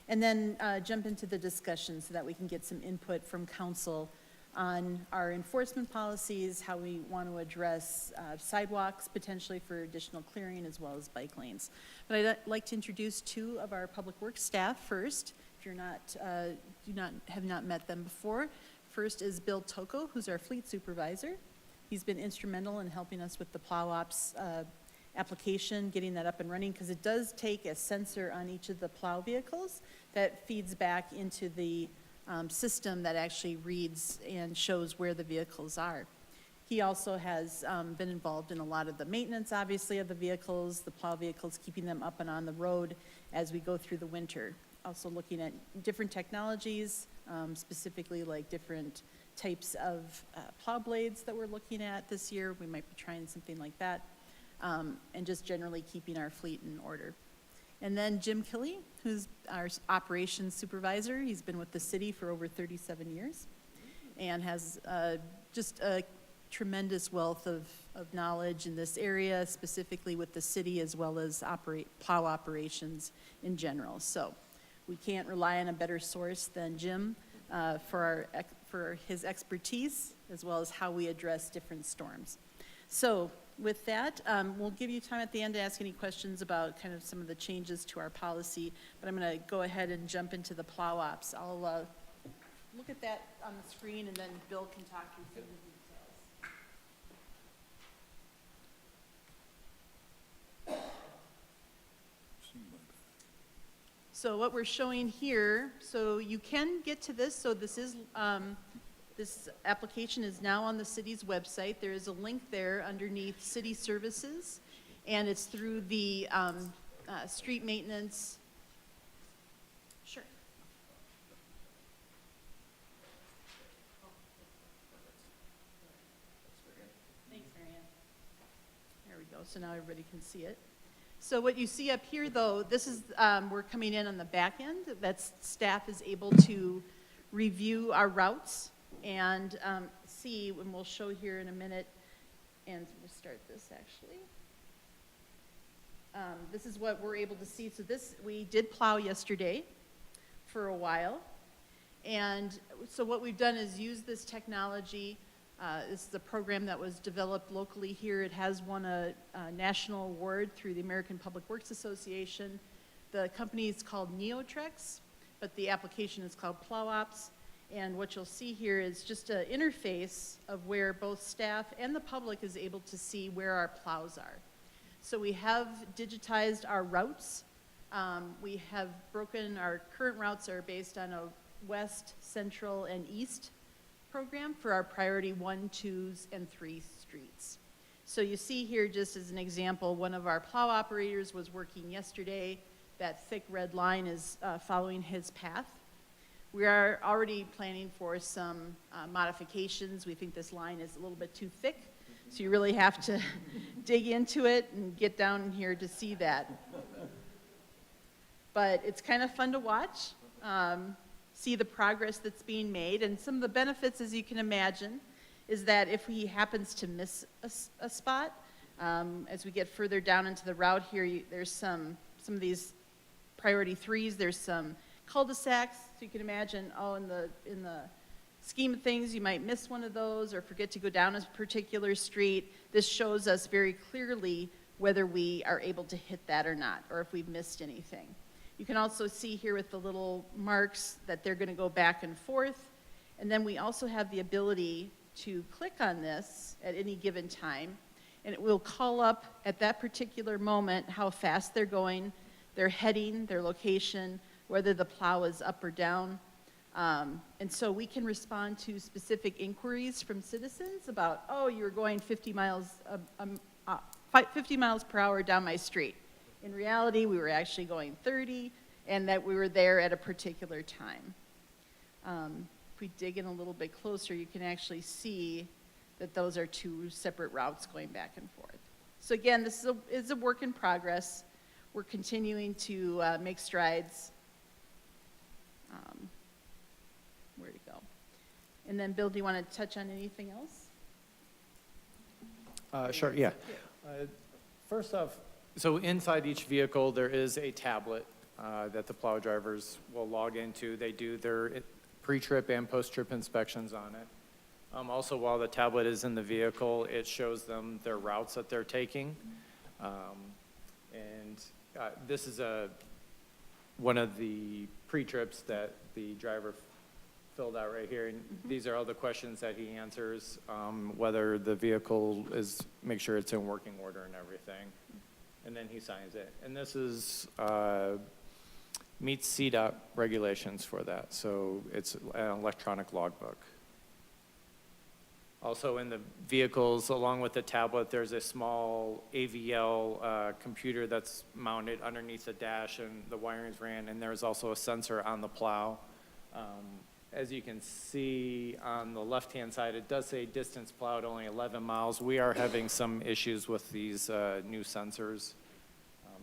And then jump into the discussion so that we can get some input from council on our enforcement policies, how we want to address sidewalks potentially for additional clearing, as well as bike lanes. But I'd like to introduce two of our public works staff first. If you're have not met them before. First is Bill Toko, who's our fleet supervisor. He's been instrumental in helping us with the Plow Ops application, getting that up and running, because it does take a sensor on each of the plow vehicles that feeds back into the system that actually reads and shows where the vehicles are. He also has been involved in a lot of the maintenance, obviously, of the vehicles, the plow vehicles, keeping them up and on the road as we go through the winter. Also looking at different technologies, specifically like different types of plow blades that we're looking at this year. We might be trying something like that, and just generally keeping our fleet in order. And then Jim Killey, who's our operations supervisor. He's been with the city for over 37 years and has just a tremendous wealth of knowledge in this area, specifically with the city, as well as plow operations in general. So we can't rely on a better source than Jim for his expertise, as well as how we address different storms. So with that, we'll give you time at the end to ask any questions about kind of some of the changes to our policy, but I'm going to go ahead and jump into the Plow Ops. I'll look at that on the screen, and then Bill can talk you through the details. So what we're showing here, so you can get to this. So this is this application is now on the city's website. There is a link there underneath city services, and it's through the street maintenance. Sure. Thanks, Marianne. There we go. So now everybody can see it. So what you see up here, though, this is, we're coming in on the back end. That's staff is able to review our routes and see, and we'll show here in a minute, and we'll start this actually. This is what we're able to see. So this, we did plow yesterday for a while. And so what we've done is use this technology. This is a program that was developed locally here. It has won a national award through the American Public Works Association. The company is called Neotrex, but the application is called Plow Ops. And what you'll see here is just an interface of where both staff and the public is able to see where our plows are. So we have digitized our routes. We have broken, our current routes are based on a west, central, and east program for our priority 1, 2s, and 3 streets. So you see here, just as an example, one of our plow operators was working yesterday. That thick red line is following his path. We are already planning for some modifications. We think this line is a little bit too thick, so you really have to dig into it and get down in here to see that. But it's kind of fun to watch. See the progress that's being made, and some of the benefits, as you can imagine, is that if he happens to miss a spot, as we get further down into the route here, there's some of these priority 3s, there's some cul-de-sacs, so you can imagine, in the scheme of things, you might miss one of those or forget to go down a particular street. This shows us very clearly whether we are able to hit that or not, or if we've missed anything. You can also see here with the little marks that they're going to go back and forth. And then we also have the ability to click on this at any given time, and it will call up at that particular moment how fast they're going, their heading, their location, whether the plow is up or down. And so we can respond to specific inquiries from citizens about, oh, you were going 5 50 miles per hour down my street. In reality, we were actually going 30, and that we were there at a particular time. If we dig in a little bit closer, you can actually see that those are two separate routes going back and forth. So again, this is a work in progress. We're continuing to make strides. Where to go? And then, Bill, do you want to touch on anything else? Sure, yeah. First off, so inside each vehicle, there is a tablet that the plow drivers will log into. They do their pre-trip and post-trip inspections on it. Also, while the tablet is in the vehicle, it shows them their routes that they're taking. This is one of the pre-trips that the driver filled out right here. And these are all the questions that he answers, whether the vehicle make sure it's in working order and everything. And then he signs it. And this is, meets CDOT regulations for that. So it's an electronic logbook. Also in the vehicles, along with the tablet, there's a small AVL computer that's mounted underneath the dash, and the wiring's ran, and there's also a sensor on the plow. As you can see on the left-hand side, it does say distance plowed only 11 miles. We are having some issues with these new sensors,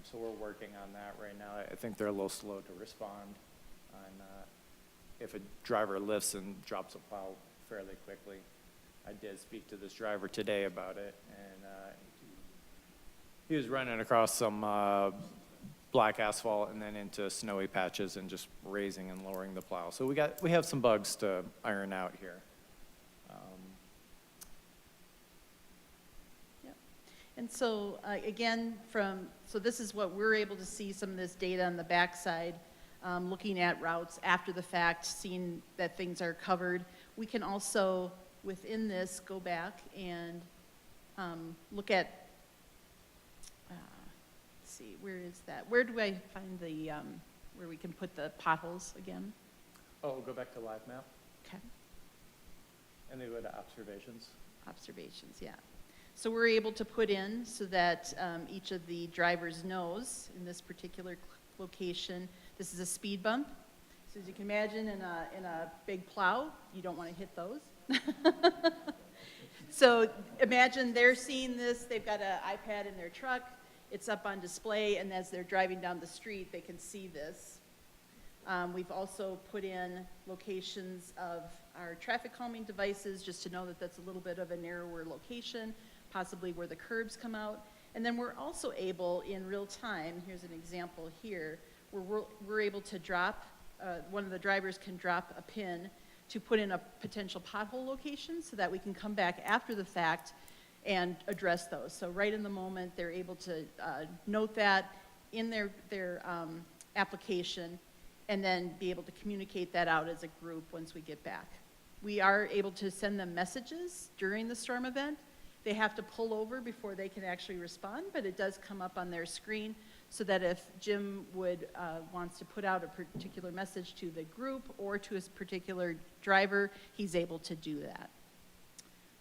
so we're working on that right now. I think they're a little slow to respond on if a driver lifts and drops a plow fairly quickly. I did speak to this driver today about it, and he was running across some black asphalt and then into snowy patches and just raising and lowering the plow. So we have some bugs to iron out here. Yep. And so again, so this is what we're able to see, some of this data on the backside, looking at routes after the fact, seeing that things are covered. We can also, within this, go back and look at, let's see, where is that? Where do I find the, where we can put the potholes again? Oh, go back to live map. Okay. And then go to observations. Observations, yeah. So we're able to put in so that each of the drivers knows in this particular location, this is a speed bump. So as you can imagine, in a big plow, you don't want to hit those. So imagine they're seeing this, they've got an iPad in their truck, it's up on display, and as they're driving down the street, they can see this. We've also put in locations of our traffic calming devices, just to know that that's a little bit of a narrower location, possibly where the curbs come out. And then we're also able, in real time, here's an example here, where we're able to drop, one of the drivers can drop a pin to put in a potential pothole location so that we can come back after the fact and address those. So right in the moment, they're able to note that in their application and then be able to communicate that out as a group once we get back. We are able to send them messages during the storm event. They have to pull over before they can actually respond, but it does come up on their screen so that if Jim wants to put out a particular message to the group or to a particular driver, he's able to do that.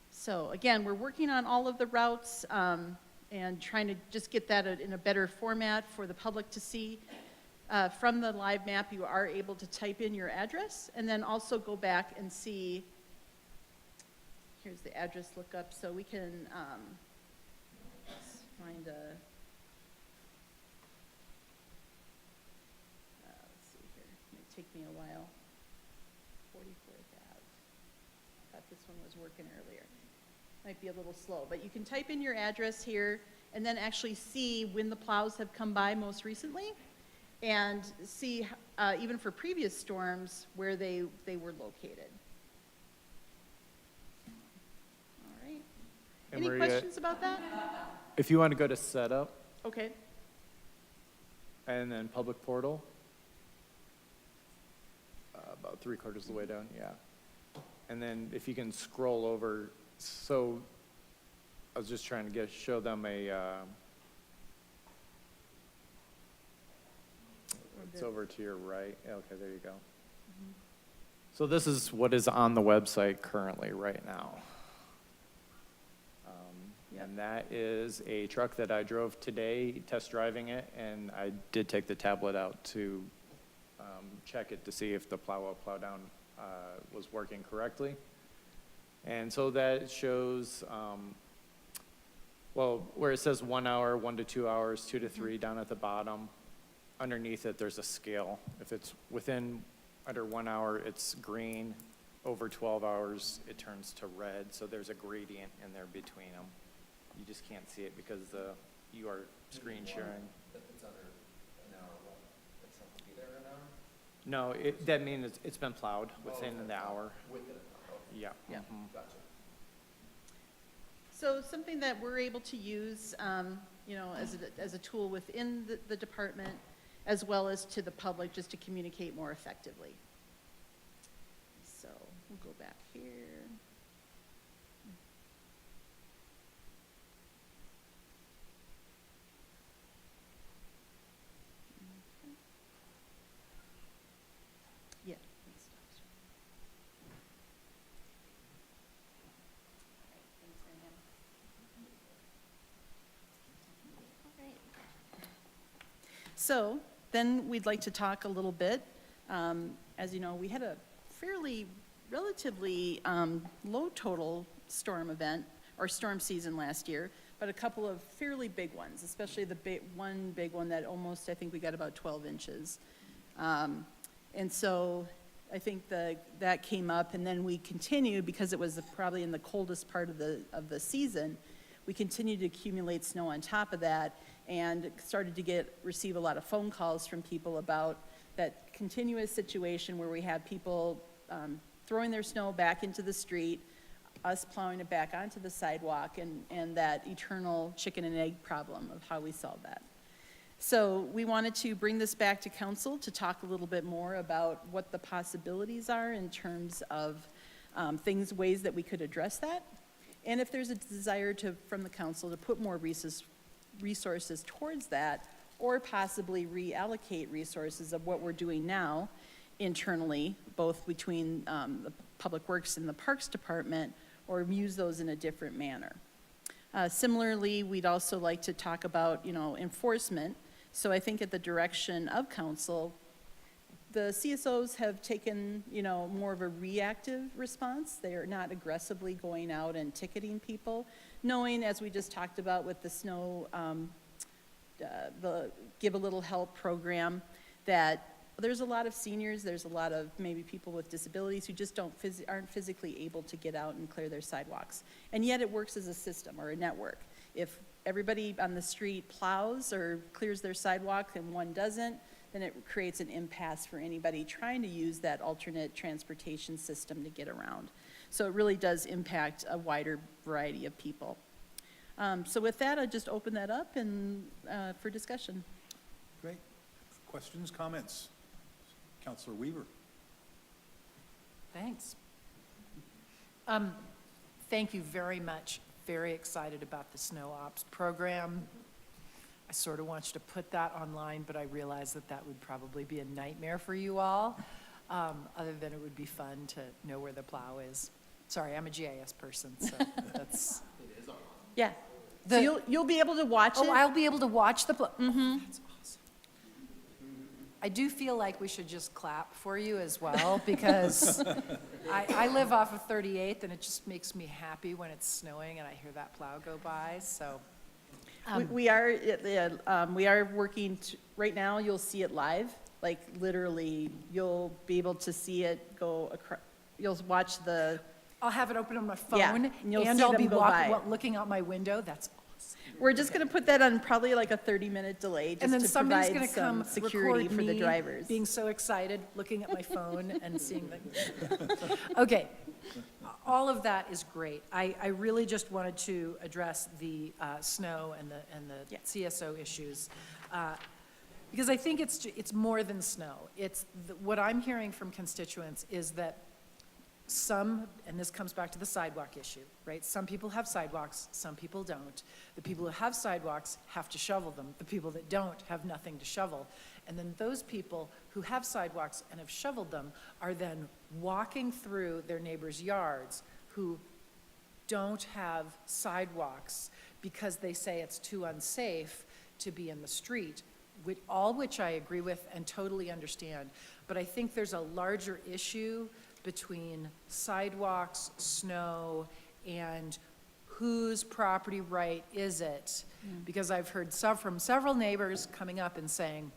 So again, we're working on all of the routes and trying to just get that in a better format for the public to see. From the live map, you are able to type in your address and then also go back and see, here's the address lookup, so we can find a, let's see here, it might take me a while. 44th Ave. I thought this one was working earlier. Might be a little slow, but you can type in your address here and then actually see when the plows have come by most recently and see, even for previous storms, where they were located. All right. And Any Maria, questions about that? If you want to go to setup Okay. and then public portal, about 3/4 of the way down, yeah. And then if you can scroll over, so I was just trying to show them it's over to your right. Okay, there you go. So this is what is on the website currently right now. Yep. And that is a truck that I drove today, test driving it, and I did take the tablet out to check it to see if the plow up, plow down was working correctly. And so that shows, well, where it says 1 hour, 1 to 2 hours, 2 to 3 down at the bottom. Underneath it, there's a scale. If it's under 1 hour, it's green. Over 12 hours, it turns to red. So there's a gradient in there between them. You just can't see it because you are screen sharing. If it's under an hour, what? It's not gonna be there an hour? No, that means it's been plowed within the hour. Within an hour, okay. Yeah. Yeah. Mhm. Gotcha. So something that we're able to use, you know, as a tool within the department, as well as to the public, just to communicate more effectively. So we'll go back here. Yeah. that stops. So then we'd like to talk a little bit. As you know, we had a relatively low total storm event or storm season last year, but a couple of fairly big ones, especially one big one that almost, I think we got about 12 inches. And so I think that came up, and then we continued, because it was probably in the coldest part of the season, we continued to accumulate snow on top of that, and started to receive a lot of phone calls from people about that continuous situation where we had people throwing their snow back into the street, us plowing it back onto the sidewalk, and that eternal chicken and egg problem of how we solve that. So we wanted to bring this back to council to talk a little bit more about what the possibilities are in terms of ways that we could address that. And if there's a desire from the council to put more resources towards that, or possibly reallocate resources of what we're doing now internally, both between the Public Works and the Parks Department, or use those in a different manner. Similarly, we'd also like to talk about, enforcement. So I think at the direction of council, the CSOs have taken, more of a reactive response. They are not aggressively going out and ticketing people, knowing, as we just talked about with the snow, the Give a Little Help program, that there's a lot of seniors, there's a lot of maybe people with disabilities who just aren't physically able to get out and clear their sidewalks. And yet it works as a system or a network. If everybody on the street plows or clears their sidewalk and one doesn't, then it creates an impasse for anybody trying to use that alternate transportation system to get around. So it really does impact a wider variety of people. So with that, I'll just open that up and for discussion. Great. Questions, comments? Counselor Weaver. Thanks. Thank you very much. Very excited about the snow ops program. I sort of want you to put that online, but I realize that would probably be a nightmare for you all. Other than it would be fun to know where the plow is. Sorry, I'm a GIS person, so that's. It is online. Yeah. So you'll be able to watch it? Oh, I'll be able to watch the plow. Mm-hmm. That's awesome. I do feel like we should just clap for you as well, because I live off of 38th, and it just makes me happy when it's snowing and I hear that plow go by, so. We are working, right now, you'll see it live, like literally, you'll be able to see it go across, you'll watch I'll have it open on my phone, Yeah, and you'll and see I'll them be go by. looking out my window. That's awesome. We're just gonna put that on probably like a 30-minute delay, And then just to somebody's provide gonna come some security record for the me drivers. being so excited, looking at my phone and seeing the. Okay, all of that is great. I really just wanted to address the snow and the CSO issues. Because I think it's more than snow. What I'm hearing from constituents is that and this comes back to the sidewalk issue, right? Some people have sidewalks, some people don't. The people who have sidewalks have to shovel them. The people that don't have nothing to shovel. And then those people who have sidewalks and have shoveled them are then walking through their neighbors' yards who don't have sidewalks because they say it's too unsafe to be in the street, all which I agree with and totally understand. But I think there's a larger issue between sidewalks, snow, and whose property right is it? Because I've heard from several neighbors coming up and saying,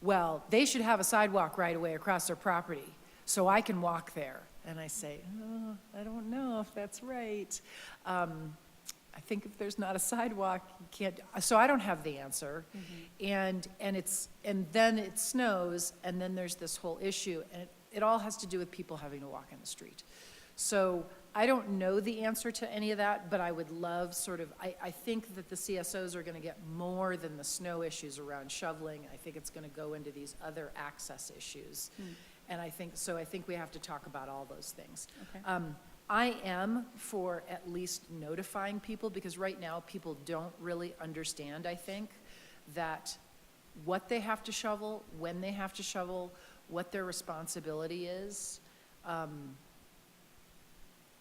well, they should have a sidewalk right away across their property so I can walk there. And I say, oh, I don't know if that's right. I think if there's not a sidewalk, you can't, so I don't have the answer. And then it snows, and then there's this whole issue, and it all has to do with people having to walk in the street. So I don't know the answer to any of that, but I would love I think that the CSOs are gonna get more than the snow issues around shoveling. I think it's gonna go into these other access issues. And I think we have to talk about all those things. Okay. I am for at least notifying people, because right now people don't really understand, I think, that what they have to shovel, when they have to shovel, what their responsibility is.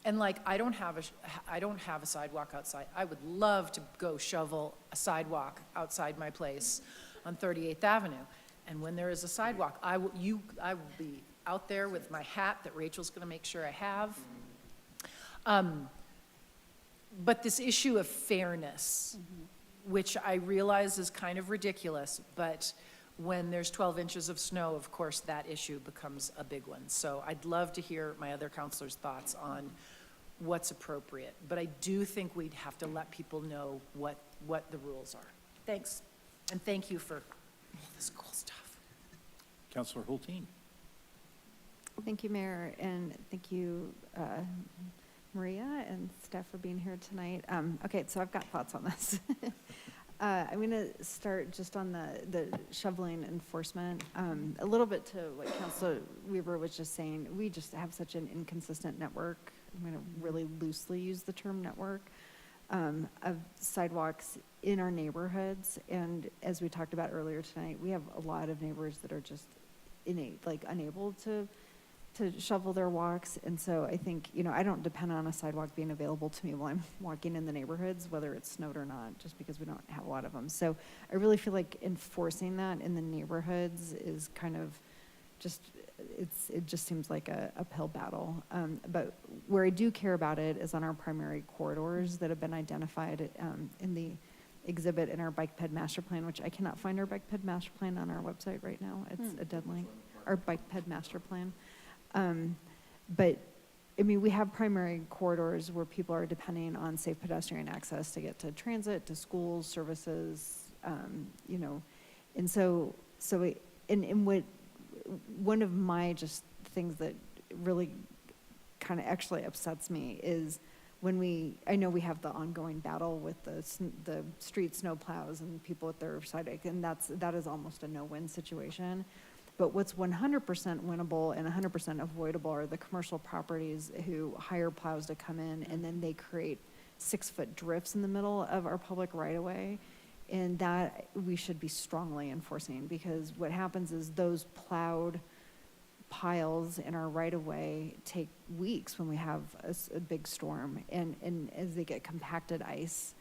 And like, I don't have a sidewalk outside. I would love to go shovel a sidewalk outside my place on 38th Avenue. And when there is a sidewalk, I will be out there with my hat that Rachel's gonna make sure I have. But this issue of fairness, which I realize is kind of ridiculous, but when there's 12 inches of snow, of course, that issue becomes a big one. So I'd love to hear my other counselors' thoughts on what's appropriate. But I do think we'd have to let people know what the rules are. Thanks, and thank you for all this cool stuff. Councilor Hulteen. Thank you, Mayor, and thank you, Maria and staff for being here tonight. Okay, so I've got thoughts on this. I'm going to start just on the shoveling enforcement. A little bit to what Councilor Weaver was just saying, we just have such an inconsistent network. I'm going to really loosely use the term network of sidewalks in our neighborhoods. And as we talked about earlier tonight, we have a lot of neighbors that are just unable to shovel their walks. And so I think, I don't depend on a sidewalk being available to me while I'm walking in the neighborhoods, whether it's snowed or not, just because we don't have a lot of them. So I really feel like enforcing that in the neighborhoods is kind of it just seems like a uphill battle. But where I do care about it is on our primary corridors that have been identified in the exhibit in our bike ped master plan, which I cannot find our bike ped master plan on our website right now. It's a dead link, our bike ped master plan. But I mean, we have primary corridors where people are depending on safe pedestrian access to get to transit, to schools, services, and so what one of my just things that really kind of actually upsets me is when I know we have the ongoing battle with the street snow plows and people with their sidewalk, and that is almost a no-win situation. But what's 100% winnable and 100% avoidable are the commercial properties who hire plows to come in, and then they create 6-foot drifts in the middle of our public right-of-way. And that we should be strongly enforcing, because what happens is those plowed piles in our right-of-way take weeks when we have a big storm. And as they get compacted ice,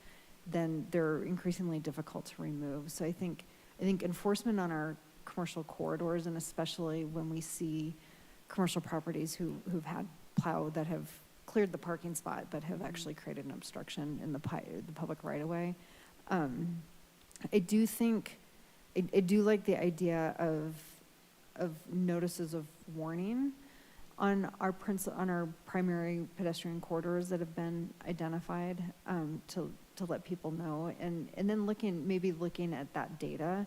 then they're increasingly difficult to remove. So I think enforcement on our commercial corridors, and especially when we see commercial properties who've had plow that have cleared the parking spot but have actually created an obstruction in the public right-of-way. I do like the idea of notices of warning on our primary pedestrian corridors that have been identified, to let people know, and then looking at that data.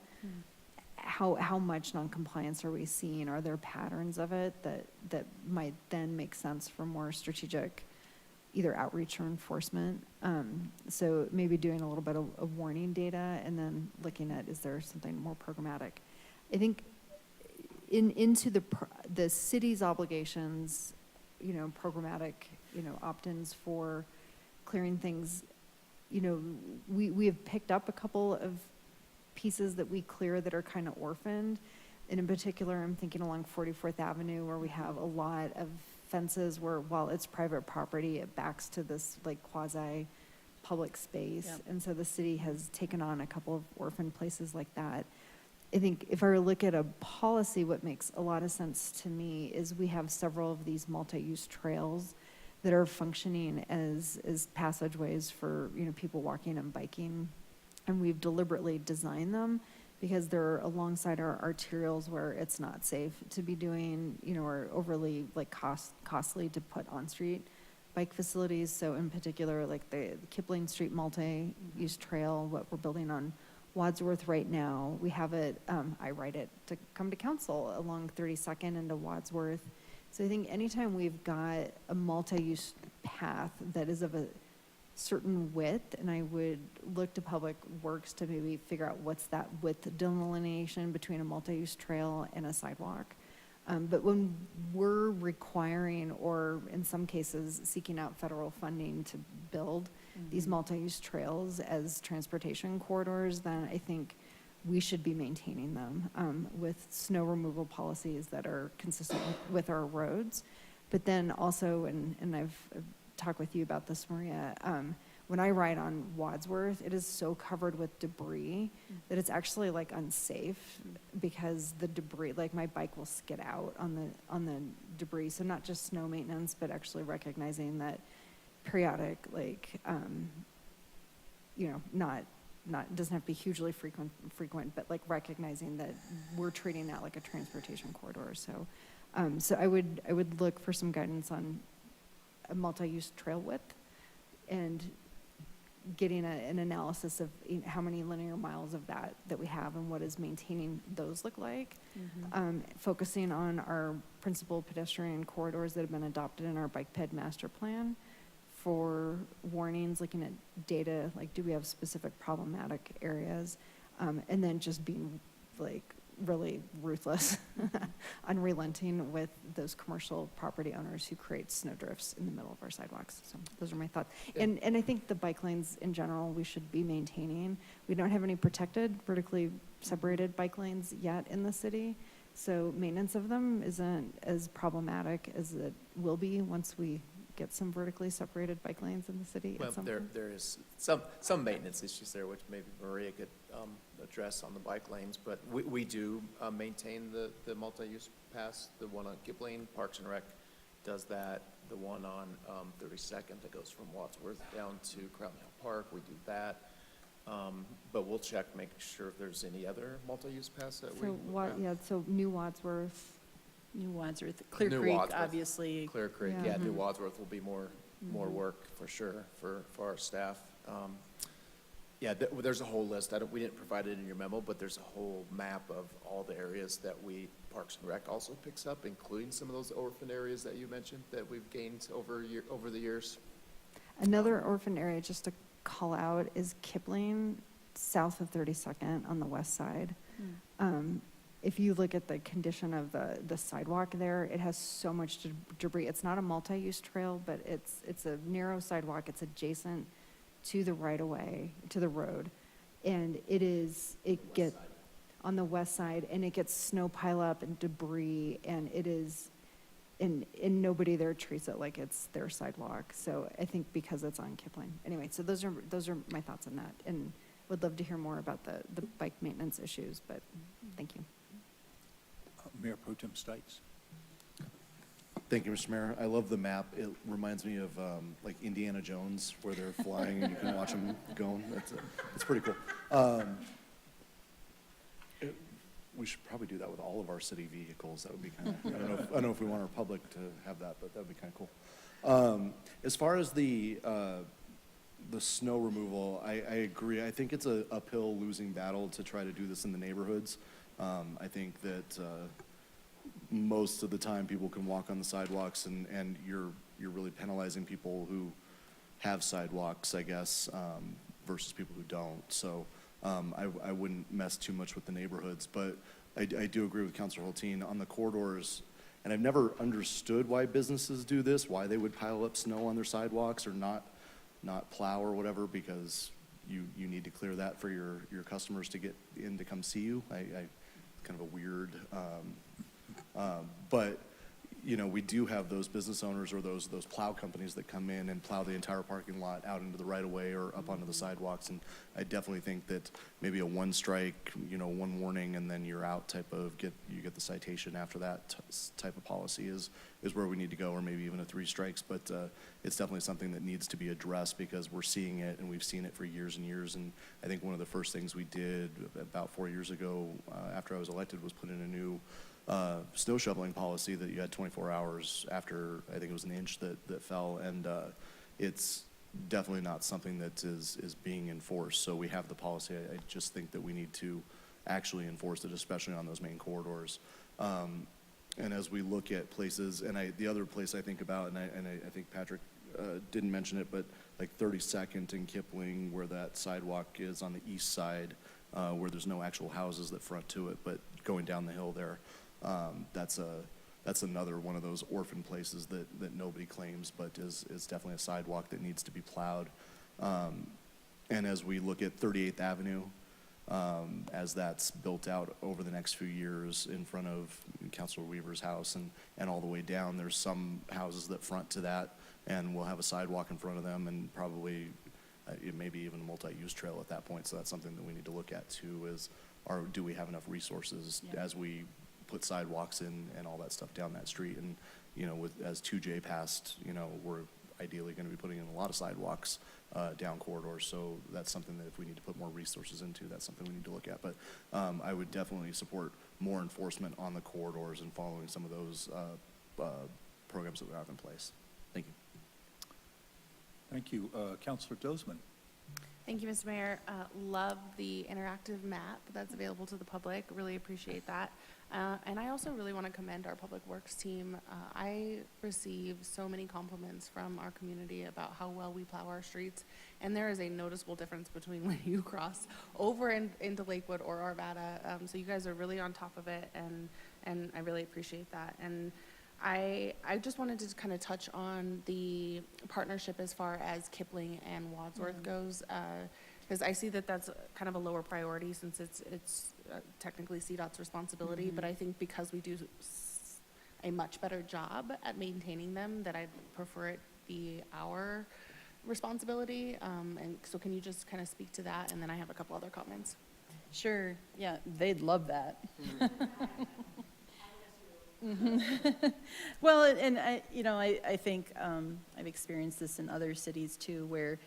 How much noncompliance are we seeing? Are there patterns of it that might then make sense for more strategic either outreach or enforcement? So maybe doing a little bit of warning data, and then looking at, is there something more programmatic? I think into the city's obligations, programmatic, opt-ins for clearing things, we have picked up a couple of pieces that we clear that are kind of orphaned. And in particular, I'm thinking along 44th Avenue, where we have a lot of fences where while it's private property, it backs to this like quasi-public space. Yep. And so the city has taken on a couple of orphan places like that. I think if I were to look at a policy, what makes a lot of sense to me is we have several of these multi-use trails that are functioning as passageways for, you know, people walking and biking. And we've deliberately designed them because they're alongside our arterials where it's not safe to be doing, you know, or overly like costly to put on-street bike facilities. So in particular, like the Kipling Street multi-use trail, what we're building on Wadsworth right now, we have it, I write it to come to council along 32nd into Wadsworth. So I think anytime we've got a multi-use path that is of a certain width, and I would look to Public Works to maybe figure out what's that width delineation between a multi-use trail and a sidewalk. But when we're requiring, or in some cases seeking out federal funding to build these multi-use trails as transportation corridors, then I think we should be maintaining them with snow removal policies that are consistent with our roads. But then also, and I've talked with you about this, Maria, when I ride on Wadsworth, it is so covered with debris that it's actually like unsafe because the debris, like my bike will skid out on the debris. So not just snow maintenance, but actually recognizing that periodic, like, you know, not doesn't have to be hugely frequent, but like recognizing that we're treating that like a transportation corridor. So, so I would look for some guidance on a multi-use trail width and getting an analysis of how many linear miles of that we have and what does maintaining those look like. Focusing on our principal pedestrian corridors that have been adopted in our bike ped master plan for warnings, looking at data, like do we have specific problematic areas, and then just being like really ruthless, unrelenting with those commercial property owners who create snowdrifts in the middle of our sidewalks. So those are my thoughts. And I think the bike lanes in general, we should be maintaining. We don't have any protected, vertically separated bike lanes yet in the city. So maintenance of them isn't as problematic as it will be once we get some vertically separated bike lanes in the city. Well, at some there point. is some maintenance issues there, which maybe Maria could address on the bike lanes, but we do maintain the multi-use paths. The one on Kipling, Parks and Rec does that. The one on 32nd that goes from Wadsworth down to Crown Hill Park, we do that. But we'll check, make sure if there's any other multi-use paths that we. So New Wadsworth. Clear New Creek, Wadsworth. obviously. Clear Creek, Yeah. yeah, New Wadsworth will be more work for sure for our staff. Yeah, there's a whole list. We didn't provide it in your memo, but there's a whole map of all the areas that Parks and Rec also picks up, including some of those orphan areas that you mentioned that we've gained over the years. Another orphan area just to call out is Kipling, south of 32nd on the west side. If you look at the condition of the sidewalk there, it has so much debris. It's not a multi-use trail, but it's a narrow sidewalk. It's adjacent to the right-of-way, to the road. And it gets on the west side, and it gets snow pileup and debris, and it is, and nobody there treats it like it's their sidewalk. So I think because it's on Kipling. Anyway, so those are my thoughts on that, and would love to hear more about the bike maintenance issues, but thank you. Mayor Pro Tem Stites. Thank you, Mr. Mayor. I love the map. It reminds me of like Indiana Jones, where they're flying and you can watch them going. It's pretty cool. We should probably do that with all of our city vehicles. That would be kind of, I don't know if we want our public to have that, but that would be kind of cool. As far as the snow removal, I agree. I think it's a uphill losing battle to try to do this in the neighborhoods. I think that most of the time people can walk on the sidewalks and you're really penalizing people who have sidewalks, I guess, versus people who don't. So I wouldn't mess too much with the neighborhoods, but I do agree with Councilor Hulteen on the corridors. And I've never understood why businesses do this, why they would pile up snow on their sidewalks or not plow or whatever, because you need to clear that for your customers to get in to come see you. Kind of a weird, but you know, we do have those business owners or those plow companies that come in and plow the entire parking lot out into the right of way or up onto the sidewalks. And I definitely think that maybe a one strike, you know, one warning and then you're out type of you get the citation after that type of policy is where we need to go, or maybe even a 3 strikes. But it's definitely something that needs to be addressed because we're seeing it and we've seen it for years and years. And I think one of the first things we did about 4 years ago after I was elected was put in a new snow shoveling policy that you had 24 hours after, I think it was an inch that fell, and it's definitely not something that is being enforced. So we have the policy. I just think that we need to actually enforce it, especially on those main corridors. And as we look at places, and the other place I think about, and I think Patrick didn't mention it, but like 32nd and Kipling, where that sidewalk is on the east side, where there's no actual houses that front to it, but going down the hill there, that's another one of those orphan places that nobody claims, but is definitely a sidewalk that needs to be plowed. And as we look at 38th Avenue, as that's built out over the next few years in front of Councilor Weaver's house and all the way down, there's some houses that front to that, and we'll have a sidewalk in front of them and probably maybe even a multi-use trail at that point. So that's something that we need to look at too, is do we have enough resources as we put sidewalks in and all that stuff down that street? And, you know, as 2J passed, you know, we're ideally going to be putting in a lot of sidewalks down corridors. So that's something that if we need to put more resources into, that's something we need to look at. But I would definitely support more enforcement on the corridors and following some of those programs that we have in place. Thank you. Thank you. Councilor Dozman. Thank you, Mr. Mayor. Love the interactive map that's available to the public. Really appreciate that. And I also really want to commend our Public Works team. I receive so many compliments from our community about how well we plow our streets. And there is a noticeable difference between when you cross over into Lakewood or Arvada. So you guys are really on top of it, and I really appreciate that. And I just wanted to kind of touch on the partnership as far as Kipling and Wadsworth goes, because I see that that's kind of a lower priority since it's technically CDOT's responsibility, but I think because we do a much better job at maintaining them, that I'd prefer it be our responsibility. And so can you just kind of speak to that? And then I have a couple other comments. Sure, yeah, they'd love that. Well, and I think I've experienced this in other cities too, where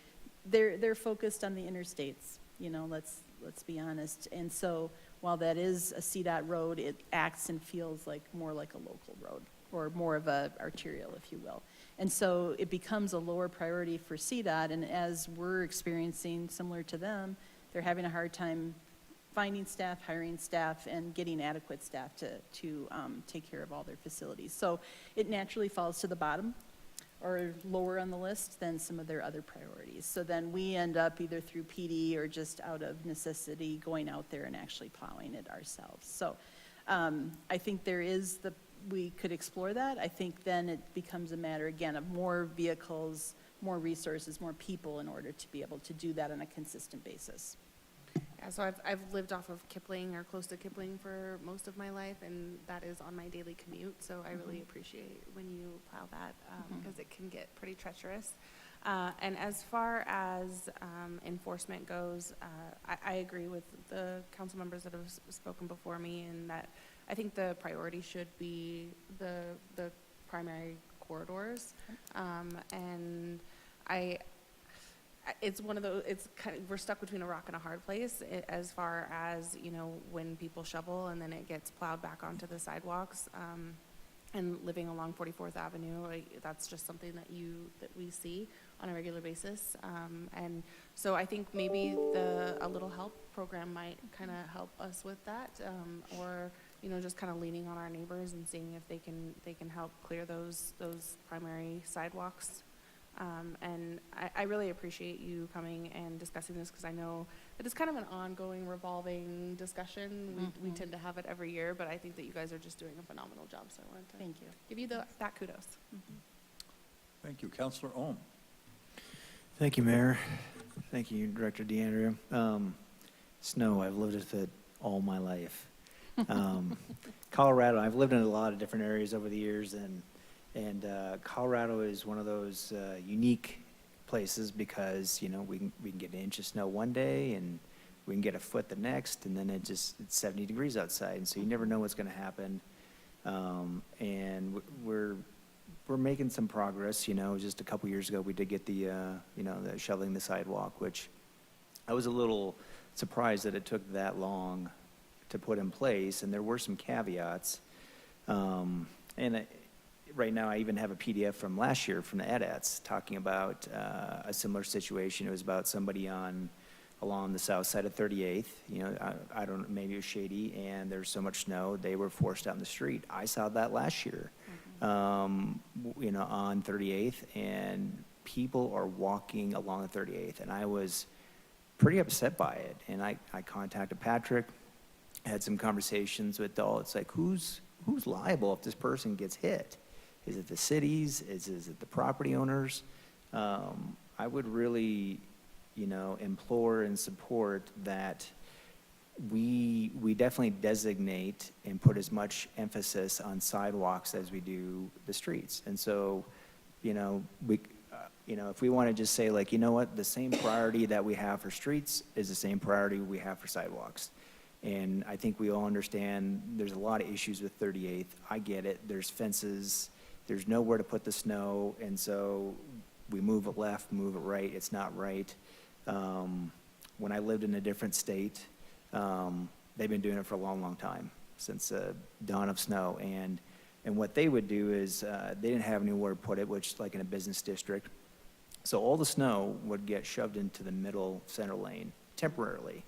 they're focused on the interstates. You know, let's be honest. And so while that is a CDOT road, it acts and feels more like a local road, or more of a arterial, if you will. And so it becomes a lower priority for CDOT. And as we're experiencing, similar to them, they're having a hard time finding staff, hiring staff, and getting adequate staff to take care of all their facilities. So it naturally falls to the bottom or lower on the list than some of their other priorities. So then we end up either through PD or just out of necessity going out there and actually plowing it ourselves. So I think we could explore that. I think then it becomes a matter, again, of more vehicles, more resources, more people in order to be able to do that on a consistent basis. Yeah, so I've lived off of Kipling or close to Kipling for most of my life, and that is on my daily commute. So I really appreciate when you plow that because it can get pretty treacherous. And as far as enforcement goes, I agree with the council members that have spoken before me, and that I think the priority should be the primary corridors. And it's one of those, we're stuck between a rock and a hard place as far as, you know, when people shovel and then it gets plowed back onto the sidewalks. And living along 44th Avenue, that's just something that we see on a regular basis. And so I think maybe a little help program might kind of help us with that, or, you know, just kind of leaning on our neighbors and seeing if they can help clear those primary sidewalks. And I really appreciate you coming and discussing this, because I know that it's kind of an ongoing, revolving discussion. We tend to have it every year, but I think that you guys are just doing a phenomenal job, so I wanted to give you that kudos. Thank you. Councilor Ohm. Thank you, Mayor. Thank you, Director DeAndrea. Snow, I've lived with it all my life. Colorado, I've lived in a lot of different areas over the years, and Colorado is one of those unique places because, you know, we can get an inch of snow one day, and we can get a foot the next, and then it's 70 degrees outside, and so you never know what's going to happen. And we're making some progress. You know, just a couple years ago, we did get the shoveling the sidewalk, which I was a little surprised that it took that long to put in place, and there were some caveats. Right now, I even have a PDF from last year from the ADATS talking about a similar situation. It was about somebody along the south side of 38th. You know, I don't know, maybe it was shady, and there's so much snow, they were forced out in the street. I saw that last year, you know, on 38th, and people are walking along the 38th, and I was pretty upset by it. And I contacted Patrick, had some conversations with Dahl. It's like, who's liable if this person gets hit? Is it the cities? Is it the property owners? I would really, you know, implore and support that we definitely designate and put as much emphasis on sidewalks as we do the streets. And so, you know, if we want to just say, like, you know what, the same priority that we have for streets is the same priority we have for sidewalks. And I think we all understand there's a lot of issues with 38th. I get it. There's fences. There's nowhere to put the snow. And so we move it left, move it right. It's not right. When I lived in a different state, they've been doing it for a long, long time, since dawn of snow. And what they would do is they didn't have anywhere to put it, which, like in a business district. So all the snow would get shoved into the middle center lane temporarily.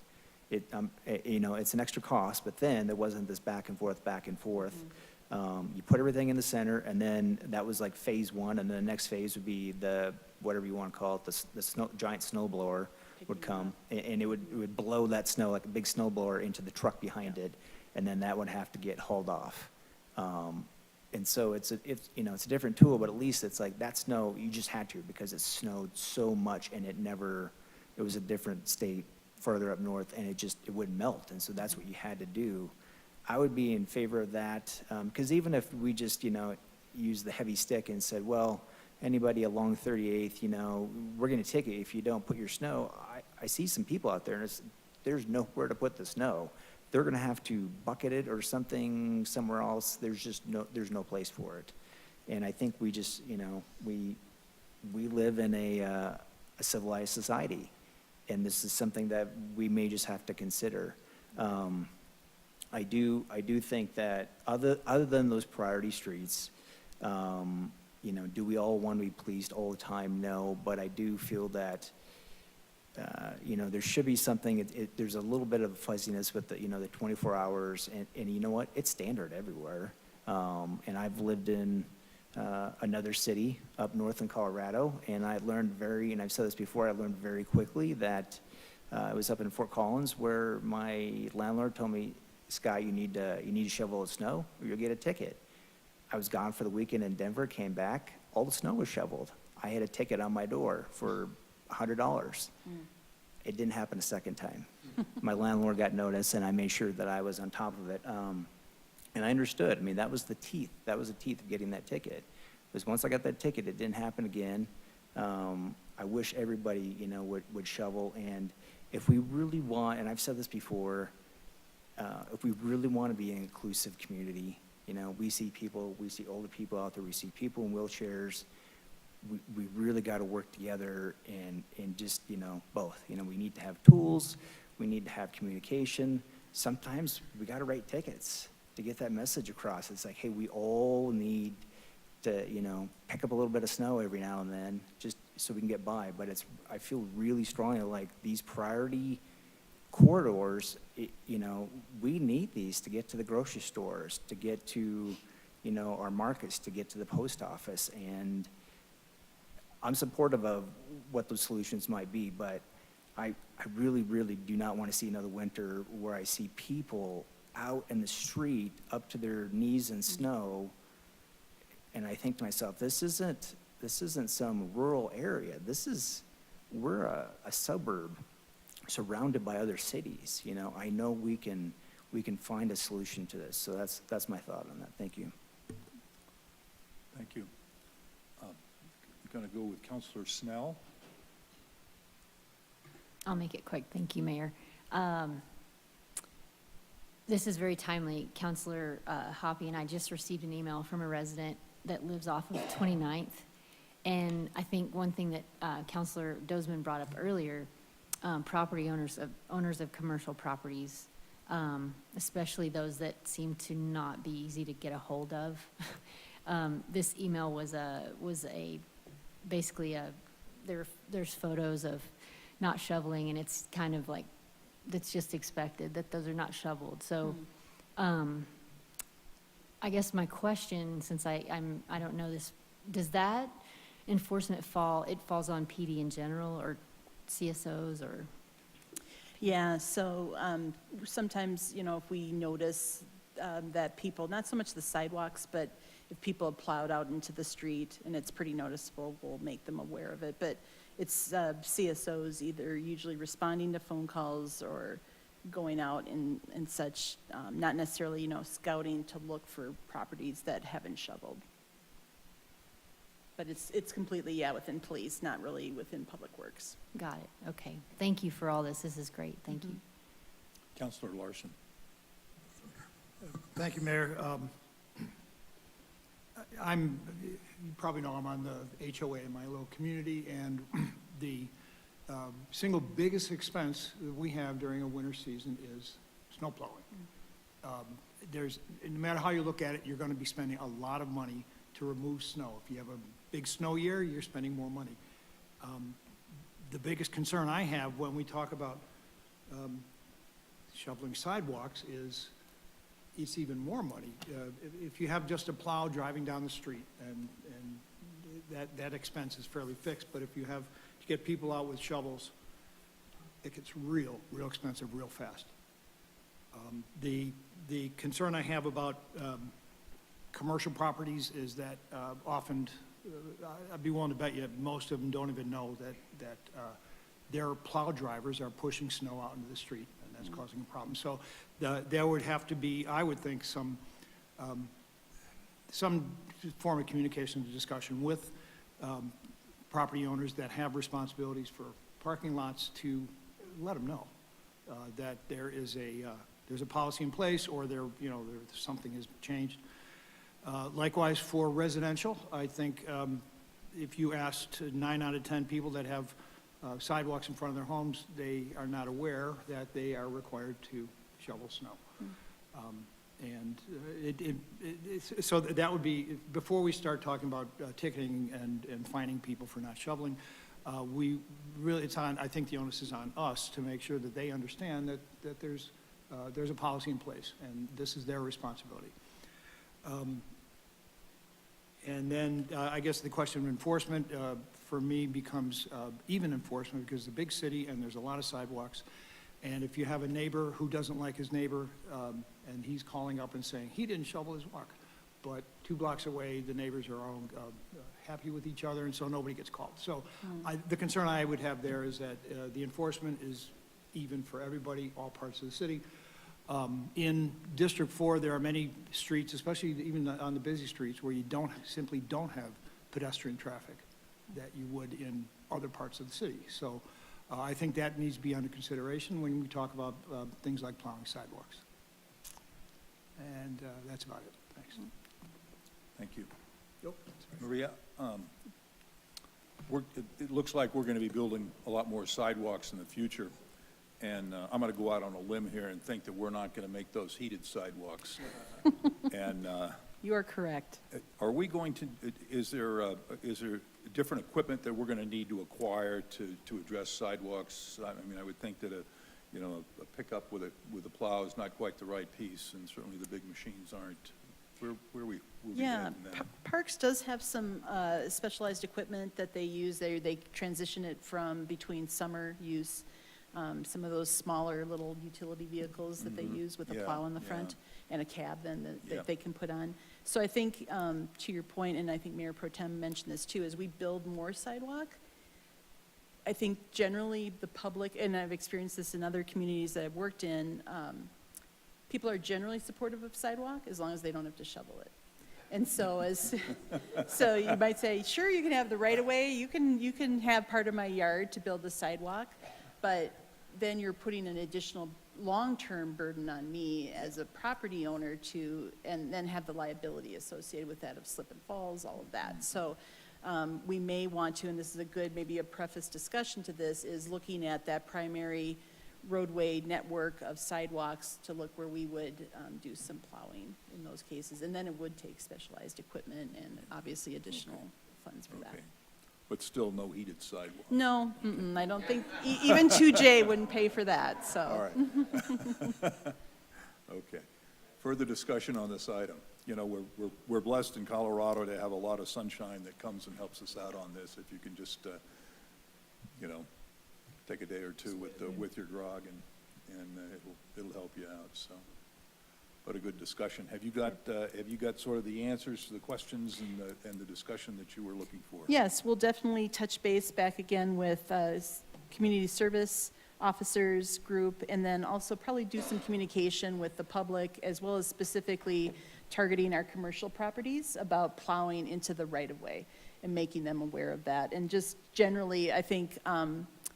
You know, it's an extra cost, but then there wasn't this back and forth, back and forth. You put everything in the center, and then that was like phase one, and then the next phase would be the, whatever you want to call it, the giant snow blower would come, and it would blow that snow like a big snow blower into the truck behind it, and then that would have to get hauled off. And so it's a different tool, but at least it's like that snow, you just had to, because it snowed so much, and it was a different state further up north, and it wouldn't melt, and so that's what you had to do. I would be in favor of that, because even if we just, you know, use the heavy stick and said, well, anybody along 38th, you know, we're going to ticket if you don't put your snow. I see some people out there, and there's nowhere to put the snow. They're going to have to bucket it or something somewhere else. There's no place for it. And I think we just, you know, we live in a civilized society, and this is something that we may just have to consider. I do think that other than those priority streets, you know, do we all want to be policed all the time? No, but I do feel that, you know, there should be something. There's a little bit of fuzziness with the, you know, the 24 hours, and you know what? It's standard everywhere. And I've lived in another city up north in Colorado, and I learned and I've said this before, I learned very quickly that I was up in Fort Collins where my landlord told me, Scott, you need to shovel the snow or you'll get a ticket. I was gone for the weekend in Denver, came back, all the snow was shoveled. I had a ticket on my door for $100. It didn't happen a second time. My landlord got notice, and I made sure that I was on top of it. And I understood. I mean, that was the teeth. That was the teeth of getting that ticket. Because once I got that ticket, it didn't happen again. I wish everybody, you know, would shovel. And if we really want, and I've said this before, if we really want to be an inclusive community, you know, we see older people out there, we see people in wheelchairs. We really got to work together and just, you know, both. You know, we need to have tools, we need to have communication. Sometimes we got to write tickets to get that message across. It's like, hey, we all need to, you know, pick up a little bit of snow every now and then just so we can get by. But I feel really strongly like these priority corridors, you know, we need these to get to the grocery stores, to get to, you know, our markets, to get to the post office. And I'm supportive of what those solutions might be, but I really, really do not want to see another winter where I see people out in the street up to their knees in snow, and I think to myself, this isn't some rural area. We're a suburb surrounded by other cities. You know, I know we can we can find a solution to this. So that's my thought on that. Thank you. Thank you. I'm going to go with Counselor Snell. I'll make it quick. Thank you, Mayor. This is very timely. Counselor Hoppy and I just received an email from a resident that lives off of 29th. And I think one thing that Counselor Dozeman brought up earlier, property owners of commercial properties, especially those that seem to not be easy to get a hold of. This email was basically there's photos of not shoveling, and it's kind of like, that's just expected that those are not shoveled. So, I guess my question, since I don't know this, does that enforcement falls on PD in general, or CSOs, or? Yeah, so sometimes, if we notice that people, not so much the sidewalks, but if people have plowed out into the street and it's pretty noticeable, we'll make them aware of it. But it's CSOs either usually responding to phone calls or going out and such, not necessarily, scouting to look for properties that haven't shoveled. But it's completely, within police, not really within Public Works. Got it. Okay. Thank you for all this. This is great. Thank you. Counselor Larson. Thank you, Mayor. You probably know I'm on the HOA in my little community, and the single biggest expense that we have during a winter season is snow plowing. No matter how you look at it, you're going to be spending a lot of money to remove snow. If you have a big snow year, you're spending more money. The biggest concern I have when we talk about shoveling sidewalks is it's even more money. If you have just a plow driving down the street, and that expense is fairly fixed, but if you have to get people out with shovels, it gets real expensive real fast. The concern I have about commercial properties is that often, I'd be willing to bet you most of them don't even know that their plow drivers are pushing snow out into the street, and that's causing a problem. So there would have to be, I would think, some form of communication and discussion with property owners that have responsibilities for parking lots to let them know that there's a policy in place, or something has changed. Likewise, for residential, I think if you asked 9 out of 10 people that have sidewalks in front of their homes, they are not aware that they are required to shovel snow. So that would be, before we start talking about ticketing and fining people for not shoveling, I think the onus is on us to make sure that they understand that there's a policy in place, and this is their responsibility. And then I guess the question of enforcement for me becomes even enforcement, because it's a big city and there's a lot of sidewalks. And if you have a neighbor who doesn't like his neighbor and he's calling up and saying he didn't shovel his walk, but 2 blocks away the neighbors are all happy with each other, and so nobody gets called. So the concern I would have there is that the enforcement is even for everybody, all parts of the city. In District 4, there are many streets, especially even on the busy streets, where you simply don't have pedestrian traffic that you would in other parts of the city. So I think that needs to be under consideration when we talk about things like plowing sidewalks. And that's about it. Thanks. Thank you. Yep. Maria, it looks like we're going to be building a lot more sidewalks in the future. And I'm going to go out on a limb here and think that we're not going to make those heated sidewalks. And You are correct. are we going to, is there different equipment that we're going to need to acquire to address sidewalks? I mean, I would think that a pickup with a plow is not quite the right piece, and certainly the big machines aren't. Where we will be Yeah, at in that. Parks does have some specialized equipment that they use. They transition it from between summer use, some of those smaller little utility vehicles that they use with a Yeah, plow in the yeah. front and a cab then Yeah. that they can put on. So I think, to your point, and I think Mayor Pro Tem mentioned this too, as we build more sidewalk, I think generally the public, and I've experienced this in other communities that I've worked in, people are generally supportive of sidewalk as long as they don't have to shovel it. And so so you might say, sure, you can have the right of way, you can have part of my yard to build the sidewalk, but then you're putting an additional long-term burden on me as a property owner and then have the liability associated with that of slip and falls, all of that. So we may want to, and this is maybe a preface discussion to this, is looking at that primary roadway network of sidewalks to look where we would do some plowing in those cases. And then it would take specialized equipment and obviously additional funds for that. Okay. But still no heated sidewalk. No, I don't think, even 2J wouldn't pay for that, so. All right. Okay. Further discussion on this item. You know, we're blessed in Colorado to have a lot of sunshine that comes and helps us out on this. If you can just, you know, take a day or two with your grog and it'll help you out, so. But a good discussion. Have you got sort of the answers to the questions and the discussion that you were looking for? Yes, we'll definitely touch base back again with community service officers group, and then also probably do some communication with the public, as well as specifically targeting our commercial properties about plowing into the right-of-way and making them aware of that. And just generally, I think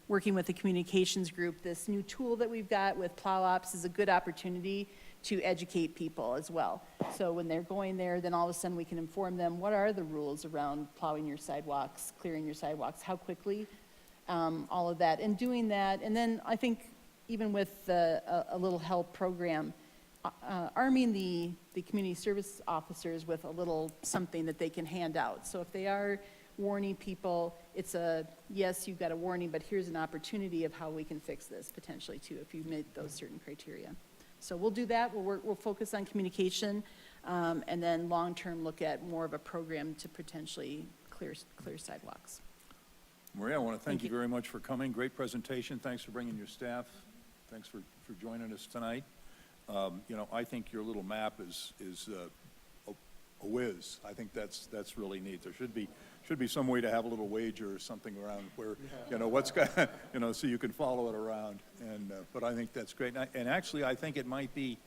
working with the communications group, this new tool that we've got with Plow Ops is a good opportunity to educate people as well. So when they're going there, then all of a sudden we can inform them, what are the rules around plowing your sidewalks, clearing your sidewalks, how quickly, all of that. And doing that, and then I think even with a little help program, arming the community service officers with a little something that they can hand out. So if they are warning people, it's yes, you've got a warning, but here's an opportunity of how we can fix this potentially too, if you've met those certain criteria. So we'll do that. We'll focus on communication, and then long-term look at more of a program to potentially clear sidewalks. Maria, I want to thank you very much for coming. Great presentation. Thanks for bringing your staff. Thanks for joining us tonight. You know, I think your little map is a whiz. I think that's really neat. There should be some way to have a little wager or something around where, you know, you know, so you can follow it around. And but I think that's great. And actually, I think it might be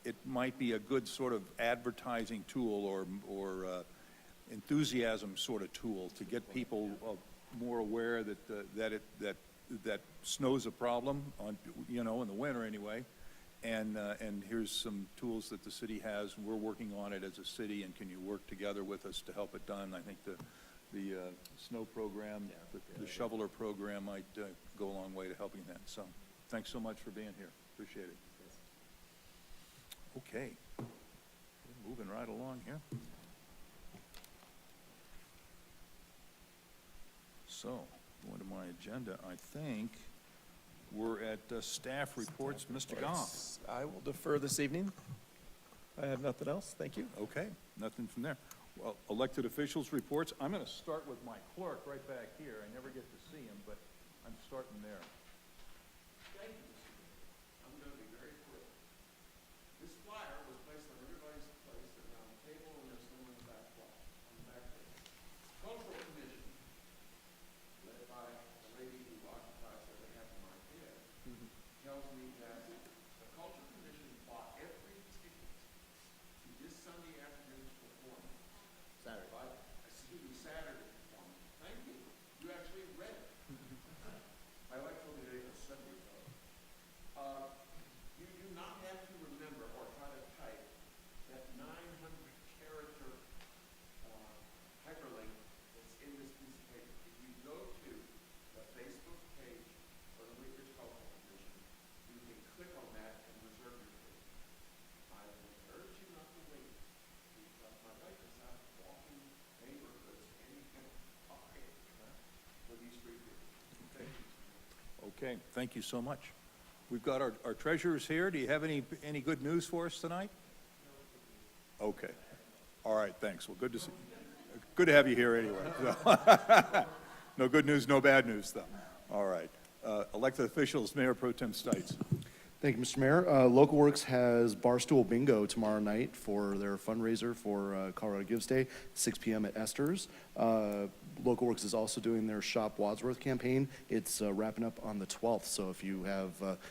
a good sort of advertising tool or enthusiasm sort of tool to get people more aware that snow's a problem on, you know, in the winter anyway. And here's some tools that the city has, and we're working on it as a city, and can you work together with us to help it done? I think the snow program, the shoveler program might go a long way to helping that. So thanks so much for being here. Appreciate it. Okay. Moving right along here. So, going to my agenda, I think we're at staff reports. Mr. Goff. I will defer this evening. I have nothing else. Thank you. Okay, nothing from there. Well, elected officials reports. I'm going to start with my clerk right back here. I never get to see him, but I'm starting there. Thank you, Mr. Mayor. I'm going to be very quick. This flyer was placed on everybody's place around the table, and there's one in the back wall, on the back table. Cultural Commission, led by the lady who occupies every half of my head, tells me that the Cultural Commission bought every ticket to this Sunday afternoon's performance. Saturday. Excuse me, Saturday performance. Thank you. You actually read it. My wife told me today was Sunday, though. You do not have to remember or try to type that 900-character hyperlink that's in this piece of paper. If you go to the Facebook page of the Wheat Ridge Cultural Commission, you can click on that and reserve your ticket. I would urge you not to wait, because my wife is out walking neighborhoods anytime for these free tickets. Thank you. Okay, thank you so much. We've got our treasurers here. Do you have any good news for us tonight? Okay. All right, thanks. Well, good to have you here anyway. No good news, no bad news, though. All right. Elected officials, Mayor Pro Tem Stites. Thank you, Mr. Mayor. Local Works has Barstool Bingo tomorrow night for their fundraiser for Colorado Gives Day, 6 p.m. at Esther's. Local Works is also doing their Shop Wadsworth campaign. It's wrapping up on the 12th, so if you have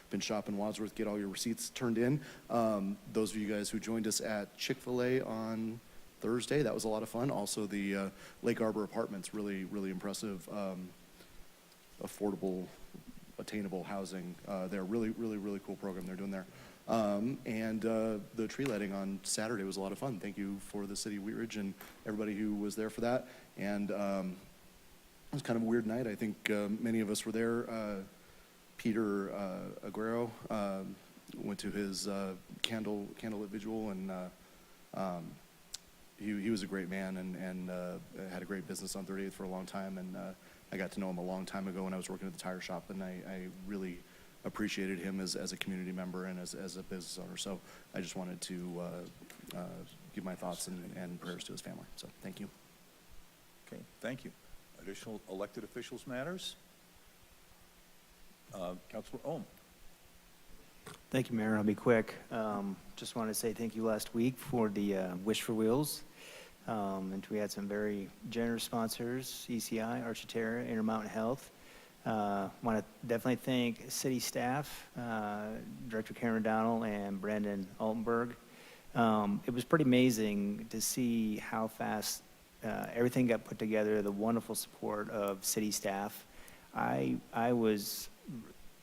been shopping Wadsworth, get all your receipts turned in. Those of you guys who joined us at Chick-fil-A on Thursday, that was a lot of fun. Also, the Lake Arbor Apartments, really, really impressive, affordable, attainable housing. They're really, really, really cool program they're doing there. And the tree lighting on Saturday was a lot of fun. Thank you for the city of Wheat Ridge and everybody who was there for that. And it was kind of a weird night. I think many of us were there. Peter Aguero went to his candlelit vigil, and he was a great man and had a great business on 38th for a long time. And I got to know him a long time ago when I was working at the tire shop, and I really appreciated him as a community member and as a business owner. So I just wanted to give my thoughts and prayers to his family. So thank you. Okay, thank you. Additional elected officials matters? Councilor Ohm. Thank you, Mayor. I'll be quick. Just wanted to say thank you last week for the Wish for Wheels. And we had some very generous sponsors, ECI, Architera, Intermountain Health. Want to definitely thank city staff, Director Karen O'Donnell and Brandon Altenberg. It was pretty amazing to see how fast everything got put together, the wonderful support of city staff. I was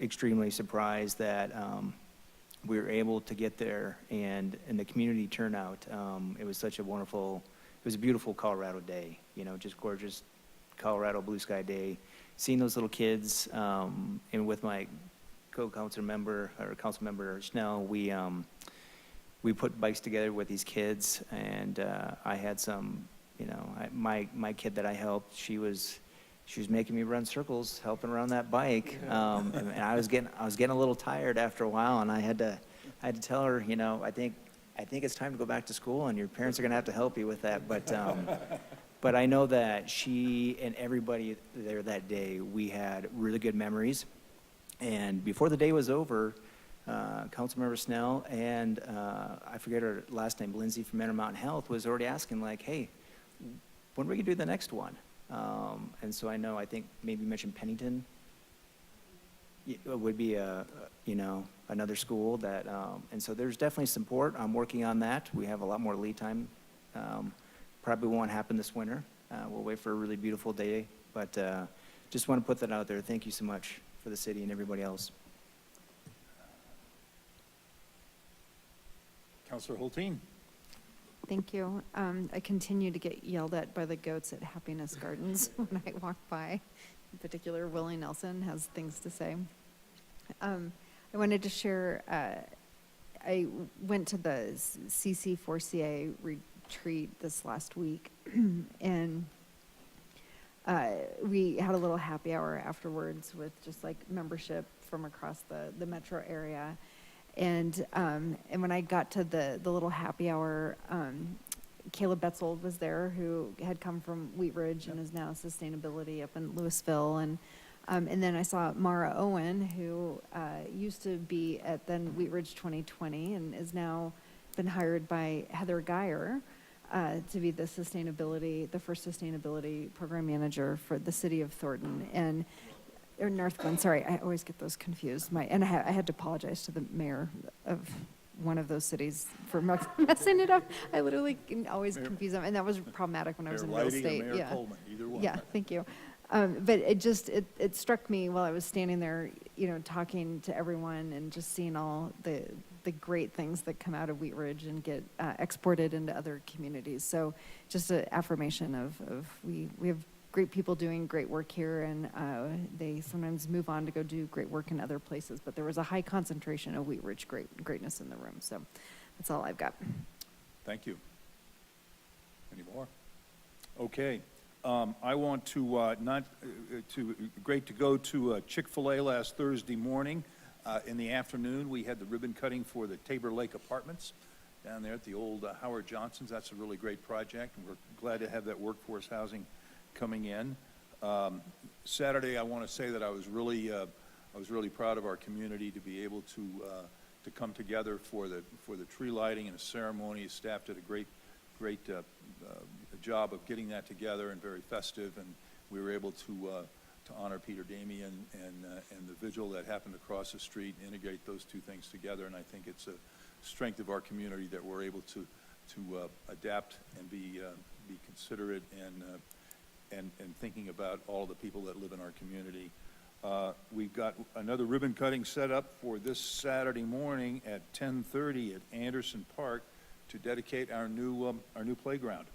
extremely surprised that we were able to get there, and the community turnout. It was such a wonderful, it was a beautiful Colorado day, you know, just gorgeous Colorado blue sky day. Seeing those little kids, and with my co-council member, or council member Schnell, we put bikes together with these kids, and I had some, you know, my kid that I helped, she was making me run circles, helping around that bike, and I was getting a little tired after a while, and I had to tell her, you know, I think it's time to go back to school, and your parents are going to have to help you with that, but I know that she and everybody there that day, we had really good memories, and before the day was over, Councilmember Snell and I forget her last name, Lindsay from Intermountain Health, was already asking like, hey, when are we going to do the next one? And so I think maybe you mentioned Pennington. It would be you know, another school that, and so there's definitely support. I'm working on that. We have a lot more lead time. Probably won't happen this winter. We'll wait for a really beautiful day, but just want to put that out there. Thank you so much for the city and everybody else. Councilor Hulteen. Thank you. I continue to get yelled at by the goats at Happiness Gardens when I walk by. In particular, Willie Nelson has things to say. I wanted to share, I went to the CC4CA retreat this last week, and we had a little happy hour afterwards with just like membership from across the metro area. And when I got to the little happy hour, Caleb Betzold was there, who had come from Wheat Ridge and is now sustainability up in Louisville. And then I saw Mara Owen, who used to be at then Wheat Ridge 2020 and is now been hired by Heather Geyer to be the first sustainability program manager for the city of Thornton. Or North Glen, sorry, I always get those confused. I had to apologize to the mayor of one of those cities for messing it up. I literally can always confuse them, and that was problematic when I was in real estate. Mayor Coleman, either one. Yeah, thank you. But it struck me while I was standing there, you know, talking to everyone and just seeing all the great things that come out of Wheat Ridge and get exported into other communities. So just an affirmation of we have great people doing great work here, and they sometimes move on to go do great work in other places. But there was a high concentration of Wheat Ridge greatness in the room. So that's all I've got. Thank you. Any more? Okay. I want to great to go to Chick-fil-A last Thursday morning. In the afternoon, we had the ribbon cutting for the Tabor Lake Apartments down there at the old Howard Johnson's. That's a really great project, and we're glad to have that workforce housing coming in. Saturday, I want to say that I was really proud of our community to be able to to come together for the tree lighting and a ceremony. Staff did a great job of getting that together and very festive, and we were able to honor Peter Damian and the vigil that happened across the street, integrate those two things together, and I think it's a strength of our community that we're able to adapt and be considerate and thinking about all the people that live in our community. We've got another ribbon cutting set up for this Saturday morning at 10:30 at Anderson Park to dedicate our new playground.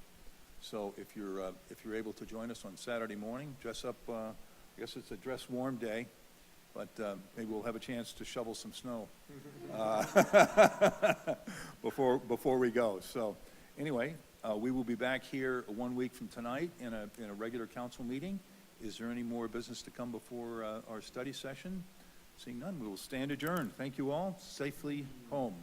So if you're able to join us on Saturday morning, dress up. I guess it's a dress warm day, but maybe we'll have a chance to shovel some snow before we go. So anyway, we will be back here 1 week from tonight in a regular council meeting. Is there any more business to come before our study session? Seeing none, we will stand adjourned. Thank you all. Safely home.